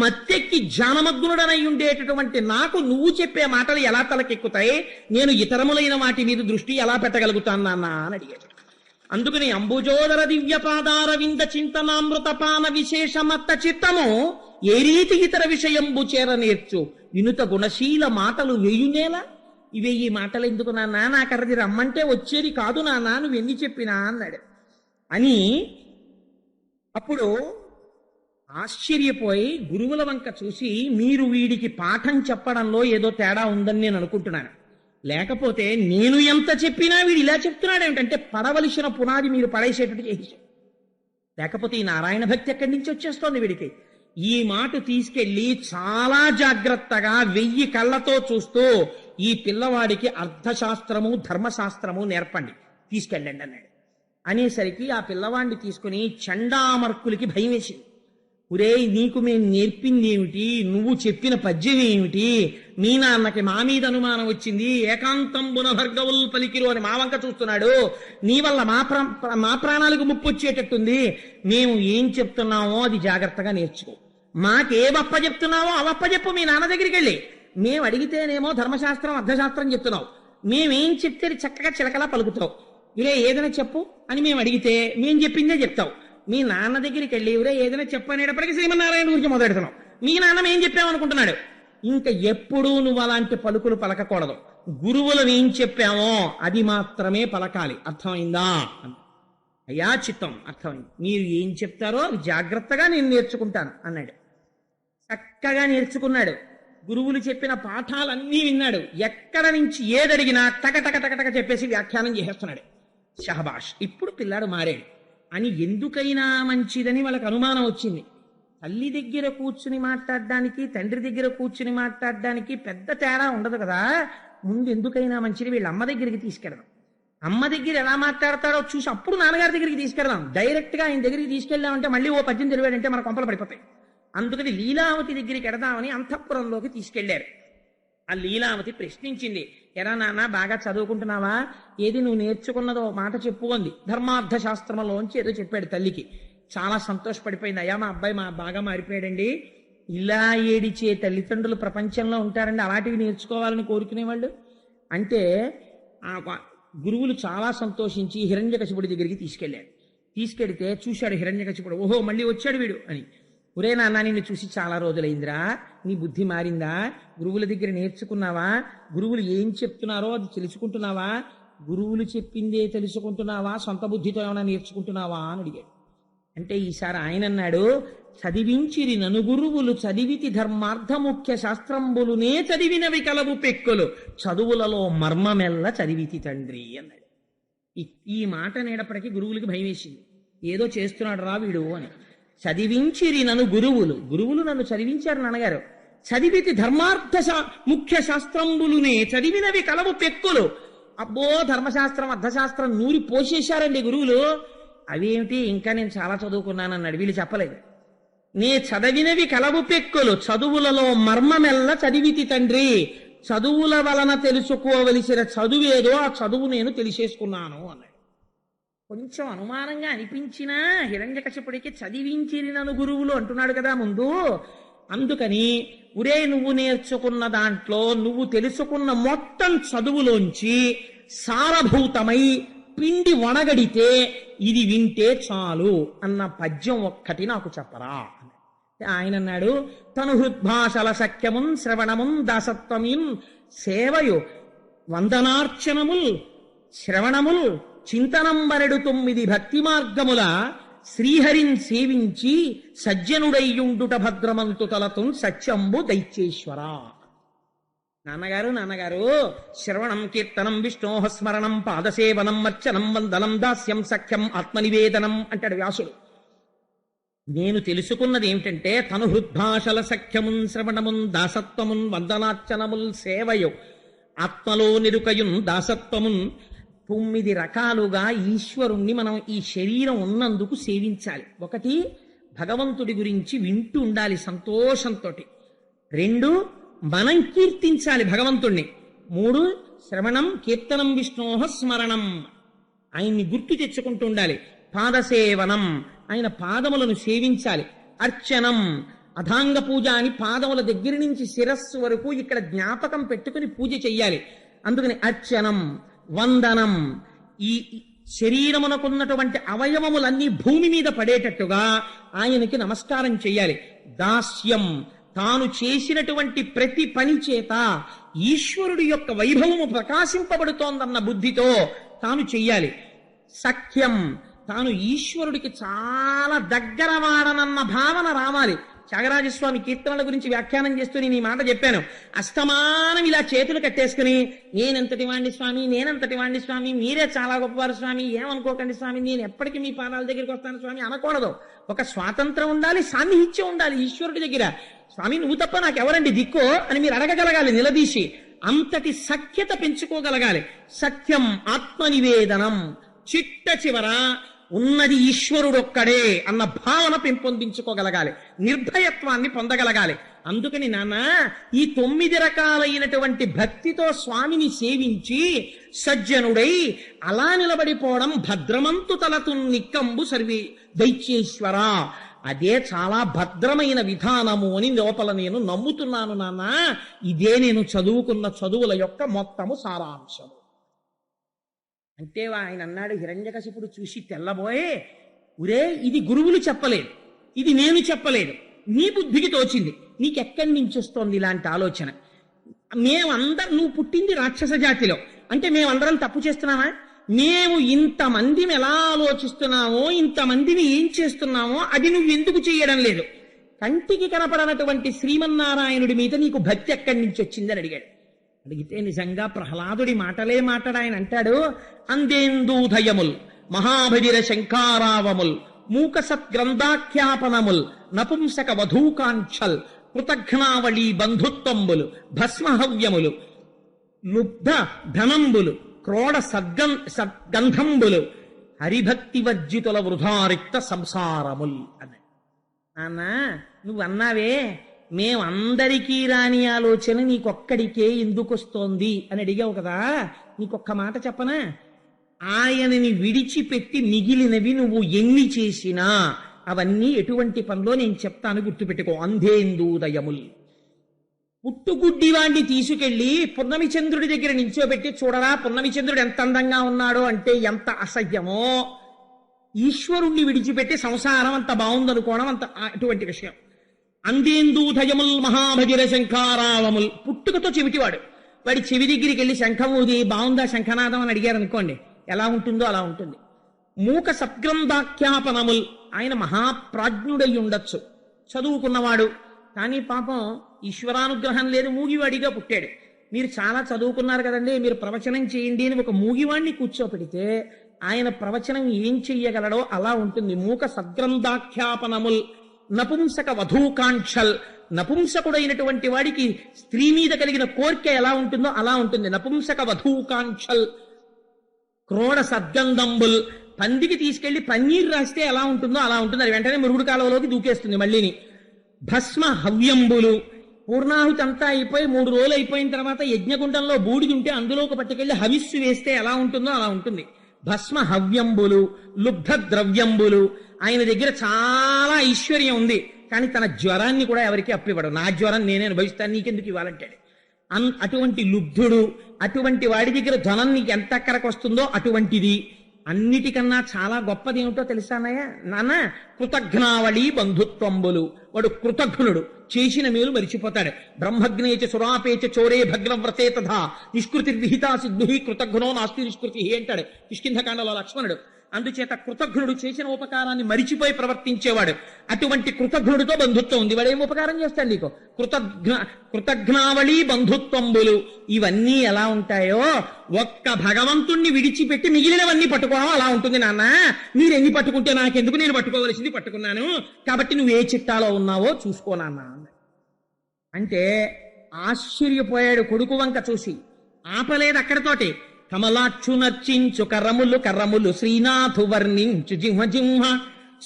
మత్తెక్కి జానమగ్నుడనై ఉండేటటువంటి నాకు నువ్వు చెప్పే మాటలు ఎలా తలకెక్కుతాయి? నేను ఇతరములైన వాటి మీద దృష్టి ఎలా పెట్టగలుగుతాను నాన్న అని అడిగాడు. అందుకని అంబుజోదర దివ్యపాదార వింద చింతనామృతపాన విశేషమత్త చిత్తము ఏ రీతి ఇతర విషయంబు చేరనేర్చు, వినుత గుణశీల మాటలు వేయునేలా. ఇవే ఈ మాటలు ఎందుకు నాన్న? నాకు అరది రమ్మంటే వచ్చేది కాదు నాన్న, నువ్వు ఎన్ని చెప్పినా అన్నాడు. అని అప్పుడు ఆశ్చర్యపోయి గురువుల వంక చూసి, మీరు వీడికి పాఠం చెప్పడంలో ఏదో తేడా ఉందని నేను అనుకుంటున్నాను, లేకపోతే నేను ఎంత చెప్పినా వీడు ఇలా చెప్తున్నాడు ఏమిటంటే పడవలసిన పునాది మీరు పడేసేటట్టు చేసేసాడు. లేకపోతే ఈ నారాయణ భక్తి ఎక్కడి నుంచి వచ్చేస్తోంది వీడికి? ఈ మాట తీసుకెళ్లి చాలా జాగ్రత్తగా 1000 కళ్ళతో చూస్తూ ఈ పిల్లవాడికి అర్థశాస్త్రము ధర్మశాస్త్రము నేర్పండి, తీసుకెళ్ళండి అన్నాడు. అనేసరికి ఆ పిల్లవాడిని తీసుకుని చండామర్కులకి భయం వేసింది. ఒరేయ్ నీకు మేము నేర్పింది ఏమిటి, నువ్వు చెప్పిన పద్యం ఏమిటి, మీ నాన్నకి మా మీద అనుమానం వచ్చింది, ఏకాంతంబున భర్గవుల్ పలికిరు అని మా వంక చూస్తున్నాడు, నీ వల్ల మా ప్రాణాలకు ముప్పు వచ్చేటట్టుంది, మేము ఏం చెప్తున్నామో అది జాగ్రత్తగా నేర్చుకో, మాకే వప్ప చెప్తున్నావో అవప్ప చెప్పు మీ నాన్న దగ్గరికి వెళ్ళి, మేము అడిగితేనేమో ధర్మశాస్త్రం అర్థశాస్త్రం చెప్తున్నావు, మేమేం చెప్తే చక్కగా చిలకలా పలుకుతావు, ఇరే ఏదైనా చెప్పు అని మేము అడిగితే మేం చెప్పిందే చెప్తావు, మీ నాన్న దగ్గరికి వెళ్ళి ఇవరే ఏదైనా చెప్పనేటప్పటికీ శ్రీమన్నారాయణ గురించి మొదలెడుతున్నావు, మీ నాన్న ఏం చెప్పామనుకుంటున్నాడు, ఇంకా ఎప్పుడూ నువ్వు అలాంటి పలుకులు పలకకూడదు, గురువులు ఏం చెప్పామో అది మాత్రమే పలకాలి, అర్థమైందా? అయ్యా చిత్తం అర్థమైంది, మీరు ఏం చెప్తారో అది జాగ్రత్తగా నేను నేర్చుకుంటాను అన్నాడు. చక్కగా నేర్చుకున్నాడు, గురువులు చెప్పిన పాఠాలన్నీ విన్నాడు, ఎక్కడ నుంచి ఏదడిగినా టక చెప్పేసి వ్యాఖ్యానం చేసేస్తున్నాడు. షహబాష్, ఇప్పుడు పిల్లాడు మారాడు అని ఎందుకైనా మంచిదని వాళ్ళకి అనుమానం వచ్చింది. తల్లి దగ్గర కూర్చుని మాట్లాడడానికి తండ్రి దగ్గర కూర్చుని మాట్లాడడానికి పెద్ద తేడా ఉండదు కదా, ముందు ఎందుకైనా మంచిది వీళ్ళ అమ్మ దగ్గరికి తీసుకెళ్దాం, అమ్మ దగ్గర ఎలా మాట్లాడతాడో చూసి అప్పుడు నాన్నగారి దగ్గరికి తీసుకెళ్దాం, డైరెక్ట్ గా ఆయన దగ్గరికి తీసుకెళ్దామంటే మళ్ళీ ఓ పద్యం తెలివాడంటే మన కొంపలు పడిపోతాయి, అందుకని లీలావతి దగ్గరికి ఎడదామని అంతఃపురంలోకి తీసుకెళ్లారు. ఆ లీలావతి ప్రశ్నించింది, ఎరా నాన్న బాగా చదువుకుంటున్నావా, ఏది నువ్వు నేర్చుకున్నదో మాట చెప్పు అంది. ధర్మార్థ శాస్త్రంలోంచి ఏదో చెప్పాడు తల్లికి, చాలా సంతోషపడిపోయింది. అయ్యా మా అబ్బాయి బాగా మారిపోయాడండి, ఇలా ఏడిచే తల్లిదండ్రులు ప్రపంచంలో ఉంటారండి, అలాంటివి నేర్చుకోవాలని కోరుకునేవాళ్ళు అంటే. ఆ గురువులు చాలా సంతోషించి హిరణ్యకశిపుడి దగ్గరికి తీసుకెళ్తే చూశాడు హిరణ్యకశిపుడు, ఓహో మళ్ళీ వచ్చాడు వీడు అని. ఒరే నాన్న నిన్ను చూసి చాలా రోజులైందిరా, నీ బుద్ధి మారిందా, గురువుల దగ్గర నేర్చుకున్నావా, గురువులు ఏం చెప్తున్నారో అది తెలుసుకుంటున్నావా, గురువులు చెప్పిందే తెలుసుకుంటున్నావా, సొంత బుద్ధితో ఏమైనా నేర్చుకుంటున్నావా అని అడిగాడు. అంటే ఈసారి ఆయన అన్నాడు, చదివించిరి నను గురువులు చదివితి ధర్మార్థ ముఖ్య శాస్త్రంబులునే చదివినవి కలవు పెక్కులు, చదువులలో మర్మమెల్ల చదివితి తండ్రి అన్నాడు. ఈ మాట నేడప్పటికీ గురువులకి భయం వేసింది, ఏదో చేస్తున్నాడు రా వీడు అని. చదివించిరి నన్ను గురువులు నన్ను చదివించారు నాన్నగారు, చదివితి ధర్మార్థ ముఖ్య శాస్త్రంబులునే చదివినవి కలవు పెక్కులు. అబ్బో ధర్మశాస్త్రం అర్థశాస్త్రం నూరి పోసేశారండి గురువులు, అవేమిటి ఇంకా నేను చాలా చదువుకున్నానన్నాడు. వీళ్ళు చెప్పలేదు, నే చదివినవి కలవు పెక్కులు, చదువులలో మర్మమెల్ల చదివితి తండ్రి, చదువుల వలన తెలుసుకోవలసిన చదువేదో ఆ చదువు నేను తెలిసేసుకున్నాను అన్నాడు. కొంచెం అనుమానంగా అనిపించినా హిరణ్యకశిపుడికి చదివించిరి నన్ను గురువులు అంటున్నాడు కదా ముందు, అందుకని ఉరే నువ్వు నేర్చుకున్న దాంట్లో నువ్వు తెలుసుకున్న మొత్తం చదువులోంచి సారభూతమై పిండి వణగడితే ఇది వింటే చాలు అన్న పద్యం ఒక్కటి నాకు చెప్పరా. ఆయన అన్నాడు, తను హృద్భాషల సఖ్యమున్ శ్రవణమున్ దాసత్వమున్ సేవయు వందనార్చనముల్ శ్రవణముల్ చింతనంబరెడు 9 భక్తి మార్గముల శ్రీహరిన్ సేవించి సజ్జనుడయ్యుండుట భద్రమంతు తలతున్ సత్యంబు దైత్యేశ్వర. నాన్నగారు శ్రవణం కీర్తనం విష్ణోహ స్మరణం పాదసేవనం అర్చనం వందనం దాస్యం సఖ్యం ఆత్మనివేదనం అంటాడు వ్యాసుడు. నేను తెలుసుకున్నది ఏమిటంటే తను హృద్భాషల సఖ్యమున్ శ్రవణమున్ దాసత్వమున్ వందనార్చనముల్ సేవయు ఆత్మలో నిరుకయున్ దాసత్వమున్ 9 రకాలుగా ఈశ్వరుణ్ణి మనం ఈ శరీరం ఉన్నందుకు సేవించాలి. ఒకటి భగవంతుడి గురించి వింటూ ఉండాలి సంతోషంతో, 2 మనం కీర్తించాలి భగవంతుణ్ణి, 3 శ్రవణం కీర్తనం విష్ణోహ స్మరణం ఆయన్ని గుర్తు తెచ్చుకుంటూ ఉండాలి, పాదసేవనం ఆయన పాదములను సేవించాలి, అర్చనం అథాంగ పూజ అని పాదముల దగ్గర నుంచి శిరస్సు వరకు ఇక్కడ జ్ఞాపకం పెట్టుకుని పూజ చెయ్యాలి, అందుకని అర్చనం వందనం ఈ శరీరమునకున్నటువంటి అవయవములన్నీ భూమి మీద పడేటట్టుగా ఆయనకి నమస్కారం చెయ్యాలి, దాస్యం తాను చేసినటువంటి ప్రతి పని చేత ఈశ్వరుడి యొక్క వైభవము ప్రకాశింపబడుతోందన్న బుద్ధితో తాను చెయ్యాలి, సఖ్యం తాను ఈశ్వరుడికి చాలా దగ్గర వాడనన్న భావన రావాలి. త్యాగరాజస్వామి కీర్తనల గురించి వ్యాఖ్యానం చేస్తూ నేను ఈ మాట చెప్పాను, అస్తమానం ఇలా చేతులు కట్టేసుకుని నేనంతటి వాణ్ణి స్వామి మీరే చాలా గొప్పవారు స్వామి, ఏమనుకోకండి స్వామి, నేను ఎప్పటికీ మీ పాదాల దగ్గరికి వస్తాను స్వామి అనకూడదు. ఒక స్వాతంత్రం ఉండాలి, సాన్నిహిత్యం ఉండాలి ఈశ్వరుడి దగ్గర. స్వామి నువ్వు తప్ప నాకెవరండి దిక్కో అని మీరు అడగగలగాలి నిలదీసి, అంతటి సఖ్యత పెంచుకోగలగాలి. సఖ్యం ఆత్మనివేదనం చిట్ట చివర ఉన్నది ఈశ్వరుడొక్కడే అన్న భావన పెంపొందించుకోగలగాలి, నిర్భయత్వాన్ని పొందగలగాలి. అందుకని నాన్న ఈ 9 రకాలైనటువంటి భక్తితో స్వామిని సేవించి సజ్జనుడై అలా నిలబడిపోవడం భద్రమంతు తలతు నిక్కంబు సర్వి దైత్యేశ్వర, అదే చాలా భద్రమైన విధానము అని లోపల నేను నమ్ముతున్నాను నాన్న. ఇదే నేను చదువుకున్న చదువుల యొక్క మొత్తము సారాంశము అంటే. ఆయన అన్నాడు, హిరణ్యకశిపుడు చూసి తెల్లబోయే, ఉరే ఇది గురువులు చెప్పలేదు, ఇది నేను చెప్పలేదు, నీ బుద్ధికి తోచింది, నీకెక్కడి నుంచి వస్తోంది ఇలాంటి ఆలోచన? మేమందరం, నువ్వు పుట్టింది రాక్షస జాతిలో అంటే మేమందరం తప్పు చేస్తున్నామా? మేము ఇంతమందిని ఎలా ఆలోచిస్తున్నామో, ఇంతమందిని ఏం చేస్తున్నామో అది నువ్వు ఎందుకు చేయడం లేదు? కంటికి కనపడనటువంటి శ్రీమన్నారాయణుడి మీద నీకు భక్తి ఎక్కడి నుంచి వచ్చిందని అడిగాడు. అడిగితే నిజంగా ప్రహ్లాదుడి మాటలే మాట్లాడాయన అంటాడు, అందేందూధయముల్ మహాభజిర శంకారావముల్ మూక సత్గ్రంథాఖ్యాపనముల్ నపుంసక వధూకాంక్షల్ కృతఘ్నావళి బంధుత్వంబులు భస్మహవ్యములు లుబ్ధ ధనంబులు క్రోడ సద్గంధంబులు హరిభక్తి వర్జితుల వృధారిక్త సంసారముల్ అన్నాడు. నాన్న నువ్వు అన్నావే మేమందరికీ రాని ఆలోచన నీకొక్కడికే ఎందుకు వస్తోంది అని అడిగావు కదా, నీకొక్క మాట చెప్పనా? ఆయనని విడిచిపెట్టి మిగిలినవి నువ్వు ఎన్ని చేసినా అవన్నీ ఎటువంటి పనిలో నేను చెప్తాను, గుర్తుపెట్టుకో. అంధేందూదయముల్, పుట్టుగుడ్డివాణ్ణి తీసుకెళ్లి పున్నమి చంద్రుడి దగ్గర నించోబెట్టి చూడరా పున్నమి చంద్రుడు ఎంత అందంగా ఉన్నాడో అంటే ఎంత అసహ్యమో, ఈశ్వరుణ్ణి విడిచిపెట్టి సంసారం అంత బాగుందనుకోవడం అంత అటువంటి విషయం. అందేందూధయముల్ మహాభజిర శంఖారావముల్, పుట్టుకతో చెవిటివాడు, వాడి చెవి దగ్గరికి వెళ్ళి శంఖం ఊది బాగుందా శంఖనాదం అని అడిగారు అనుకోండి, ఎలా ఉంటుందో అలా ఉంటుంది. మూక సద్గ్రంథాఖ్యాపనముల్, ఆయన మహాప్రాజ్ఞుడై ఉండొచ్చు, చదువుకున్నవాడు, కానీ పాపం ఈశ్వరానుగ్రహం లేదు, మూగివాడిగా పుట్టాడు. మీరు చాలా చదువుకున్నారు కదండి, మీరు ప్రవచనం చేయండి అని ఒక మూగివాణ్ణి కూర్చోపెడితే ఆయన ప్రవచనం ఏం చెయ్యగలడో అలా ఉంటుంది. మూక సద్గ్రంథాఖ్యాపనముల్ నపుంసక వధూకాంక్షల్, నపుంసకుడైనటువంటి వాడికి స్త్రీ మీద కలిగిన కోరిక ఎలా ఉంటుందో అలా ఉంటుంది. నపుంసక వధూకాంక్షల్ క్రోడ సద్గంధంబుల్, పందికి తీసుకెళ్లి పన్నీర్ రాస్తే ఎలా ఉంటుందో అలా ఉంటుంది, అది వెంటనే మురుగుడు కాలువలోకి దూకేస్తుంది మళ్ళీని. భస్మ హవ్యంబులు, పూర్ణాహుతి అంతా అయిపోయి 3 రోజులు అయిపోయిన తర్వాత యజ్ఞగుండంలో బూడిది ఉంటే అందులోకి పట్టుకెళ్లి హవిస్సు వేస్తే ఎలా ఉంటుందో అలా ఉంటుంది. భస్మ హవ్యంబులు లుబ్ధ ద్రవ్యంబులు, ఆయన దగ్గర చాలా ఐశ్వర్యం ఉంది కానీ తన జ్వరాన్ని కూడా ఎవరికి అప్పివ్వడు, నా జ్వరం నేనే అనుభవిస్తాను నీకెందుకు ఇవ్వాలంటాడు. అటువంటి లుబ్ధుడు, అటువంటి వాడి దగ్గర ధనం నీకు ఎంత అక్కరకు వస్తుందో అటువంటిది. అన్నిటికన్నా చాలా గొప్పది ఏమిటో తెలుసానయ్య నాన్న, కృతఘ్నావళి బంధుత్వంబులు, వాడు కృతఘ్నుడు, చేసిన మేలు మరిచిపోతాడు. బ్రహ్మజ్ఞేచ సురాపేచ చోరే భగ్నవ్రతే తథా నిష్కృతిర్విహితా సిద్ధి కృతఘ్నో నాస్తి నిష్కృతి అంటాడు కిష్కింధకాండలో లక్ష్మణుడు. అందుచేత కృతఘ్నుడు చేసిన ఉపకారాన్ని మరిచిపోయి ప్రవర్తించేవాడు, అటువంటి కృతఘ్నుడితో బంధుత్వం ఉంది. వాడు ఏం ఉపకారం చేస్తాడు నీకు? కృతఘ్నావళి బంధుత్వంబులు, ఇవన్నీ ఎలా ఉంటాయో ఒక్క భగవంతుణ్ణి విడిచిపెట్టి మిగిలినవన్నీ పట్టుకోవడం అలా ఉంటుంది నాన్న. మీరెన్ని పట్టుకుంటే నాకెందుకు, నేను పట్టుకోవలసింది పట్టుకున్నాను, కాబట్టి నువ్వు ఏ చిట్టాలో ఉన్నావో చూసుకో నాన్న అంటే. ఆశ్చర్యపోయాడు కొడుకు వంక చూసి, ఆపలేదు అక్కడితోటి. కమలాక్షు నర్చించు కర్రములు కర్రములు శ్రీనాథు వర్ణించు జింహ జింహ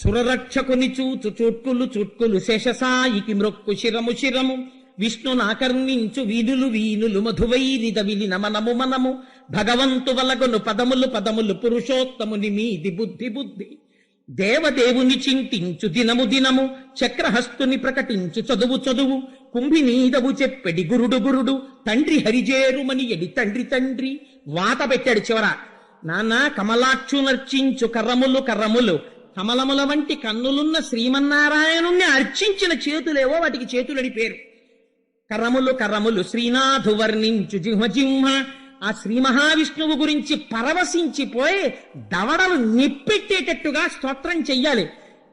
సురరక్షకుని చూచు చుట్కులు చుట్కులు శేషసాయికి మ్రొక్కు శిరము శిరము విష్ణునాకర్ణించు వీనులు వీనులు మధువైరిద విలి నమనము మనము భగవంతు వలగొను పదములు పదములు పురుషోత్తముని మీది బుద్ధి బుద్ధి దేవదేవుని చింతించు దినము దినము చక్రహస్తుని ప్రకటించు చదువు చదువు కుంభినీదవు చెప్పెడి గురుడు గురుడు తండ్రి హరిజేరుమని ఎడి తండ్రి తండ్రి. వాత పెట్టాడు చివర. నాన్న కమలాక్షు నర్చించు కర్రములు కర్రములు, కమలముల వంటి కన్నులున్న శ్రీమన్నారాయణుణ్ణి అర్చించిన చేతులేవో వాటికి చేతులని పేరు. కర్రములు కర్రములు శ్రీనాథు వర్ణించు జింహ జింహ, ఆ శ్రీ మహావిష్ణువు గురించి పరవశించిపోయి దవడలు నిప్పెట్టేటట్టుగా స్తోత్రం చెయ్యాలి.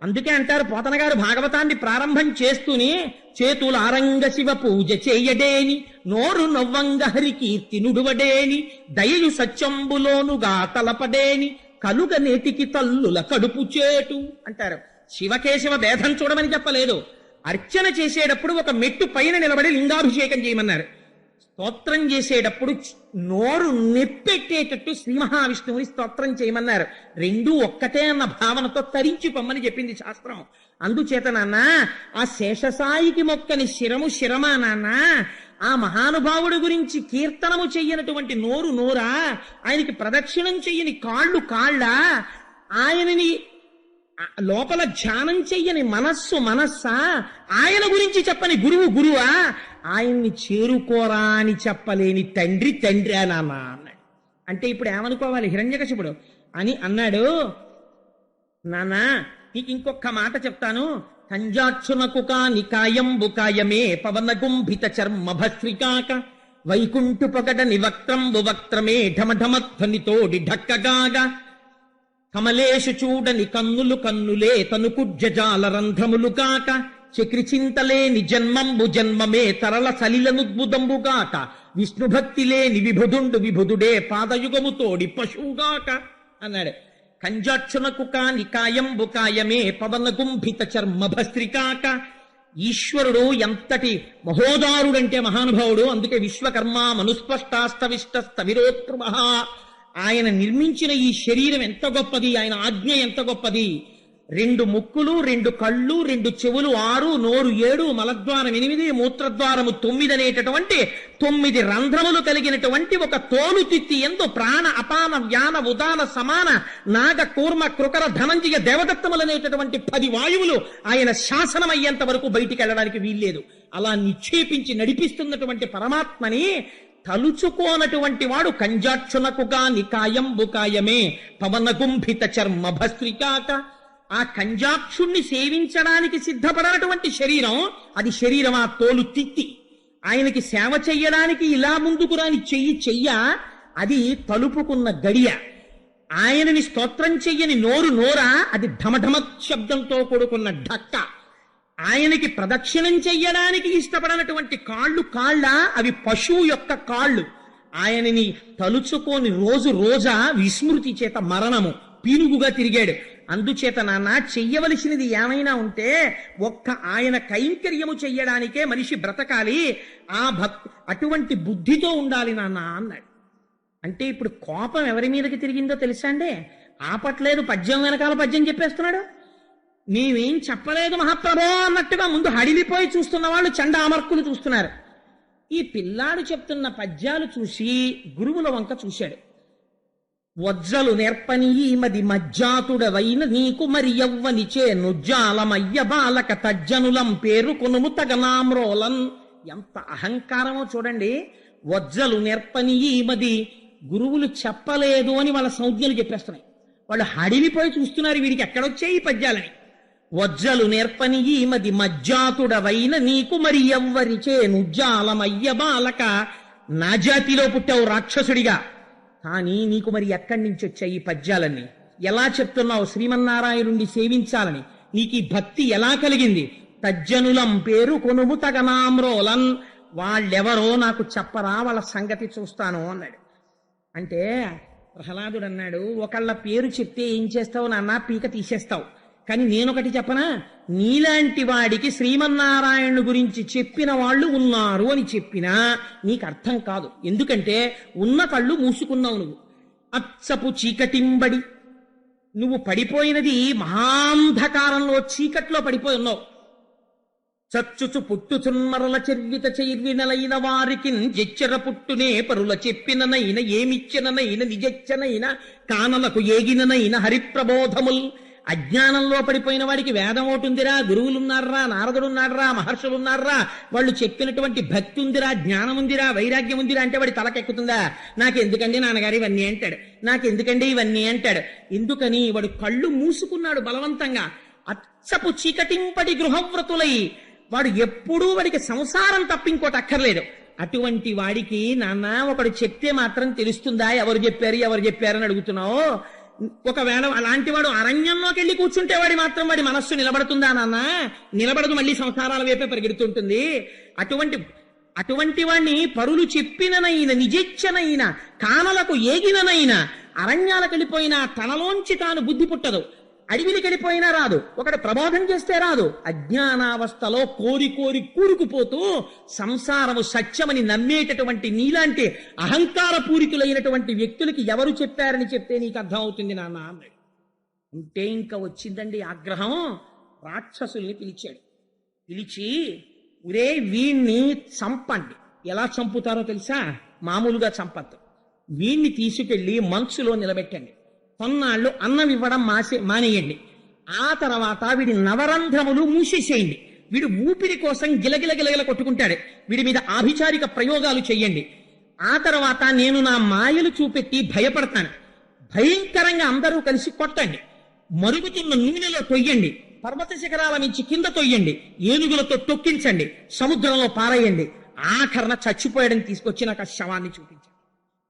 అందుకే అంటారు పోతన గారు భాగవతాన్ని ప్రారంభం చేస్తూనే, చేతుల ఆరంగ శివ పూజ చేయడేని నోరు నవ్వంగ హరి కీర్తి నుడువడేని దయయు సత్యంబులోనుగా తలపడేని కలుగ నేటికి తల్లుల కడుపు చేటు అంటారు. శివకేశవ భేదం చూడమని చెప్పలేదు, అర్చన చేసేటప్పుడు ఒక మెట్టు పైన నిలబడి లింగాభిషేకం చేయమన్నారు. స్తోత్రం చేసేటప్పుడు నోరు నెప్పెట్టేటట్టు శ్రీ మహావిష్ణువుని స్తోత్రం చేయమన్నారు. రెండూ ఒక్కటే అన్న భావనతో తరించి పొమ్మని చెప్పింది శాస్త్రం. అందుచేత నాన్న ఆ శేషసాయికి మొక్కని శిరము శిరమా నాన్న, ఆ మహానుభావుడి గురించి కీర్తనము చెయ్యనటువంటి నోరు నోరా, ఆయనకి ప్రదక్షిణం చెయ్యని కాళ్ళు కాళ్ళ, ఆయనని లోపల ధ్యానం చెయ్యని మనస్సు మనస్సా, ఆయన గురించి చెప్పని గురువు గురువా, ఆయన్ని చేరుకోరా అని చెప్పలేని తండ్రి తండ్రి నాన్న అన్నాడు. అంటే ఇప్పుడు ఏమనుకోవాలి హిరణ్యకశిపుడు అని అన్నాడు. నాన్న నీకు ఇంకొక మాట చెప్తాను. కంజాక్షునకు కాని కాయంబు కాయమే పవన గుంభిత చర్మ భస్త్రికాక వైకుంఠు పొగడ నివక్త్రంబు వక్త్రమే ఢమఢమధ్వనితోడి ఢక్కగాగా కమలేషు చూడని కన్నులు కన్నులే తనుకుజ్జాల రంధ్రములు కాక చక్రిచింతలేని జన్మంబు జన్మమే తరల సలిలనుద్భుతంబుగాక విష్ణుభక్తి లేని విభుదుండు విభుదుడే పాదయుగముతోడి పశువుగాక అన్నాడు. కంజాక్షునకు కాని కాయంబు కాయమే పవన గుంభిత చర్మ భస్త్రికాక. ఈశ్వరుడు ఎంతటి మహోదారుడంటే మహానుభావుడు. అందుకే విశ్వకర్మ మనుస్పష్టాస్తవిష్టస్తవిరోత్ప్రభ. ఆయన నిర్మించిన ఈ శరీరం ఎంత గొప్పది, ఆయన ఆజ్ఞ ఎంత గొప్పది. 2 ముక్కులు 2 కళ్ళు 2 చెవులు 6 నోరు 7 మలద్వారం 8 మూత్రద్వారము 9 అనేటటువంటి 9 రంధ్రములు కలిగినటువంటి ఒక తోలు తిత్తి ఎందు ప్రాణ అపాన వ్యాన ఉదాన సమాన నాగ కూర్మ కృకర ధనంజయ దేవదత్తములనేటటువంటి 10 వాయువులు ఆయన శాసనమయ్యేంత వరకు బయటికి వెళ్ళడానికి వీల్లేదు. అలా నిక్షేపించి నడిపిస్తున్నటువంటి పరమాత్మని తలుచుకోనటువంటి వాడు కంజాక్షునకుగా నికాయంబు కాయమే పవన గుంభిత చర్మ భస్త్రికాక. ఆ కంజాక్షుణ్ణి సేవించడానికి సిద్ధపడనటువంటి శరీరం అది శరీరం, ఆ తోలు తిత్తి. ఆయనకి సేవ చెయ్యడానికి ఇలా ముందుకు రాని చెయ్య అది తలుపుకున్న గడియ. ఆయనని స్తోత్రం చెయ్యని నోరు నోరా, అది ఢమఢమ శబ్దంతో కూడుకున్న ఢక్క. ఆయనకి ప్రదక్షిణం చెయ్యడానికి ఇష్టపడనటువంటి కాళ్ళు కాళ్ళ, అవి పశువు యొక్క కాళ్ళు. ఆయనని తలుచుకోని రోజు రోజా విస్మృతి చేత మరణము పీనుగుగా తిరిగాడు. అందుచేత నాన్న చెయ్యవలసినది ఏమైనా ఉంటే ఒక్క ఆయన కైంకర్యము చెయ్యడానికే మనిషి బ్రతకాలి. అటువంటి బుద్ధితో ఉండాలి నాన్న అన్నాడు. అంటే ఇప్పుడు కోపం ఎవరి మీదకి తిరిగిందో తెలుసా అండి? ఆపట్లేదు, పద్యం వెనకాల పద్యం చెప్పేస్తున్నాడు. నీవేం చెప్పలేదు మహాప్రభో అన్నట్టుగా ముందు హడిలిపోయి చూస్తున్న వాళ్ళు చండామర్కులు చూస్తున్నారు. ఈ పిల్లాడు చెప్తున్న పద్యాలు చూసి గురువుల వంక చూశాడు. వజ్రలు నేర్పని మది మజ్జాతుడవైన నీకు మరి యవ్వనిచే నుజ్జాలమయ్య బాలక తజ్జనులం పేరు కొనుము తగనామ్రోలన్. ఎంత అహంకారమో చూడండి. వజ్రలు నేర్పని మది, గురువులు చెప్పలేదు అని వాళ్ళ సంజ్ఞలు చెప్పేస్తున్నాయి. వాళ్ళు హడిలిపోయి చూస్తున్నారు వీడికి ఎక్కడొచ్చాయి ఈ పద్యాలని. వజ్రలు నేర్పని మది మజ్జాతుడవైన నీకు మరి ఎవ్వరిచే నుజ్జాలమయ్య బాలక. నా జాతిలో పుట్టావు రాక్షసుడిగా, కానీ నీకు మరి ఎక్కడి నుంచి వచ్చాయి ఈ పద్యాలన్నీ? ఎలా చెప్తున్నావు శ్రీమన్నారాయణుణ్ణి సేవించాలని? నీకు ఈ భక్తి ఎలా కలిగింది? తజ్జనులం పేరు కొనుము తగనామ్రోలన్. వాళ్ళెవరో నాకు చెప్పరా, వాళ్ళ సంగతి చూస్తాను అన్నాడు. అంటే ప్రహ్లాదుడు అన్నాడు, ఒకళ్ళ పేరు చెప్తే ఏం చేస్తావు నాన్న? పీక తీసేస్తావు. కానీ నేనొకటి చెప్పనా? నీలాంటి వాడికి శ్రీమన్నారాయణుడు గురించి చెప్పిన వాళ్ళు ఉన్నారు అని చెప్పినా నీకు అర్థం కాదు. ఎందుకంటే ఉన్న కళ్ళు మూసుకున్నావు నువ్వు. అచ్చపు చీకటింబడి నువ్వు పడిపోయినది మహాంధకారంలో, చీకట్లో పడిపోయి ఉన్నావు. చచ్చుచు పుట్టుచున్మరల చెర్విత చైర్వినలైన వారికి జెచ్చెర పుట్టునే పరుల చెప్పిననైన ఏమిచ్చిననైన నిజచ్చనైన కానలకు ఏగిననైన హరిప్రబోధముల్. అజ్ఞానంలో పడిపోయిన వాడికి వేదం ఒకటిందిరా, గురువులున్నారా, నారదుడున్నారా, మహర్షులున్నారా, వాళ్ళు చెప్పినటువంటి భక్తి ఉందిరా, జ్ఞానం ఉందిరా, వైరాగ్యం ఉందిరా అంటే వాడి తలకెక్కుతుందా? నాకెందుకండి నాన్నగారు ఇవన్నీ అంటాడు, నాకెందుకండి ఇవన్నీ అంటాడు. ఎందుకని? వాడు కళ్ళు మూసుకున్నాడు బలవంతంగా. అచ్చపు చీకటింపటి గృహవ్రతులై వాడు ఎప్పుడూ వాడికి సంసారం తప్ప ఇంకోటి అక్కర్లేదు. అటువంటి వాడికి నాన్న ఒకడు చెప్తే మాత్రం తెలుస్తుందా ఎవరు చెప్పారు అని అడుగుతున్నావు. ఒకవేళ అలాంటి వాడు అరణ్యంలోకి వెళ్ళి కూర్చుంటే వాడి మనస్సు నిలబడుతుందా నాన్న? నిలబడదు, మళ్ళీ సంసారాల వైపే పరిగెడుతుంటుంది. అటువంటి వాణ్ణి పరులు చెప్పిననైన నిజెచ్చనైన కానలకు ఏగిననైన అరణ్యాలకు వెళ్ళిపోయినా తనలోంచి తాను బుద్ధి పుట్టదు. అడవికి వెళ్ళిపోయినా రాదు, ఒకడు ప్రబోధం చేస్తే రాదు. అజ్ఞానావస్థలో కోరి కోరి కూరుకుపోతూ సంసారము సత్యమని నమ్మేటటువంటి నీలాంటి అహంకార పూరితులైనటువంటి వ్యక్తులకి ఎవరు చెప్పారని చెప్తే నీకు అర్థం అవుతుంది నాన్న అన్నాడు. ఉంటే ఇంకా వచ్చిందండి ఆగ్రహం. రాక్షసుల్ని పిలిచాడు. పిలిచి, ఒరే వీణ్ణి చంపండి. ఎలా చంపుతారో తెలుసా? మామూలుగా చంపద్దు. వీణ్ణి తీసుకెళ్లి మంచులో నిలబెట్టండి. కొన్నాళ్ళు అన్నం ఇవ్వడం మానేయండి. ఆ తర్వాత వీడి నవరంధ్రములు మూసేసేయండి. వీడు ఊపిరి కోసం గిలగిల కొట్టుకుంటాడు. వీడి మీద ఆభిచారిక ప్రయోగాలు చెయ్యండి. ఆ తర్వాత నేను నా మాయలు చూపెట్టి భయపడతాను. భయంకరంగా అందరూ కలిసి కొట్టండి. మరుగుతున్న నూనెలో తొయ్యండి. పర్వత శిఖరాల నుంచి కింద తొయ్యండి. ఏనుగులతో తొక్కించండి. సముద్రంలో పారేయండి. ఆఖరణ చచ్చిపోయాడని తీసుకొచ్చి నాకు ఆ శవాన్ని చూపించాడు.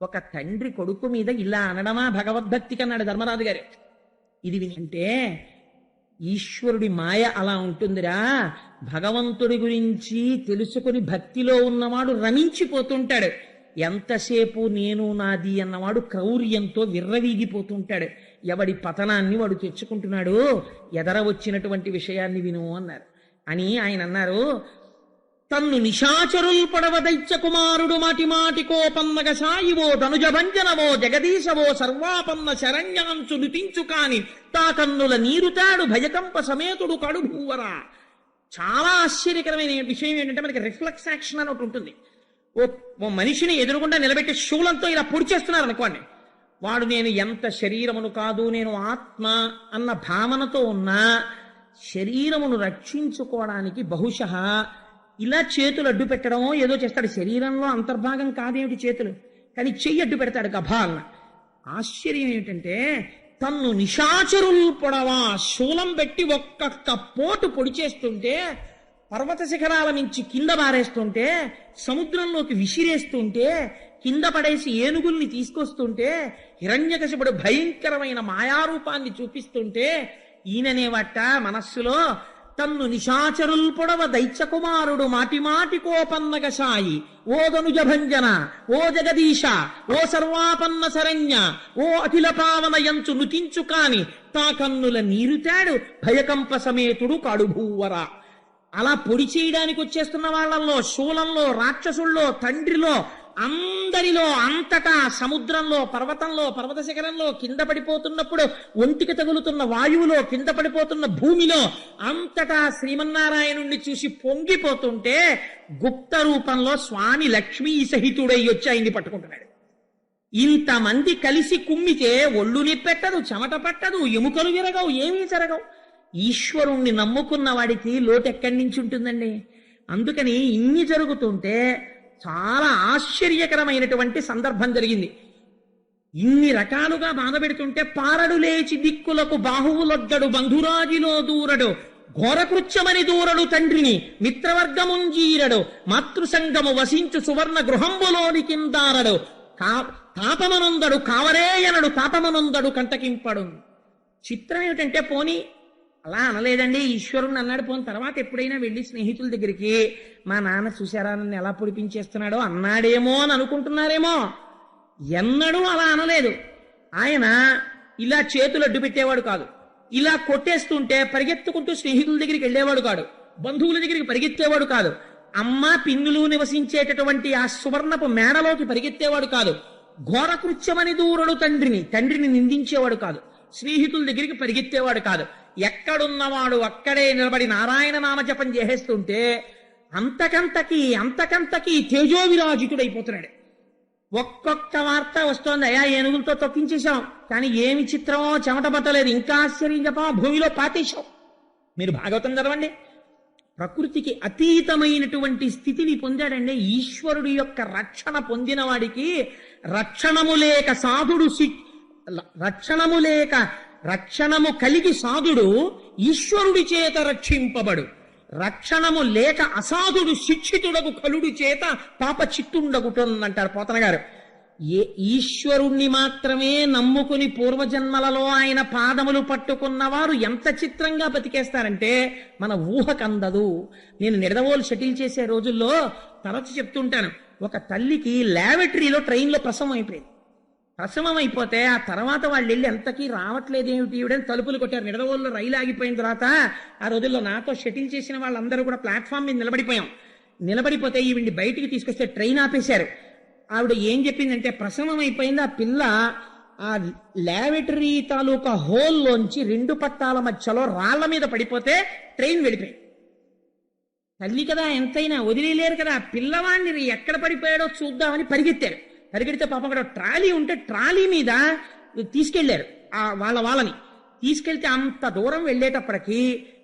ఒక తండ్రి కొడుకు మీద ఇలా అనడమా భగవద్భక్తి కన్నాడు ధర్మరాజు గారు. ఇది అంటే ఈశ్వరుడి మాయ అలా ఉంటుందిరా. భగవంతుడి గురించి తెలుసుకుని భక్తిలో ఉన్నవాడు రమించిపోతుంటాడు. ఎంతసేపు నేను నాది అన్నవాడు క్రౌర్యంతో విర్రవీగిపోతుంటాడు. ఎవడి పతనాన్ని వాడు తెచ్చుకుంటున్నాడు. ఎదర వచ్చినటువంటి విషయాన్ని విను అన్నారు. అని ఆయన అన్నారు, తన్ను నిశాచరుల్ పడవ దైత్య కుమారుడు మాటి మాటి కోపన్నగ సాయివో ధనుజభంజనవో జగదీశవో సర్వాపన్న శరణ్యాంచు నుతించు కాని తా కన్నుల నీరుతాడు భయకంప సమేతుడు కడుభూవరా. చాలా ఆశ్చర్యకరమైన విషయం ఏంటంటే, మనకి రిఫ్లెక్స్ యాక్షన్ అని ఒకటి ఉంటుంది. ఓ మనిషిని ఎదురుగుండా నిలబెట్టి శూలంతో ఇలా పొడి చేస్తున్నారు అనుకోండి. వాడు నేను ఎంత శరీరమును కాదు, నేను ఆత్మ అన్న భావనతో ఉన్నా శరీరమును రక్షించుకోవడానికి బహుశः ఇలా చేతులు అడ్డు పెట్టడమో ఏదో చేస్తాడు. శరీరంలో అంతర్భాగం కాదేమిటి చేతులు, కానీ చెయ్యి అడ్డు పెడతాడు గభాలన. ఆశ్చర్యం ఏమిటంటే, తన్ను నిశాచరులు పొడవా శూలం పెట్టి ఒక్కొక్క పోటు పొడి చేస్తుంటే, పర్వత శిఖరాల నుంచి కింద బారేస్తుంటే, సముద్రంలోకి విసిరేస్తుంటే, కింద పడేసి ఏనుగుల్ని తీసుకొస్తుంటే, హిరణ్యకశిపుడు భయంకరమైన మాయారూపాన్ని చూపిస్తుంటే, ఈయననేవట మనస్సులో తన్ను నిశాచరుల్ పొడవ దైత్య కుమారుడు మాటి మాటి కోపన్నగ సాయి ఓ ధనుజభంజన ఓ జగదీశ ఓ సర్వాపన్న శరణ్య ఓ అఖిల పావన యంచు నుతించు కాని తా కన్నుల నీరుతాడు భయకంప సమేతుడు కడుభూవర. అలా పొడి చేయడానికి వచ్చేస్తున్న వాళ్ళల్లో, శూలంలో, రాక్షసుల్లో, తండ్రిలో, అందరిలో, అంతటా, సముద్రంలో, పర్వతంలో, పర్వత శిఖరంలో, కింద పడిపోతున్నప్పుడు ఒంటికి తగులుతున్న వాయువులో, కింద పడిపోతున్న భూమిలో, అంతటా శ్రీమన్నారాయణుణ్ణి చూసి పొంగిపోతుంటే గుప్త రూపంలో స్వామి లక్ష్మీ సహితుడై వచ్చి ఆయన్ని పట్టుకుంటున్నాడు. ఇంతమంది కలిసి కుమ్మితే ఒళ్ళు నిప్పెట్టదు, చెమట పట్టదు, ఎముకలు విరగవు, ఏమీ జరగవు. ఈశ్వరుణ్ణి నమ్ముకున్న వాడికి లోటు ఎక్కడి నుంచి ఉంటుందండి? అందుకని ఇన్ని జరుగుతుంటే చాలా ఆశ్చర్యకరమైనటువంటి సందర్భం జరిగింది. ఇన్ని రకాలుగా బాధపెడుతుంటే పారడు లేచి దిక్కులకు బాహువులొద్దడు బంధురాజిలో దూరడు ఘోరకృత్యమని దూరడు తండ్రిని మిత్రవర్గముంజీరడు మాతృసంగము వసించు సువర్ణ గృహంబులోని కిందారడు తాపమనుందడు కావరేయనడు తాపమనుందడు కంటకింపడు. చిత్రం ఏమిటంటే, పోనీ అలా అనలేదండి, ఈశ్వరుని అన్నాడు. పోని తర్వాత ఎప్పుడైనా వెళ్ళి స్నేహితుల దగ్గరికి మా నాన్న చూశారా నన్ను ఎలా పొడిపించేస్తున్నాడో అన్నాడేమో అని అనుకుంటున్నారేమో. ఎన్నడూ అలా అనలేదు. ఆయన ఇలా చేతులు అడ్డు పెట్టేవాడు కాదు. ఇలా కొట్టేస్తుంటే పరిగెత్తుకుంటూ స్నేహితుల దగ్గరికి వెళ్ళేవాడు కాదు. బంధువుల దగ్గరికి పరిగెత్తేవాడు కాదు. అమ్మ పిన్నులు నివసించేటటువంటి ఆ సువర్ణపు మేడలోకి పరిగెత్తేవాడు కాదు. ఘోరకృత్యమని దూరడు తండ్రిని నిందించేవాడు కాదు. స్నేహితుల దగ్గరికి పరిగెత్తేవాడు కాదు. ఎక్కడున్నవాడు అక్కడే నిలబడి నారాయణ నామజపం చేసేస్తుంటే అంతకంతకి తేజోవిరాజితుడైపోతున్నాడు. ఒక్కొక్క వార్త వస్తోంది, అయా ఏనుగులతో తొక్కించేశాం, కానీ ఏమి చిత్రమో చెమట పట్టలేదు, ఇంకా ఆశ్చర్యం చెప్పమా భూమిలో పాతేశాం. మీరు భాగవతం చదవండి. ప్రకృతికి అతీతమైనటువంటి స్థితిని పొందాడండి. ఈశ్వరుడి యొక్క రక్షణ పొందిన వాడికి రక్షణము కలిగి సాధుడు ఈశ్వరుడి చేత రక్షింపబడు. రక్షణము లేక అసాధుడు శిక్షితుడకు కలుడి చేత పాప చిత్తుండగుటంటారు పోతన గారు. ఈశ్వరుణ్ణి మాత్రమే నమ్ముకుని పూర్వజన్మలలో ఆయన పాదములు పట్టుకున్నవారు ఎంత చిత్రంగా బతికేస్తారంటే మన ఊహకందదు. నేను నిడదవోలు షటిల్ చేసే రోజుల్లో తరచు చెప్తుంటాను, ఒక తల్లికి ల్యాబొరేటరీలో ట్రైన్లో ప్రసవం అయిపోయింది. ప్రసవం అయిపోతే ఆ తర్వాత వాళ్ళు వెళ్ళి ఎంతకీ రావట్లేదు ఏమిటి ఈవిడని తలుపులు కొట్టారు. నిడదవోళ్ళు రైలు ఆగిపోయిన తర్వాత ఆ రోజుల్లో నాతో షటిల్ చేసిన వాళ్ళందరూ కూడా ప్లాట్ఫామ్ మీద నిలబడిపోయాం. నిలబడిపోతే ఈవిడ్ని బయటికి తీసుకొస్తే ట్రైన్ ఆపేశారు. ఆవిడ ఏం చెప్పిందంటే, ప్రసవం అయిపోయింది, ఆ పిల్ల ఆ లాబొరేటరీ తాలూకా హోల్లోంచి 2 పట్టాల మధ్యలో రాళ్ల మీద పడిపోతే ట్రైన్ వెళ్ళిపోయింది. తల్లి కదా, ఎంతైనా వదిలేలేరు కదా. పిల్లవాడిని ఎక్కడ పడిపోయాడో చూద్దామని పరిగెత్తారు. పరిగెడితే పాపం అక్కడ ట్రాలీ ఉంటే ట్రాలీ మీద తీసుకెళ్లారు. వాళ్ళని తీసుకెళ్తే అంత దూరం వెళ్ళేటప్పటికి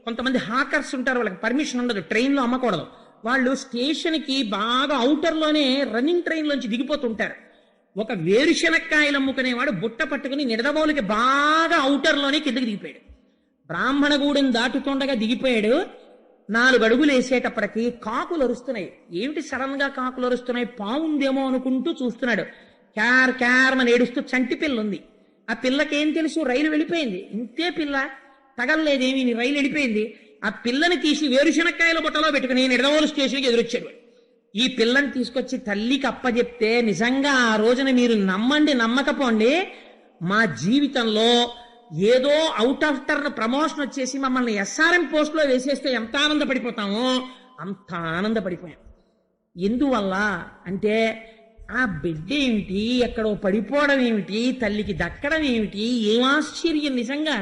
కొంతమంది హాకర్స్ ఉంటారు, వాళ్ళకి పర్మిషన్ ఉండదు, ట్రైన్లో అమ్మకూడదు. వాళ్ళు స్టేషన్కి బాగా అవుటర్లోనే రన్నింగ్ ట్రైన్లోంచి దిగిపోతుంటారు. ఒక వేరుశనక్కాయలు అమ్ముకునేవాడు బుట్ట పట్టుకుని నిడదవోలుకి బాగా అవుటర్లోనే కిందకి దిగిపోయాడు. బ్రాహ్మణగూడెం దాటుతుండగా దిగిపోయాడు. 4 అడుగులు వేసేటప్పటికి కాకులు అరుస్తున్నాయి. ఏమిటి సడన్ గా కాకులు అరుస్తున్నాయి, పావుందేమో అనుకుంటూ చూస్తున్నాడు. క్యార్ క్యార్ అని ఏడుస్తూ చంటి పిల్ల ఉంది. ఆ పిల్లకేం తెలుసు, రైలు వెళ్ళిపోయింది. ఇంతే పిల్ల, తగలలేదేమి, రైలు వెళ్ళిపోయింది. ఆ పిల్లని తీసి వేరుశనక్కాయల బుట్టలో పెట్టుకుని నిడదవోలు స్టేషన్కి ఎదురొచ్చాడు. ఈ పిల్లని తీసుకొచ్చి తల్లికి అప్పచెప్తే, నిజంగా ఆ రోజున మీరు నమ్మండి నమ్మకపోండి, మా జీవితంలో ఏదో అవుట్ ఆఫ్ టర్న్ ప్రమోషన్ వచ్చేసి మమ్మల్ని SRM పోస్ట్లో వేసేస్తే ఎంత ఆనందపడిపోతామో అంత ఆనందపడిపోయాం. ఎందువల్ల అంటే, ఆ బిడ్డ ఏమిటి, ఎక్కడో పడిపోవడం ఏమిటి, తల్లికి దక్కడం ఏమిటి, ఏం ఆశ్చర్యం నిజంగా.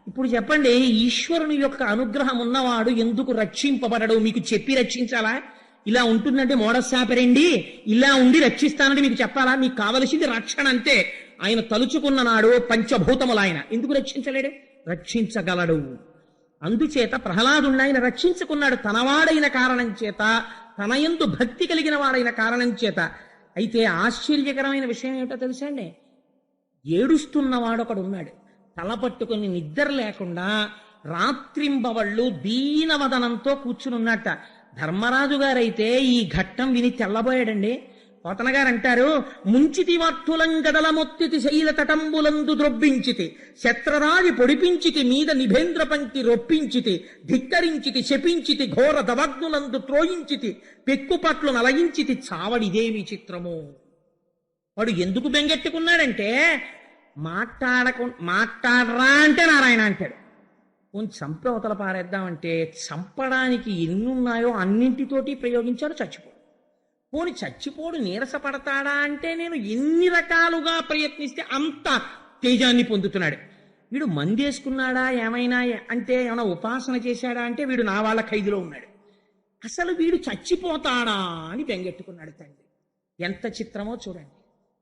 ఇప్పుడు చెప్పండి, ఈశ్వరుని యొక్క అనుగ్రహం ఉన్నవాడు ఎందుకు రక్షింపబడడు? మీకు చెప్పి రక్షించాలా? ఇలా ఉంటుందంటే మోడసాపరండి, ఇలా ఉండి రక్షిస్తానంటే మీకు చెప్పాలా? మీకు కావలసింది రక్షణ అంతే. ఆయన తలుచుకున్న నాడు పంచభూతములు ఆయన ఎందుకు రక్షించలేడు? రక్షించగలడు. అందుచేత ప్రహ్లాదుణ్ణి ఆయన రక్షించుకున్నాడు, తనవాడైన కారణం చేత, తన యందు భక్తి కలిగిన వాడైన కారణం చేత. అయితే ఆశ్చర్యకరమైన విషయం ఏమిటో తెలుసా అండి? ఏడుస్తున్నవాడు ఒకడు ఉన్నాడు, తల పట్టుకుని నిద్ర లేకుండా రాత్రింబవళ్ళు దీనవదనంతో కూర్చుని ఉన్నట్ట. ధర్మరాజు గారైతే ఈ ఘట్టం విని తెల్లబోయాడండి. పోతన గారు అంటారు, ముంచితి వార్తులం గదల మొత్తితి శైల తటంబులందు ద్రొబ్బించితి, శత్రరాజి పొడిపించితి మీద నిభేంద్ర పంక్తి రొప్పించితి, ధిక్కరించితి శపించితి ఘోర దవగ్నులందు త్రోయించితి, పెక్కుపట్లు నలగించితి, చావడిదేమి చిత్రము. వాడు ఎందుకు బెంగెట్టుకున్నాడంటే, మాట్లాడరా అంటే నారాయణ అంటాడు. కొంచెం చంపి అవతల పారేద్దామంటే చంపడానికి ఎన్నున్నాయో అన్నింటితోటి ప్రయోగించాడు, చచ్చిపోడు. పోని చచ్చిపోడు నీరసపడతాడా అంటే, నేను ఎన్ని రకాలుగా ప్రయత్నిస్తే అంత తేజాన్ని పొందుతున్నాడు. వీడు మందేసుకున్నాడా ఏమైనా అంటే, ఏమైనా ఉపాసన చేశాడా అంటే, వీడు నా వాళ్ళ ఖైదులో ఉన్నాడు. అసలు వీడు చచ్చిపోతాడా అని బెంగెట్టుకున్నాడు తండ్రి. ఎంత చిత్రమో చూడండి.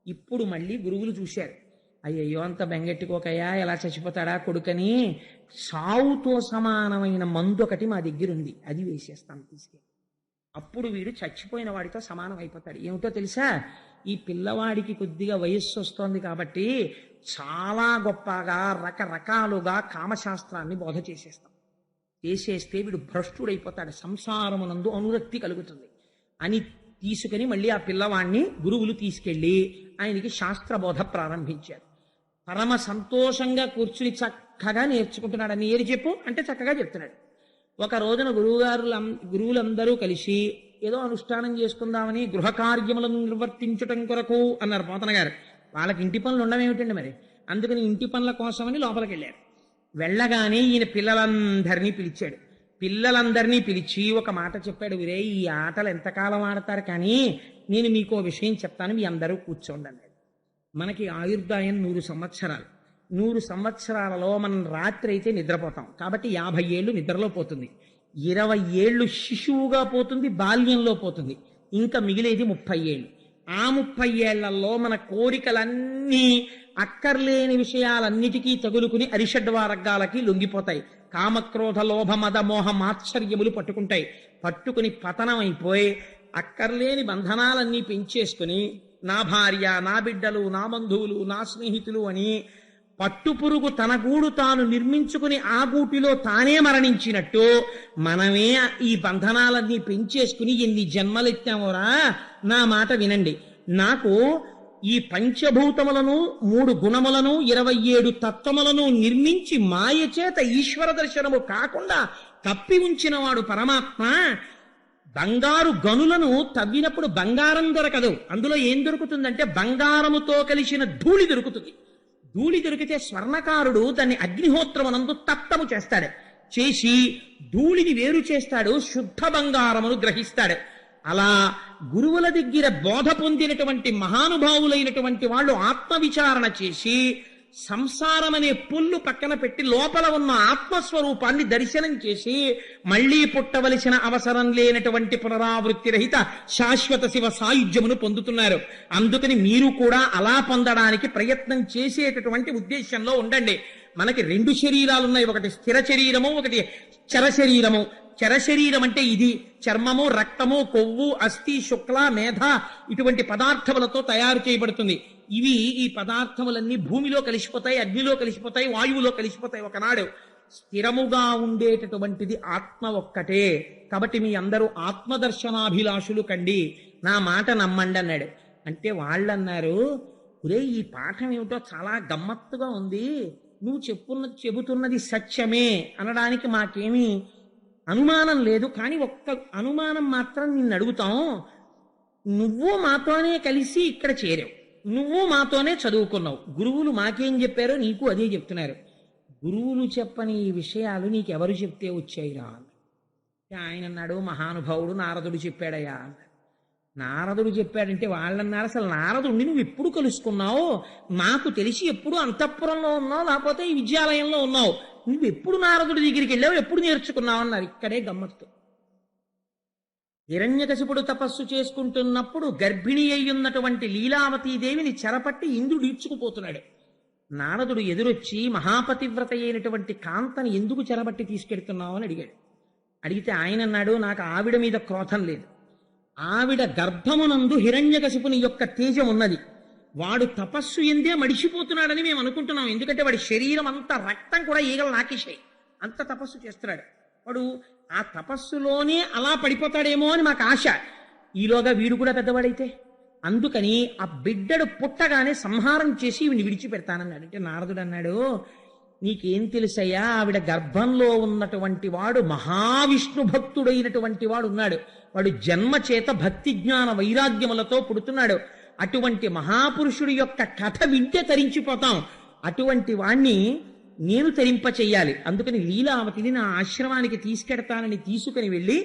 ఇప్పుడు మళ్ళీ గురువులు చూశారు, అయ్యయ్యో అంత బెంగెట్టుకోకయ్యా, ఎలా చచ్చిపోతాడా కొడుకని, సావుతో సమానమైన మందు ఒకటి మా దగ్గర ఉంది, అది వేసేస్తాను తీసుకెళ్ళి. అప్పుడు వీడు చచ్చిపోయిన వాడితో సమానం అయిపోతాడు. ఏమిటో తెలుసా? ఈ పిల్లవాడికి కొద్దిగా వయస్సు వస్తోంది కాబట్టి చాలా గొప్పగా రకరకాలుగా కామశాస్త్రాన్ని బోధ చేసేస్తాం. చేసేస్తే వీడు భ్రష్టుడైపోతాడు, సంసారమునందు అనురక్తి కలుగుతుంది అని తీసుకుని మళ్ళీ ఆ పిల్లవాడిని గురువులు తీసుకెళ్ళి ఆయనకి శాస్త్రబోధ ప్రారంభించారు. పరమ సంతోషంగా కూర్చుని చక్కగా నేర్చుకుంటున్నాడు. అని ఏది చెప్పు అంటే చక్కగా చెప్తున్నాడు. ఒక రోజున గురువులందరూ కలిసి ఏదో అనుష్ఠానం చేసుకుందామని గృహ కార్యములను నిర్వర్తించటం కొరకు అన్నారు పోతన గారు. వాళ్ళకి ఇంటి పనులు ఉండవేమిటండి మరి, అందుకని ఇంటి పనుల కోసమని లోపలికి వెళ్ళారు. వెళ్ళగానే ఈయన పిల్లలందరినీ పిలిచి ఒక మాట చెప్పాడు, వీరే ఈ ఆటలు ఎంతకాలం ఆడతారు, కానీ నేను మీకు విషయం చెప్తాను, మీ అందరూ కూర్చోండి అన్నాడు. మనకి ఆయుర్దాయం 100 సంవత్సరాలు. 100 సంవత్సరాలలో మనం రాత్రి అయితే నిద్రపోతాం కాబట్టి 50 ఏళ్ళు నిద్రలో పోతుంది, 20 ఏళ్ళు శిశువుగా పోతుంది, బాల్యంలో పోతుంది, ఇంకా మిగిలేది 30 ఏళ్ళు. ఆ 30 ఏళ్లలో మన కోరికలన్నీ అక్కర్లేని విషయాలన్నిటికీ తగులుకుని అరిషడ్వారగాలకి లొంగిపోతాయి. కామక్రోధ లోభ మద మోహ మాత్సర్యములు పట్టుకుంటాయి. పట్టుకుని పతనం అయిపోయి అక్కర్లేని బంధనాలన్నీ పెంచేసుకుని నా భార్య, నా బిడ్డలు, నా బంధువులు, నా స్నేహితులు అని పట్టుపురుగు తన గూడు తాను నిర్మించుకుని ఆ గూటిలో తానే మరణించినట్టు మనమే ఈ బంధనాలన్నీ పెంచేసుకుని ఎన్ని జన్మలెత్తామోరా. నా మాట వినండి, నాకు ఈ పంచభూతములను 3 గుణములను 27 తత్వములను నిర్మించి మాయ చేత ఈశ్వర దర్శనము కాకుండా కప్పి ఉంచిన వాడు పరమాత్మ. బంగారు గనులను తవ్వినప్పుడు బంగారం దొరకదు. అందులో ఏం దొరుకుతుందంటే బంగారముతో కలిసిన ధూళి దొరుకుతుంది. ధూళి దొరికితే స్వర్ణకారుడు దాన్ని అగ్నిహోత్రమునందు తప్తము చేస్తాడు. చేసి ధూళిని వేరు చేస్తాడు, శుద్ధ బంగారమును గ్రహిస్తాడు. అలా గురువుల దగ్గర బోధ పొందినటువంటి మహానుభావులైనటువంటి వాళ్ళు ఆత్మవిచారణ చేసి సంసారం అనే పుల్లు పక్కన పెట్టి లోపల ఉన్న ఆత్మస్వరూపాన్ని దర్శనం చేసి మళ్లీ పుట్టవలసిన అవసరం లేనటువంటి పునరావృత్తి రహిత శాశ్వత శివ సాయుధ్యమును పొందుతున్నారు. అందుకని మీరు కూడా అలా పొందడానికి ప్రయత్నం చేసేటటువంటి ఉద్దేశంలో ఉండండి. మనకి 2 శరీరాలు ఉన్నాయి, ఒకటి స్థిర శరీరము, ఒకటి చర శరీరము. చర శరీరం అంటే ఇది చర్మము, రక్తము, కొవ్వు, అస్థి, శుక్ల, మేధ ఇటువంటి పదార్థములతో తయారు చేయబడుతుంది. ఇవి ఈ పదార్థములన్నీ భూమిలో కలిసిపోతాయి, అగ్నిలో కలిసిపోతాయి, వాయువులో కలిసిపోతాయి. ఒకనాడు స్థిరముగా ఉండేటటువంటిది ఆత్మ ఒక్కటే. కాబట్టి మీ అందరూ ఆత్మదర్శనాభిలాషులు కండి, నా మాట నమ్మండి అన్నాడు. అంటే వాళ్ళన్నారు, ఒరే ఈ పాఠం ఏమిటో చాలా గమ్మత్తుగా ఉంది, నువ్వు చెబుతున్నది సత్యమే అనడానికి మాకేమీ అనుమానం లేదు, కానీ ఒక్క అనుమానం మాత్రం నిన్ను అడుగుతాం. నువ్వు మాతోనే కలిసి ఇక్కడ చేరావు, నువ్వు మాతోనే చదువుకున్నావు, గురువులు మాకేం చెప్పారో నీకు అదే చెప్తున్నారు. గురువులు చెప్పని ఈ విషయాలు నీకెవరు చెప్తే వచ్చాయిరా? ఆయన అన్నాడు, మహానుభావుడు నారదుడు చెప్పాడయ్యా. నారదుడు చెప్పాడంటే వాళ్ళన్నారు, అసలు నారదుడిని నువ్వు ఎప్పుడు కలుసుకున్నావు? నాకు తెలిసి ఎప్పుడు అంతఃపురంలో ఉన్నావు, లేకపోతే ఈ విద్యాలయంలో ఉన్నావు. నువ్వు ఎప్పుడు నారదుడి దగ్గరికి వెళ్ళావు, ఎప్పుడు నేర్చుకున్నావు అన్నారు. ఇక్కడే గమ్మత్తు. హిరణ్యకశిపుడు తపస్సు చేసుకుంటున్నప్పుడు గర్భిణి అయ్యున్నటువంటి లీలావతీదేవిని చెరపట్టి ఇంద్రుడు ఈడ్చుకుపోతున్నాడు. నారదుడు ఎదురొచ్చి మహాపతివ్రత అయినటువంటి కాంతని ఎందుకు చెరబట్టి తీసుకెడుతున్నావు అని అడిగాడు. అడిగితే ఆయన అన్నాడు, నాకు ఆవిడ మీద క్రోధం లేదు, ఆవిడ గర్భమునందు హిరణ్యకశిపుని యొక్క తేజం ఉన్నది, వాడు తపస్సు ఎందే మడిసిపోతున్నాడని మేము అనుకుంటున్నాం. ఎందుకంటే వాడి శరీరం అంతా రక్తం కూడా ఈగలు నాకేశాయి, అంత తపస్సు చేస్తున్నాడు. వాడు ఆ తపస్సులోనే అలా పడిపోతాడేమో అని మాకు ఆశ. ఈలోగా వీడు కూడా పెద్దవాడైతే, అందుకని ఆ బిడ్డడు పుట్టగానే సంహారం చేసి వీడిని విడిచిపెడతానన్నాడు. అంటే నారదుడు అన్నాడు, నీకేం తెలుసయ్యా, ఆవిడ గర్భంలో ఉన్నటువంటి వాడు మహావిష్ణు భక్తుడైనటువంటి వాడు ఉన్నాడు. వాడు జన్మ చేత భక్తి జ్ఞాన వైరాగ్యములతో పుడుతున్నాడు. అటువంటి మహాపురుషుడి యొక్క కథ వింటే తరించిపోతాం. అటువంటి వాణ్ణి నేను తరింప చెయ్యాలి. అందుకని లీలావతిని నా ఆశ్రమానికి తీసుకెడతానని తీసుకుని వెళ్ళి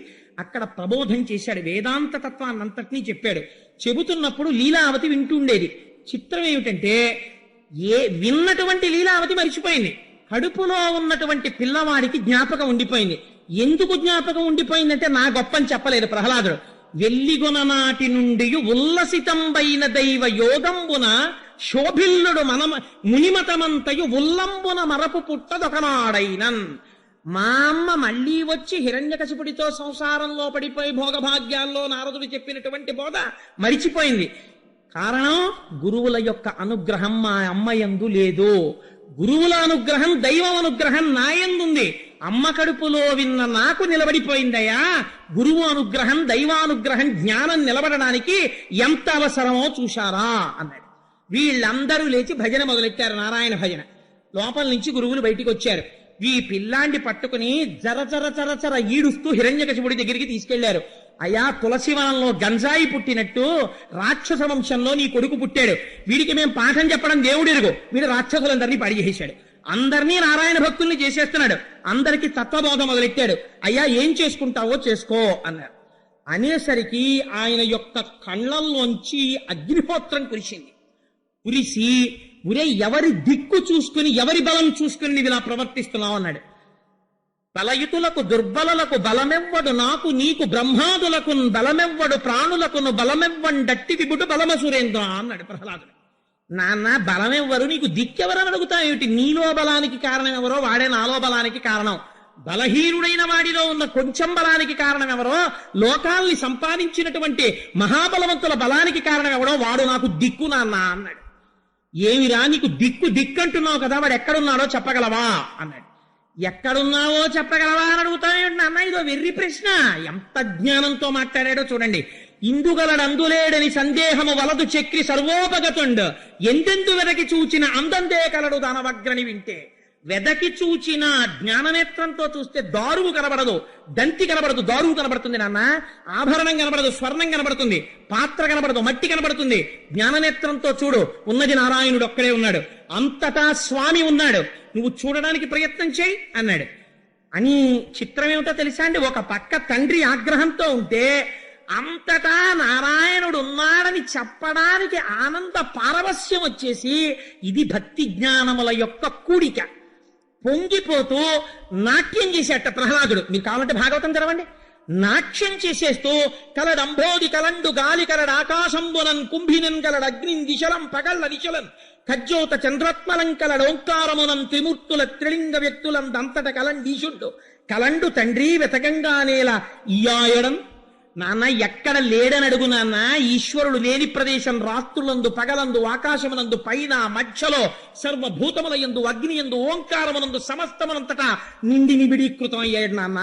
అక్కడ ప్రబోధం చేశాడు. వేదాంత తత్వాన్నంతటినీ చెప్పాడు. చెబుతున్నప్పుడు లీలావతి వింటుండేది. చిత్రం ఏమిటంటే, విన్నటువంటి లీలావతి మరిచిపోయింది. కడుపులో ఉన్నటువంటి పిల్లవాడికి జ్ఞాపకం ఉండిపోయింది. ఎందుకు జ్ఞాపకం ఉండిపోయిందంటే, నా గొప్పని చెప్పలేదు ప్రహ్లాదుడు. వెల్లిగొన నాటి నుండి ఉల్లసితంబైన దైవ యోగంబున శోభిల్లుడు మునిమతమంతయు ఉల్లంబున మరపు పుట్టదొకనాడైనన్. మా అమ్మ మళ్ళీ వచ్చి హిరణ్యకశిపుడితో సంసారంలో పడిపోయి భోగభాగ్యాల్లో నారదుడు చెప్పినటువంటి బోధ మరిచిపోయింది. కారణం, గురువుల యొక్క అనుగ్రహం మా అమ్మ యందు లేదు. గురువుల అనుగ్రహం, దైవం అనుగ్రహం నా యందుంది. అమ్మ కడుపులో విన్న నాకు నిలబడిపోయిందయ్యా. గురువు అనుగ్రహం, దైవానుగ్రహం, జ్ఞానం నిలబడడానికి ఎంత అవసరమో చూశారా అన్నాడు. వీళ్ళందరూ లేచి భజన మొదలెట్టారు, నారాయణ భజన. లోపల నుంచి గురువులు బయటికి వచ్చారు. ఈ పిల్లాండి పట్టుకుని జర చర చర చర ఈడుస్తూ హిరణ్యకశిపుడి దగ్గరికి తీసుకెళ్లారు. అయ్యా, తులసివనంలో గంజాయి పుట్టినట్టు రాక్షస వంశంలో నీ కొడుకు పుట్టాడు. వీడికి మేము పాఠం చెప్పడం దేవుడెరుగు, వీడు రాక్షసులందరినీ పాడి చేశాడు, అందరినీ నారాయణ భక్తుల్ని చేసేస్తున్నాడు, అందరికీ తత్వబోధ మొదలెట్టాడు. అయ్యా, ఏం చేసుకుంటావో చేసుకో అన్నారు. అనేసరికి ఆయన యొక్క కళ్ళల్లోంచి అగ్నిహోత్రం కురిసింది. కురిసి, ఉరే ఎవరి దిక్కు చూసుకుని, ఎవరి బలం చూసుకుని నీవు ఇలా ప్రవర్తిస్తున్నావు అన్నాడు. బలయుతులకు దుర్బలులకు బలమెవ్వడు, నాకు నీకు బ్రహ్మాదులకు బలమెవ్వడు, ప్రాణులకును బలమెవ్వండట్టి విభుడు బలమ సురేంద్ర అన్నాడు ప్రహ్లాదుడు. నాన్న, బలమెవ్వరు, నీకు దిక్కెవరని అడుగుతావు ఏమిటి? నీలో బలానికి కారణం ఎవరో వాడే నాలో బలానికి కారణం. బలహీనుడైన వాడిలో ఉన్న కొంచెం బలానికి కారణం ఎవరో, లోకాల్ని సంపాదించినటువంటి మహాబలవంతుల బలానికి కారణం ఎవడో వాడు నాకు దిక్కు నాన్న అన్నాడు. ఏమిరా నీకు దిక్కంటున్నావు కదా, వాడు ఎక్కడున్నాడో చెప్పగలవా అన్నాడు. ఎక్కడున్నావో చెప్పగలవా అని అడుగుతావేంటి నాన్న? ఇదో వెర్రి ప్రశ్న. ఎంత జ్ఞానంతో మాట్లాడాడో చూడండి. ఇందుగలడందులేడని సందేహము వలదు చక్రి సర్వోపగతుండు, ఎందెందు వెనకి చూచిన అందందే కలడు దానవగ్రని వింటే. వెదకి చూచిన జ్ఞాననేత్రంతో చూస్తే దారువు కనబడదు, దంతి కనబడదు, దారువు కనబడుతుంది నాన్న. ఆభరణం కనబడదు, స్వర్ణం కనబడుతుంది, పాత్ర కనబడదు, మట్టి కనబడుతుంది. జ్ఞాననేత్రంతో చూడు, ఉన్నది నారాయణుడు ఒక్కడే ఉన్నాడు, అంతటా స్వామి ఉన్నాడు, నువ్వు చూడడానికి ప్రయత్నం చేయి అన్నాడు. అని చిత్రం ఏమిటో తెలుసా అండి, ఒక పక్క తండ్రి ఆగ్రహంతో ఉంటే అంతటా నారాయణుడు ఉన్నాడని చెప్పడానికి ఆనంద పారవస్యం వచ్చేసి, ఇది భక్తి జ్ఞానముల యొక్క కూడిక. పొంగిపోతూ నాట్యం చేసేట ప్రహ్లాదుడు. మీరు కావాలంటే భాగవతం తెరవండి. నాట్యం చేసేస్తూ కలడంబోది కలండు గాలి కలడు ఆకాశంబునన్ కుంభినన్ కలడు అగ్నిన్ దిశలం పగళ్ళ నిశలన్ ఖజ్జోత చంద్రత్మలం కలడు ఓంకారమునం త్రిమూర్తుల త్రిలింగ వ్యక్తులం దంతట కలండీశుండు కలండు తండ్రి వెతకంగానేల ఇయాయడం. నాన్న ఎక్కడ లేడని అడుగు నాన్న. ఈశ్వరుడు లేని ప్రదేశం రాత్రులందు పగలందు ఆకాశమునందు పైన మధ్యలో సర్వభూతముల యందు అగ్ని యందు ఓంకారమునందు సమస్తమునంతటా నిండి నిబిడీకృతం అయ్యాడు నాన్న,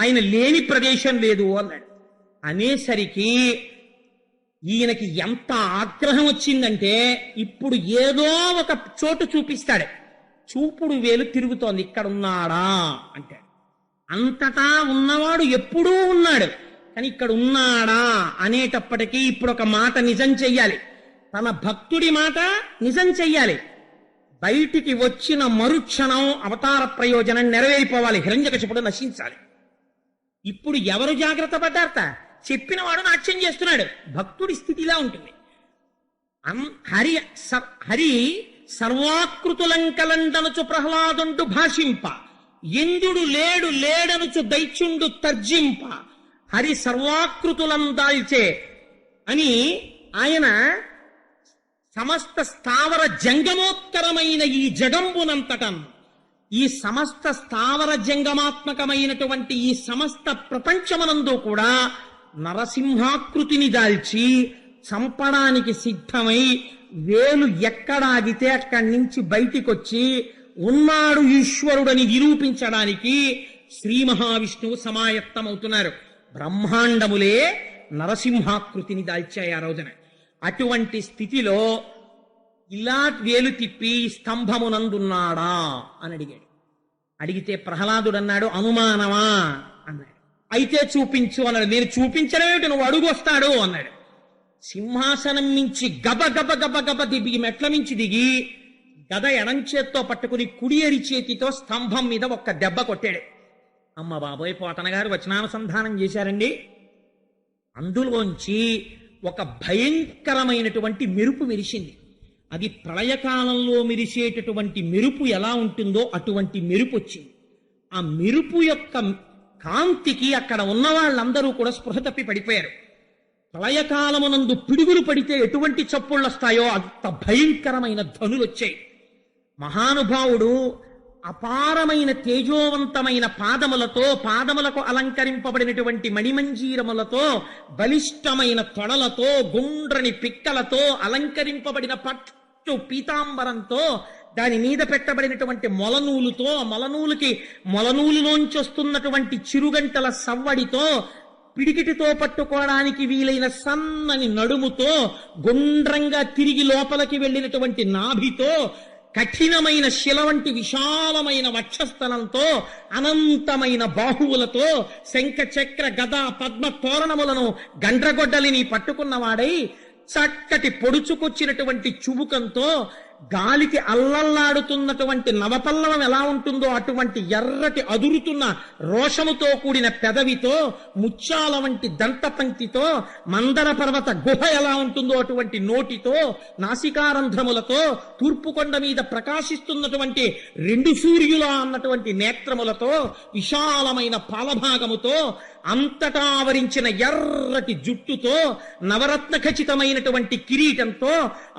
ఆయన లేని ప్రదేశం లేదు అన్నాడు. అనేసరికి ఈయనకి ఎంత ఆగ్రహం వచ్చిందంటే, ఇప్పుడు ఏదో ఒక చోటు చూపిస్తాడు, చూపుడు వేలు తిరుగుతోంది, ఇక్కడ ఉన్నాడా అంటే. అంతటా ఉన్నవాడు ఎప్పుడూ ఉన్నాడు, కానీ ఇక్కడ ఉన్నాడా అనేటప్పటికీ ఇప్పుడు ఒక మాట నిజం చెయ్యాలి, తన భక్తుడి మాట నిజం చెయ్యాలి. బయటికి వచ్చిన మరుక్షణం అవతార ప్రయోజనం నెరవేరిపోవాలి, హిరణ్యకశిపుడు నశించాలి. ఇప్పుడు ఎవరు జాగ్రత్త పడ్డారట? చెప్పినవాడు నాట్యం చేస్తున్నాడు. భక్తుడి స్థితిలా ఉంటుంది. హరి సర్వాకృతులంకలండనుచు ప్రహ్లాదుండు భాషింప, ఇంద్రుడు లేడు లేడనుచు దైత్యుండు తర్జింప, హరి సర్వాకృతులం దాల్చే అని ఆయన సమస్త స్థావర జంగమోత్కరమైన ఈ జగంబునంతటం, ఈ సమస్త స్థావర జంగమాత్మకమైనటువంటి ఈ సమస్త ప్రపంచమనందు కూడా నరసింహాకృతిని దాల్చి చంపడానికి సిద్ధమై వేలు ఎక్కడాగితే అక్కడి నుంచి బయటికొచ్చి ఉన్నాడు ఈశ్వరుడని నిరూపించడానికి శ్రీ మహావిష్ణువు సమాయత్తమవుతున్నారు. బ్రహ్మాండములే నరసింహాకృతిని దాల్చాయి ఆ రోజున. అటువంటి స్థితిలో ఇలా వేలు తిప్పి స్తంభమునందున్నాడా అని అడిగాడు. అడిగితే ప్రహ్లాదుడు అన్నాడు, అనుమానమా అన్నాడు. అయితే చూపించు అన్నాడు. నేను చూపించడం ఏమిటి, నువ్వు అడుగు వస్తాడు అన్నాడు. సింహాసనం నుంచి గబ గబ గబ గబ దిగి మెట్ల నుంచి దిగి గద ఎడంచేత్తో పట్టుకుని కుడి ఎరి చేతితో స్తంభం మీద ఒక్క దెబ్బ కొట్టాడు. అమ్మ బాబోయ్, పోతన గారు వచనానుసంధానం చేశారండి. అందులోంచి ఒక భయంకరమైనటువంటి మెరుపు మెరిసింది. అది ప్రళయకాలంలో మెరిసేటటువంటి మెరుపు ఎలా ఉంటుందో అటువంటి మెరుపు వచ్చింది. ఆ మెరుపు యొక్క కాంతికి అక్కడ ఉన్న వాళ్ళందరూ కూడా స్పృహ తప్పి పడిపోయారు. ప్రళయకాలమునందు పిడుగులు పడితే ఎటువంటి చప్పుళ్ళు వస్తాయో అంత భయంకరమైన ధ్వనులు వచ్చాయి. మహానుభావుడు అపారమైన తేజోవంతమైన పాదములతో, పాదములకు అలంకరింపబడినటువంటి మణిమంజీరములతో, బలిష్టమైన తొడలతో, గుండ్రని పిక్కలతో అలంకరింపబడిన పట్టు పీతాంబరంతో, దాని మీద పెట్టబడినటువంటి మొలనూలుతో, మొలనూలులోంచి వస్తున్నటువంటి చిరుగంటల సవ్వడితో, పిడికిటితో పట్టుకోవడానికి వీలైన సన్నని నడుముతో, గుండ్రంగా తిరిగి లోపలికి వెళ్ళినటువంటి నాభితో, కఠినమైన శిల వంటి విశాలమైన వక్షస్థలంతో, అనంతమైన బాహువులతో, శంఖ చక్ర గద పద్మ తోరణములను గండ్రగొడ్డలిని పట్టుకున్నవాడై, చక్కటి పొడుచుకొచ్చినటువంటి చుబుకంతో, గాలికి అల్లల్లాడుతున్నటువంటి నవపల్లవం ఎలా ఉంటుందో అటువంటి ఎర్రటి అదురుతున్న రోషముతో కూడిన పెదవితో, ముత్యాల వంటి దంతపంక్తితో, మందర పర్వత గుహ ఎలా ఉంటుందో అటువంటి నోటితో, నాసికారంధ్రములతో, తూర్పు కొండ మీద ప్రకాశిస్తున్నటువంటి రెండు సూర్యుల అన్నటువంటి నేత్రములతో, విశాలమైన పాలభాగముతో, అంతటా ఆవరించిన ఎర్రటి జుట్టుతో, నవరత్న ఖచ్చితమైనటువంటి కిరీటంతో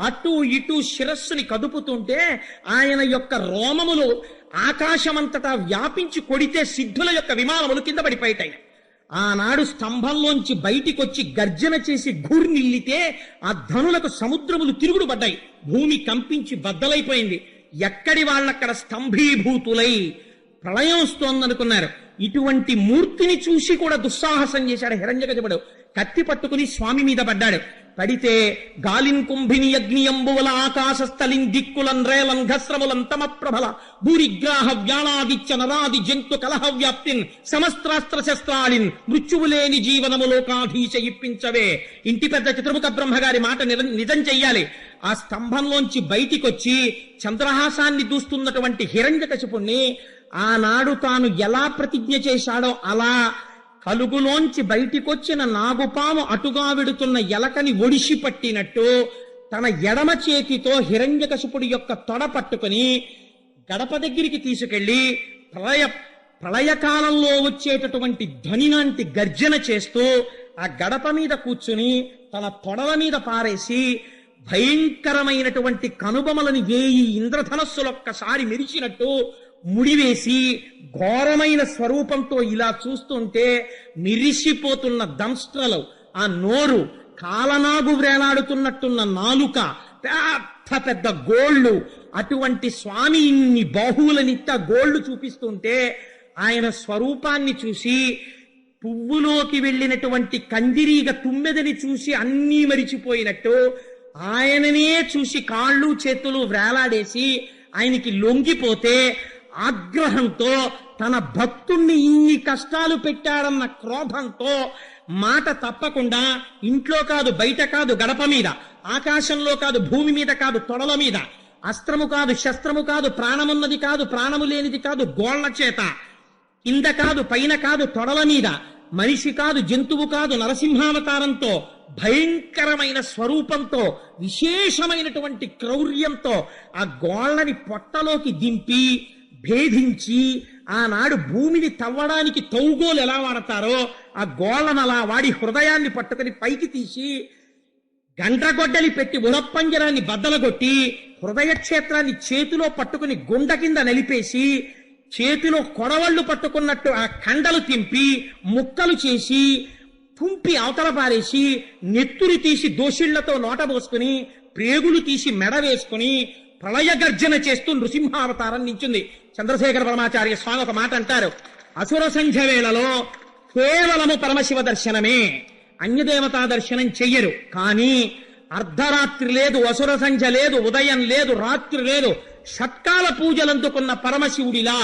అటు ఇటు శిరస్సుని కదుపుతుంటే ఆయన యొక్క రోమములు ఆకాశమంతటా వ్యాపించి కొడితే సిద్ధుల యొక్క విమానములు కింద పడిపోయాయి. ఆనాడు స్తంభంలోంచి బయటికొచ్చి గర్జన చేసి ఘూర్నిల్లితే ఆ ధనులకు సముద్రములు తిరుగుడు పడ్డాయి. భూమి కంపించి బద్దలైపోయింది. ఎక్కడి వాళ్ళక్కడ స్తంభీభూతులై ప్రళయం వస్తోందనుకున్నారు. ఇటువంటి మూర్తిని చూసి కూడా దుస్సాహసం చేశాడు హిరణ్యకశిపుడు. కత్తి పట్టుకుని స్వామి మీద పడ్డాడు. పడితే గాలిన్ కుంభిని అగ్నియంబువల ఆకాశస్థలిన్ దిక్కులన్ రేలన్ ఘస్రములన్ తమ ప్రభల భూరిగ్రాహ వ్యాళాదిత్య నరాది జంతు కలహ వ్యాప్తిన్ సమస్త్రాస్త్ర శస్త్రాలిన్ మృత్యువులేని జీవనము లోకాధీశ ఇప్పించవే. ఇంటి పెద్ద చతుర్ముఖ బ్రహ్మగారి మాట నిజం చెయ్యాలి. ఆ స్తంభంలోంచి బయటికొచ్చి చంద్రహాసాన్ని దూస్తున్నటువంటి హిరణ్యకశిపుణ్ణి ఆనాడు తాను ఎలా ప్రతిజ్ఞ చేశాడో అలా కలుగులోంచి బయటికొచ్చిన నాగుపాము అటుగా విడుతున్న ఎలకని ఒడిసి పట్టినట్టు తన ఎడమ చేతితో హిరణ్యకశిపుడి యొక్క తొడ పట్టుకుని గడప దగ్గరికి తీసుకెళ్లి ప్రళయకాలంలో వచ్చేటటువంటి ధ్వని లాంటి గర్జన చేస్తూ ఆ గడప మీద కూర్చుని తన తొడల మీద పారేసి భయంకరమైనటువంటి కనుబొమలని వేయి ఇంద్రధనస్సులొక్కసారి మెరిచినట్టు ముడివేసి ఘోరమైన స్వరూపంతో ఇలా చూస్తుంటే మిరిసిపోతున్న దంస్ట్రలు, ఆ నోరు, కాలనాగు వేలాడుతున్నట్టున్న నాలుక, పెద్ద పెద్ద గోళ్ళు, అటువంటి స్వామి ఇన్ని బాహువులనిత్త గోళ్లు చూపిస్తుంటే ఆయన స్వరూపాన్ని చూసి పువ్వులోకి వెళ్ళినటువంటి కందిరీగ తుమ్మెదని చూసి అన్నీ మరిచిపోయినట్టు ఆయననే చూసి కాళ్ళు చేతులు వేలాడేసి ఆయనకి లొంగిపోతే ఆగ్రహంతో తన భక్తుణ్ణి ఇన్ని కష్టాలు పెట్టాడన్న క్రోధంతో మాట తప్పకుండా ఇంట్లో కాదు, బయట కాదు, గడప మీద, ఆకాశంలో కాదు, భూమి మీద కాదు, తొడల మీద, అస్త్రము కాదు, శస్త్రము కాదు, ప్రాణమున్నది కాదు, ప్రాణము లేనిది కాదు, గోళ్ల చేత, కింద కాదు, పైన కాదు, తొడల మీద, మనిషి కాదు, జంతువు కాదు, నరసింహావతారంతో భయంకరమైన స్వరూపంతో విశేషమైనటువంటి క్రౌర్యంతో ఆ గోళ్లని పొట్టలోకి దింపి భేదించి ఆనాడు భూమిని తవ్వడానికి తౌగోలు ఎలా వాడతారో ఆ గోళ్లను అలా వాడి హృదయాన్ని పట్టుకుని పైకి తీసి గండ్రగొడ్డలి పెట్టి ఉడప్పంజరాన్ని బద్దలగొట్టి హృదయ క్షేత్రాన్ని చేతిలో పట్టుకుని గుండ కింద నలిపేసి చేతిలో కొడవళ్లు పట్టుకున్నట్టు ఆ కండలు తింపి ముక్కలు చేసి తుంపి అవతల పారేసి నెత్తురు తీసి దోషిళ్లతో నోట పోసుకుని ప్రేగులు తీసి మెడ వేసుకుని ప్రళయ గర్జన చేస్తూ నృసింహావతారం నించుంది. చంద్రశేఖర పరమాచార్య స్వామి ఒక మాట అంటారు, అసుర సంధ్య వేళలో కేవలము పరమశివ దర్శనమే, అన్యదేవతా దర్శనం చెయ్యరు. కానీ అర్ధరాత్రి లేదు, అసుర సంధ్య లేదు, ఉదయం లేదు, రాత్రి లేదు, షట్కాల పూజలందుకున్న పరమశివుడిలా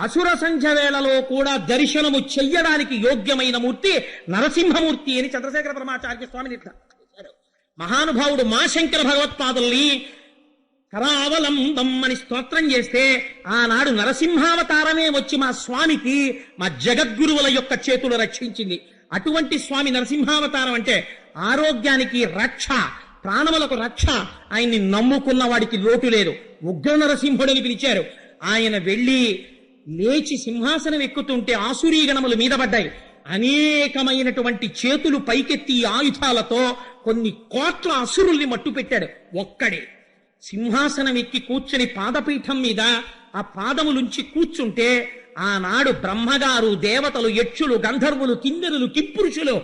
అసుర సంధ్య వేళలో కూడా దర్శనము చెయ్యడానికి యోగ్యమైన మూర్తి నరసింహమూర్తి అని చంద్రశేఖర పరమాచార్య స్వామి నిర్ధారించారు. మహానుభావుడు మా శంకర భగవత్పాదుల్ని కరావలంబం అని స్తోత్రం చేస్తే ఆనాడు నరసింహావతారమే వచ్చి మా స్వామికి మా జగద్గురువుల యొక్క చేతులు రక్షించింది. అటువంటి స్వామి నరసింహావతారం అంటే ఆరోగ్యానికి రక్ష, ప్రాణములకు రక్ష. ఆయన్ని నమ్ముకున్న వాడికి లోటు లేదు. ఉగ్ర నరసింహుడని పిలిచారు. ఆయన వెళ్ళి లేచి సింహాసనం ఎక్కుతుంటే ఆసురీ గణములు మీద పడ్డాయి. అనేకమైనటువంటి చేతులు పైకెత్తి ఆయుధాలతో కొన్ని కోట్ల అసురుల్ని మట్టు పెట్టాడు. ఒక్కడే సింహాసనం ఎక్కి కూర్చుని పాదపీఠం మీద ఆ పాదములుంచి కూర్చుంటే ఆనాడు బ్రహ్మగారు, దేవతలు, యక్షులు, గంధర్వులు, కిన్నెరులు, కింపురుషులు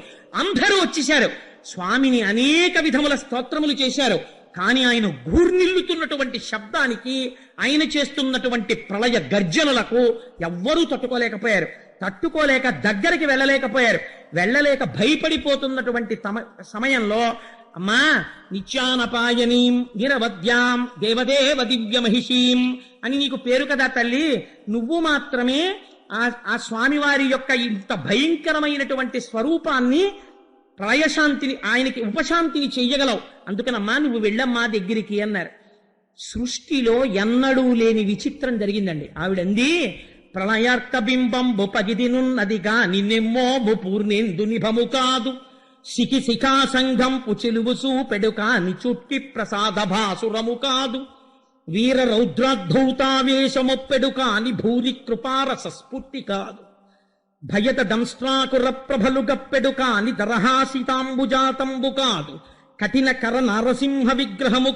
అందరూ వచ్చేశారు. స్వామిని అనేక విధముల స్తోత్రములు చేశారు. కానీ ఆయన గూర్నిల్లుతున్నటువంటి శబ్దానికి, ఆయన చేస్తున్నటువంటి ప్రళయ గర్జనలకు ఎవ్వరూ తట్టుకోలేకపోయారు. తట్టుకోలేక దగ్గరికి వెళ్ళలేక భయపడిపోతున్నటువంటి సమయంలో అమ్మా నిత్యానపాయనీం నిరవద్యాం దేవదేవ దివ్య మహిషీం అని నీకు పేరు కదా తల్లి, నువ్వు మాత్రమే ఆ స్వామివారి యొక్క ఇంత భయంకరమైనటువంటి స్వరూపాన్ని ప్రళయశాంతిని, ఆయనకి ఉపశాంతిని చెయ్యగలవు. అందుకనమ్మా నువ్వు వెళ్ళమ్మా దగ్గరికి అన్నారు. సృష్టిలో ఎన్నడూ లేని విచిత్రం జరిగిందండి. ఆవిడంది, ప్రళయార్క బింబంబు పగిదినున్నదిగా నిన్నెమ్మోబు పూర్ణేందు నిభము కాదు, శిఖి శిఖా సంఘంపు చెలువు సూపెడు కాని చుట్కి ప్రసాద భాసురము కాదు, వీర రౌద్రాద్ధౌతావేశమొప్పెడు కాని భూరి కృపారస స్ఫుర్తి కాదు, భయత దంస్ట్రాకుర ప్రభలు గప్పెడు కాని దరహాసితాంబుజాతంబు కాదు, కఠిన కర నారసింహ విగ్రహము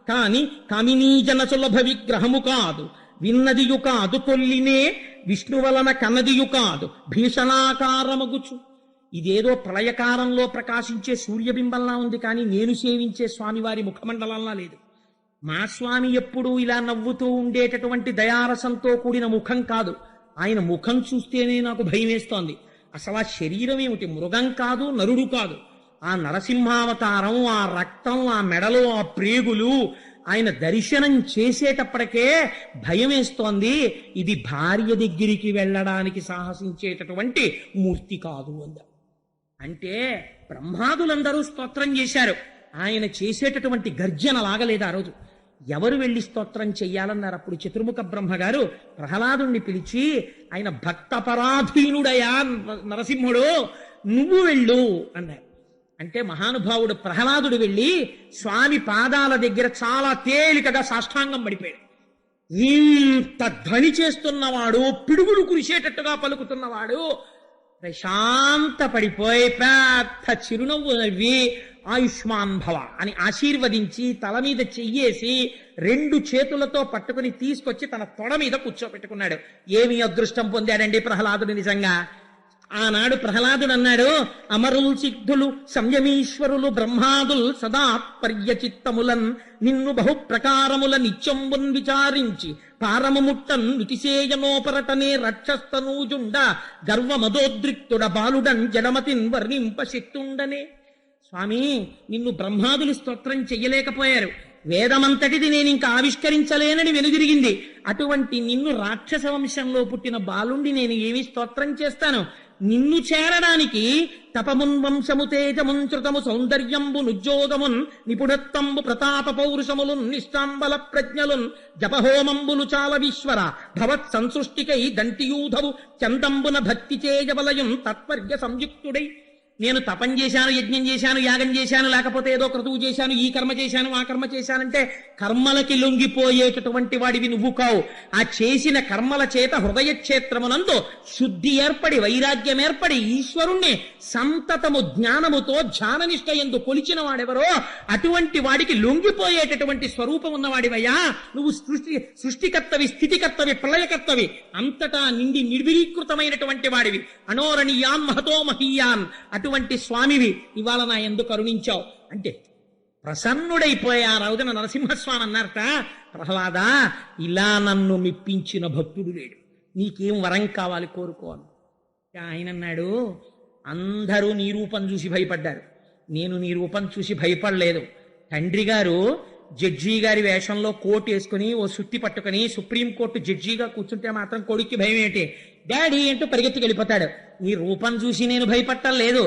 కాని కామినీజన సులభ విగ్రహము కాదు, విన్నదియు కాదు తొల్లినే విష్ణువలన కన్నదియు కాదు భీషణాకారమగుచు. ఇదేదో ప్రళయకారంలో ప్రకాశించే సూర్యబింబంలా ఉంది, కానీ నేను సేవించే స్వామివారి ముఖమండలంలా లేదు. మా స్వామి ఎప్పుడూ ఇలా నవ్వుతూ ఉండేటటువంటి దయారసంతో కూడిన ముఖం కాదు. ఆయన ముఖం చూస్తేనే నాకు భయం వేస్తోంది. అసలు ఆ శరీరం ఏమిటి? మృగం కాదు, నరుడు కాదు. ఆ ఆ నరసింహావతారం, ఆ రక్తం, ఆ మెడలు, ఆ ప్రేగులు ఆయన దర్శనం చేసేటప్పటికే భయం వేస్తోంది. ఇది భార్య దగ్గరికి వెళ్ళడానికి సాహసించేటటువంటి మూర్తి కాదు అంద. అంటే బ్రహ్మాదులందరూ స్తోత్రం చేశారు. ఆయన చేసేటటువంటి గర్జన లాగలేదు ఆ రోజు. ఎవరు వెళ్ళి స్తోత్రం చెయ్యాలన్నారు. అప్పుడు చతుర్ముఖ బ్రహ్మగారు ప్రహ్లాదుణ్ణి పిలిచి, ఆయన భక్తపరాధీనుడయా నరసింహుడు, నువ్వు వెళ్ళు అన్నారు. అంటే మహానుభావుడు ప్రహ్లాదుడు వెళ్ళి స్వామి పాదాల దగ్గర చాలా తేలికగా సాష్టాంగం పడిపోయాడు. ఇంత ధ్వని చేస్తున్నవాడు, పిడుగులు కురిసేటట్టుగా పలుకుతున్నవాడు ప్రశాంత పడిపోయి పెద్ద చిరునవ్వు నవ్వి ఆయుష్మాన్ భవ అని ఆశీర్వదించి తల మీద చెయ్యేసి 2 చేతులతో పట్టుకుని తీసుకొచ్చి తన తొడ మీద కూర్చోబెట్టుకున్నాడు. ఏమి అదృష్టం పొందాడండి ప్రహ్లాదుడు నిజంగా. ఆనాడు ప్రహ్లాదుడు అన్నాడు, అమరులు సిద్ధులు సంయమీశ్వరులు బ్రహ్మాదుల్ సదా పర్యచిత్తములన్ నిన్ను బహు ప్రకారముల నిత్యంబున్ విచారించి పారము ముట్టన్ నితిశేయనోపరటనే రక్షస్తనూజుండ గర్వమదోద్రిక్తుడ బాలుడన్ జడమతిన్ వర్ణింప శక్తుండనే. స్వామి, నిన్ను బ్రహ్మాదులు స్తోత్రం చెయ్యలేకపోయారు, వేదమంతటిది నేను ఇంకా ఆవిష్కరించలేనని వెనుదిరిగింది. అటువంటి నిన్ను రాక్షస వంశంలో పుట్టిన బాలుండి నేను ఏమి స్తోత్రం చేస్తాను? నిన్ను చేరడానికి తపమున్ వంశము తేజమున్ శృతము సౌందర్యంబు నుజ్జోగమున్ నిపుణత్వంబు ప్రతాప పౌరుషములున్ నిష్టాంబల ప్రజ్ఞలున్ జపహోమంబులు చాల విశ్వర భవత్ సంసృష్టికై దంటియూధవు చందంబున భక్తి చేయబలయం తత్పర్య సంయుక్తుడై. నేను తపం చేశాను, యజ్ఞం చేశాను, యాగం చేశాను, లేకపోతే ఏదో క్రతువు చేశాను, ఈ కర్మ చేశాను, ఆ కర్మ చేశానంటే కర్మలకి లొంగిపోయేటటువంటి వాడివి నువ్వు కావు. ఆ చేసిన కర్మల చేత హృదయ క్షేత్రమునందు శుద్ధి ఏర్పడి వైరాగ్యం ఏర్పడి ఈశ్వరుణ్ణి సంతతము జ్ఞానముతో ధ్యాననిష్ట యందు కొలిచిన వాడెవరో అటువంటి వాడికి లొంగిపోయేటటువంటి స్వరూపం ఉన్నవాడివయ్యా నువ్వు. సృష్టికర్తవి, స్థితికర్తవి, ప్రళయకర్తవి, అంతటా నిండి నిర్విరీకృతమైనటువంటి వాడివి. అనోరణీయాన్ మహతో మహీయాన్ అటువంటి స్వామివి ఇవాళ నా యందు కరుణించావు అంటే ప్రసన్నుడైపోయా. రోజున నరసింహస్వామి అన్నారట, ప్రహ్లాద, ఇలా నన్ను మెప్పించిన భక్తుడు లేడు, నీకేం వరం కావాలి కోరుకో అని. ఆయన అన్నాడు, అందరూ నీ రూపం చూసి భయపడ్డారు, నేను నీ రూపం చూసి భయపడలేదు. తండ్రి గారు జడ్జి గారి వేషంలో కోట్ వేసుకుని ఓ సుత్తి పట్టుకుని సుప్రీంకోర్టు జడ్జిగా కూర్చుంటే మాత్రం కొడుక్కి భయం ఏంటి? డాడీ అంటూ పరిగెత్తుకు వెళ్ళిపోతాడు. నీ రూపం చూసి నేను భయపట్టలేదు,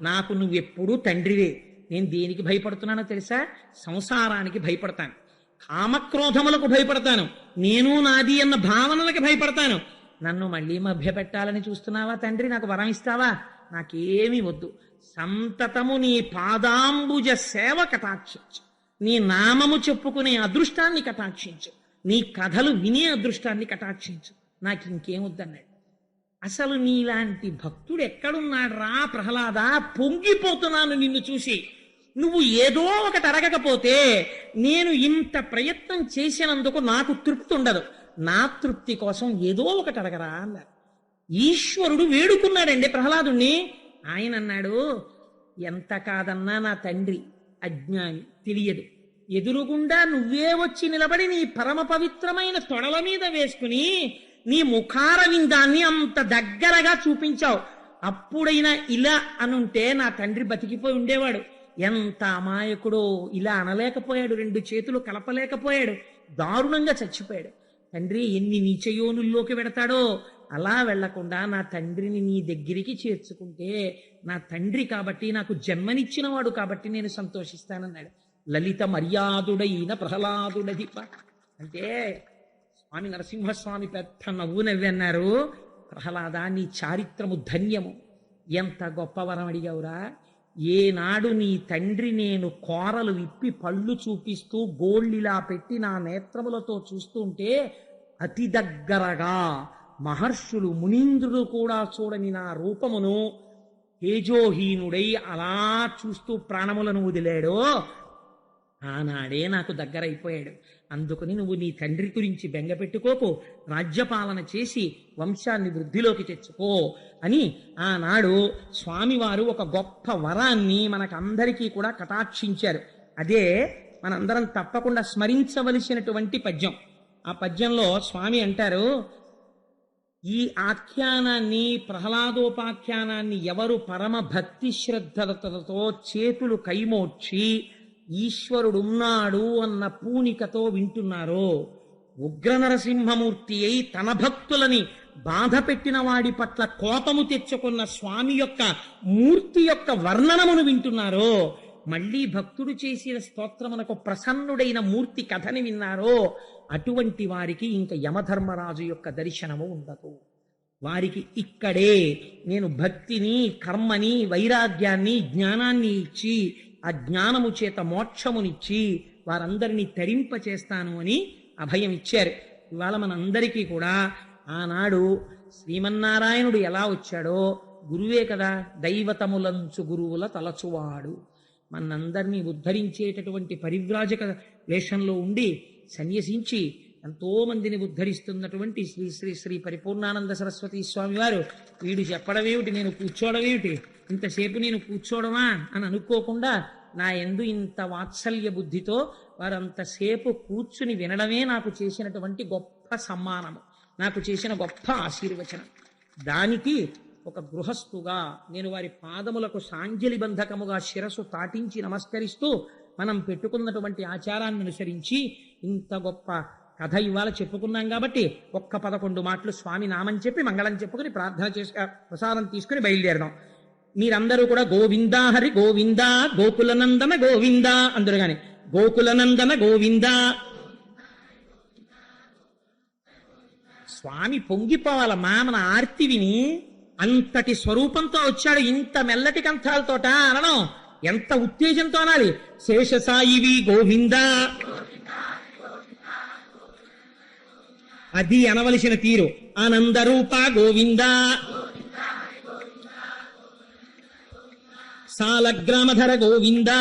నాకు నువ్వెప్పుడూ తండ్రివే. నేను దేనికి భయపడుతున్నానో తెలుసా? సంసారానికి భయపడతాను, కామక్రోధములకు భయపడతాను, నేను నాది అన్న భావనలకు భయపడతాను. నన్ను మళ్ళీ మభ్య పెట్టాలని చూస్తున్నావా తండ్రి? నాకు వరం ఇస్తావా? నాకేమీ వద్దు. సంతతము నీ పాదాంబుజ సేవ కటాక్షించు, నీ నామము చెప్పుకునే అదృష్టాన్ని కటాక్షించు, నీ కథలు వినే అదృష్టాన్ని కటాక్షించు, నాకు ఇంకేం వద్దన్నాడు. అసలు నీలాంటి భక్తుడు ఎక్కడున్నాడు రా ప్రహ్లాద? పొంగిపోతున్నాను నిన్ను చూసి. నువ్వు ఏదో ఒకటి అడగకపోతే నేను ఇంత ప్రయత్నం చేసినందుకు నాకు తృప్తి ఉండదు. నా తృప్తి కోసం ఏదో ఒకటి అడగరా అన్నారు. ఈశ్వరుడు వేడుకున్నాడండి ప్రహ్లాదుణ్ణి. ఆయన అన్నాడు, ఎంత కాదన్నా నా తండ్రి అజ్ఞాని, తెలియదు. ఎదురుగుండా నువ్వే వచ్చి నిలబడి నీ పరమ పవిత్రమైన తొడల మీద వేసుకుని నీ ముఖారవిందాన్ని అంత దగ్గరగా చూపించావు. అప్పుడైనా ఇలా అనుంటే నా తండ్రి బతికిపోయి ఉండేవాడు. ఎంత అమాయకుడో, ఇలా అనలేకపోయాడు, 2 చేతులు కలపలేకపోయాడు, దారుణంగా చచ్చిపోయాడు. తండ్రి ఎన్ని నీచయోనుల్లోకి వెడతాడో అలా వెళ్లకుండా నా తండ్రిని నీ దగ్గరికి చేర్చుకుంటే, నా తండ్రి కాబట్టి, నాకు జన్మనిచ్చినవాడు కాబట్టి నేను సంతోషిస్తానన్నాడు. లలిత మర్యాదుడైన ప్రహ్లాదుడధిప అంటే స్వామి నరసింహస్వామి పెద్ద నవ్వు నవ్వి అన్నారు, ప్రహ్లాద, నీ చారిత్రము ధన్యము. ఎంత గొప్ప వరం అడిగావురా. ఏనాడు నీ తండ్రి నేను కోరలు విప్పి పళ్ళు చూపిస్తూ గోళ్ళిలా పెట్టి నా నేత్రములతో చూస్తూ ఉంటే అతి దగ్గరగా మహర్షులు మునీంద్రుడు కూడా చూడని నా రూపమును తేజోహీనుడై అలా చూస్తూ ప్రాణములను వదిలాడో ఆనాడే నాకు దగ్గరైపోయాడు. అందుకని నువ్వు నీ తండ్రి గురించి బెంగపెట్టుకోకు, రాజ్యపాలన చేసి వంశాన్ని వృద్ధిలోకి తెచ్చుకో అని ఆనాడు స్వామివారు ఒక గొప్ప వరాన్ని మనకందరికీ కూడా కటాక్షించారు. అదే మనందరం తప్పకుండా స్మరించవలసినటువంటి పద్యం. ఆ పద్యంలో స్వామి అంటారు, ఈ ఆఖ్యానాన్ని, ప్రహ్లాదోపాఖ్యానాన్ని ఎవరు పరమ భక్తి శ్రద్ధలతో చేతులు కైమోడ్చి ఈశ్వరుడున్నాడు అన్న పూనికతో వింటున్నారో, ఉగ్ర నరసింహమూర్తి అయి తన భక్తులని బాధ పెట్టిన వాడి పట్ల కోపము తెచ్చుకున్న స్వామి యొక్క మూర్తి యొక్క వర్ణనమును వింటున్నారో, మళ్ళీ భక్తుడు చేసిన స్తోత్రమునకు ప్రసన్నుడైన మూర్తి కథని విన్నారో, అటువంటి వారికి ఇంక యమధర్మరాజు యొక్క దర్శనము ఉండదు. వారికి ఇక్కడే నేను భక్తిని, కర్మని, వైరాగ్యాన్ని, జ్ఞానాన్ని ఇచ్చి ఆ జ్ఞానము చేత మోక్షమునిచ్చి వారందరినీ తరింపచేస్తాను అని అభయం ఇచ్చారు. ఇవాళ మనందరికీ కూడా ఆనాడు శ్రీమన్నారాయణుడు ఎలా వచ్చాడో గురువే కదా, దైవతములంచు గురువుల తలచువాడు. మనందరినీ ఉద్ధరించేటటువంటి పరివ్రాజక వేషంలో ఉండి సన్యసించి ఎంతో మందిని ఉద్ధరిస్తున్నటువంటి శ్రీ శ్రీ శ్రీ పరిపూర్ణానంద సరస్వతి స్వామి వారు వీడు చెప్పడమేమిటి, నేను కూర్చోవడమేమిటి, ఇంతసేపు నేను కూర్చోవడమా అని అనుకోకుండా నా యందు ఇంత వాత్సల్య బుద్ధితో వారంతసేపు కూర్చుని వినడమే నాకు చేసినటువంటి గొప్ప సమ్మానము, నాకు చేసిన గొప్ప ఆశీర్వచనం. దానికి ఒక గృహస్థుగా నేను వారి పాదములకు సాంజలి బంధకముగా శిరస్సు తాటించి నమస్కరిస్తూ మనం పెట్టుకున్నటువంటి ఆచారాన్ని అనుసరించి ఇంత గొప్ప కథ ఇవాళ చెప్పుకున్నాం కాబట్టి ఒక్క 11 మాటలు స్వామి నామని చెప్పి మంగళం చెప్పుకుని ప్రార్థన చేసి ప్రసాదం తీసుకుని బయలుదేరదాం. మీరందరూ కూడా గోవిందా హరి గోవిందా, గోకులనందన గోవిందా అందరూ గాని గోకులనందన గోవిందా. స్వామి పొంగిపోవాలమ్మా మన ఆర్తి విని. అంతటి స్వరూపంతో వచ్చాడు, ఇంత మెల్లటి కంఠాలతోట అనడం ఎంత ఉత్తేజంతో అనాలి. శేషసాయివి గోవిందా, అది అనవలసిన తీరు. ఆనందరూప గోవిందా, సాలగ్రామధర గోవిందా,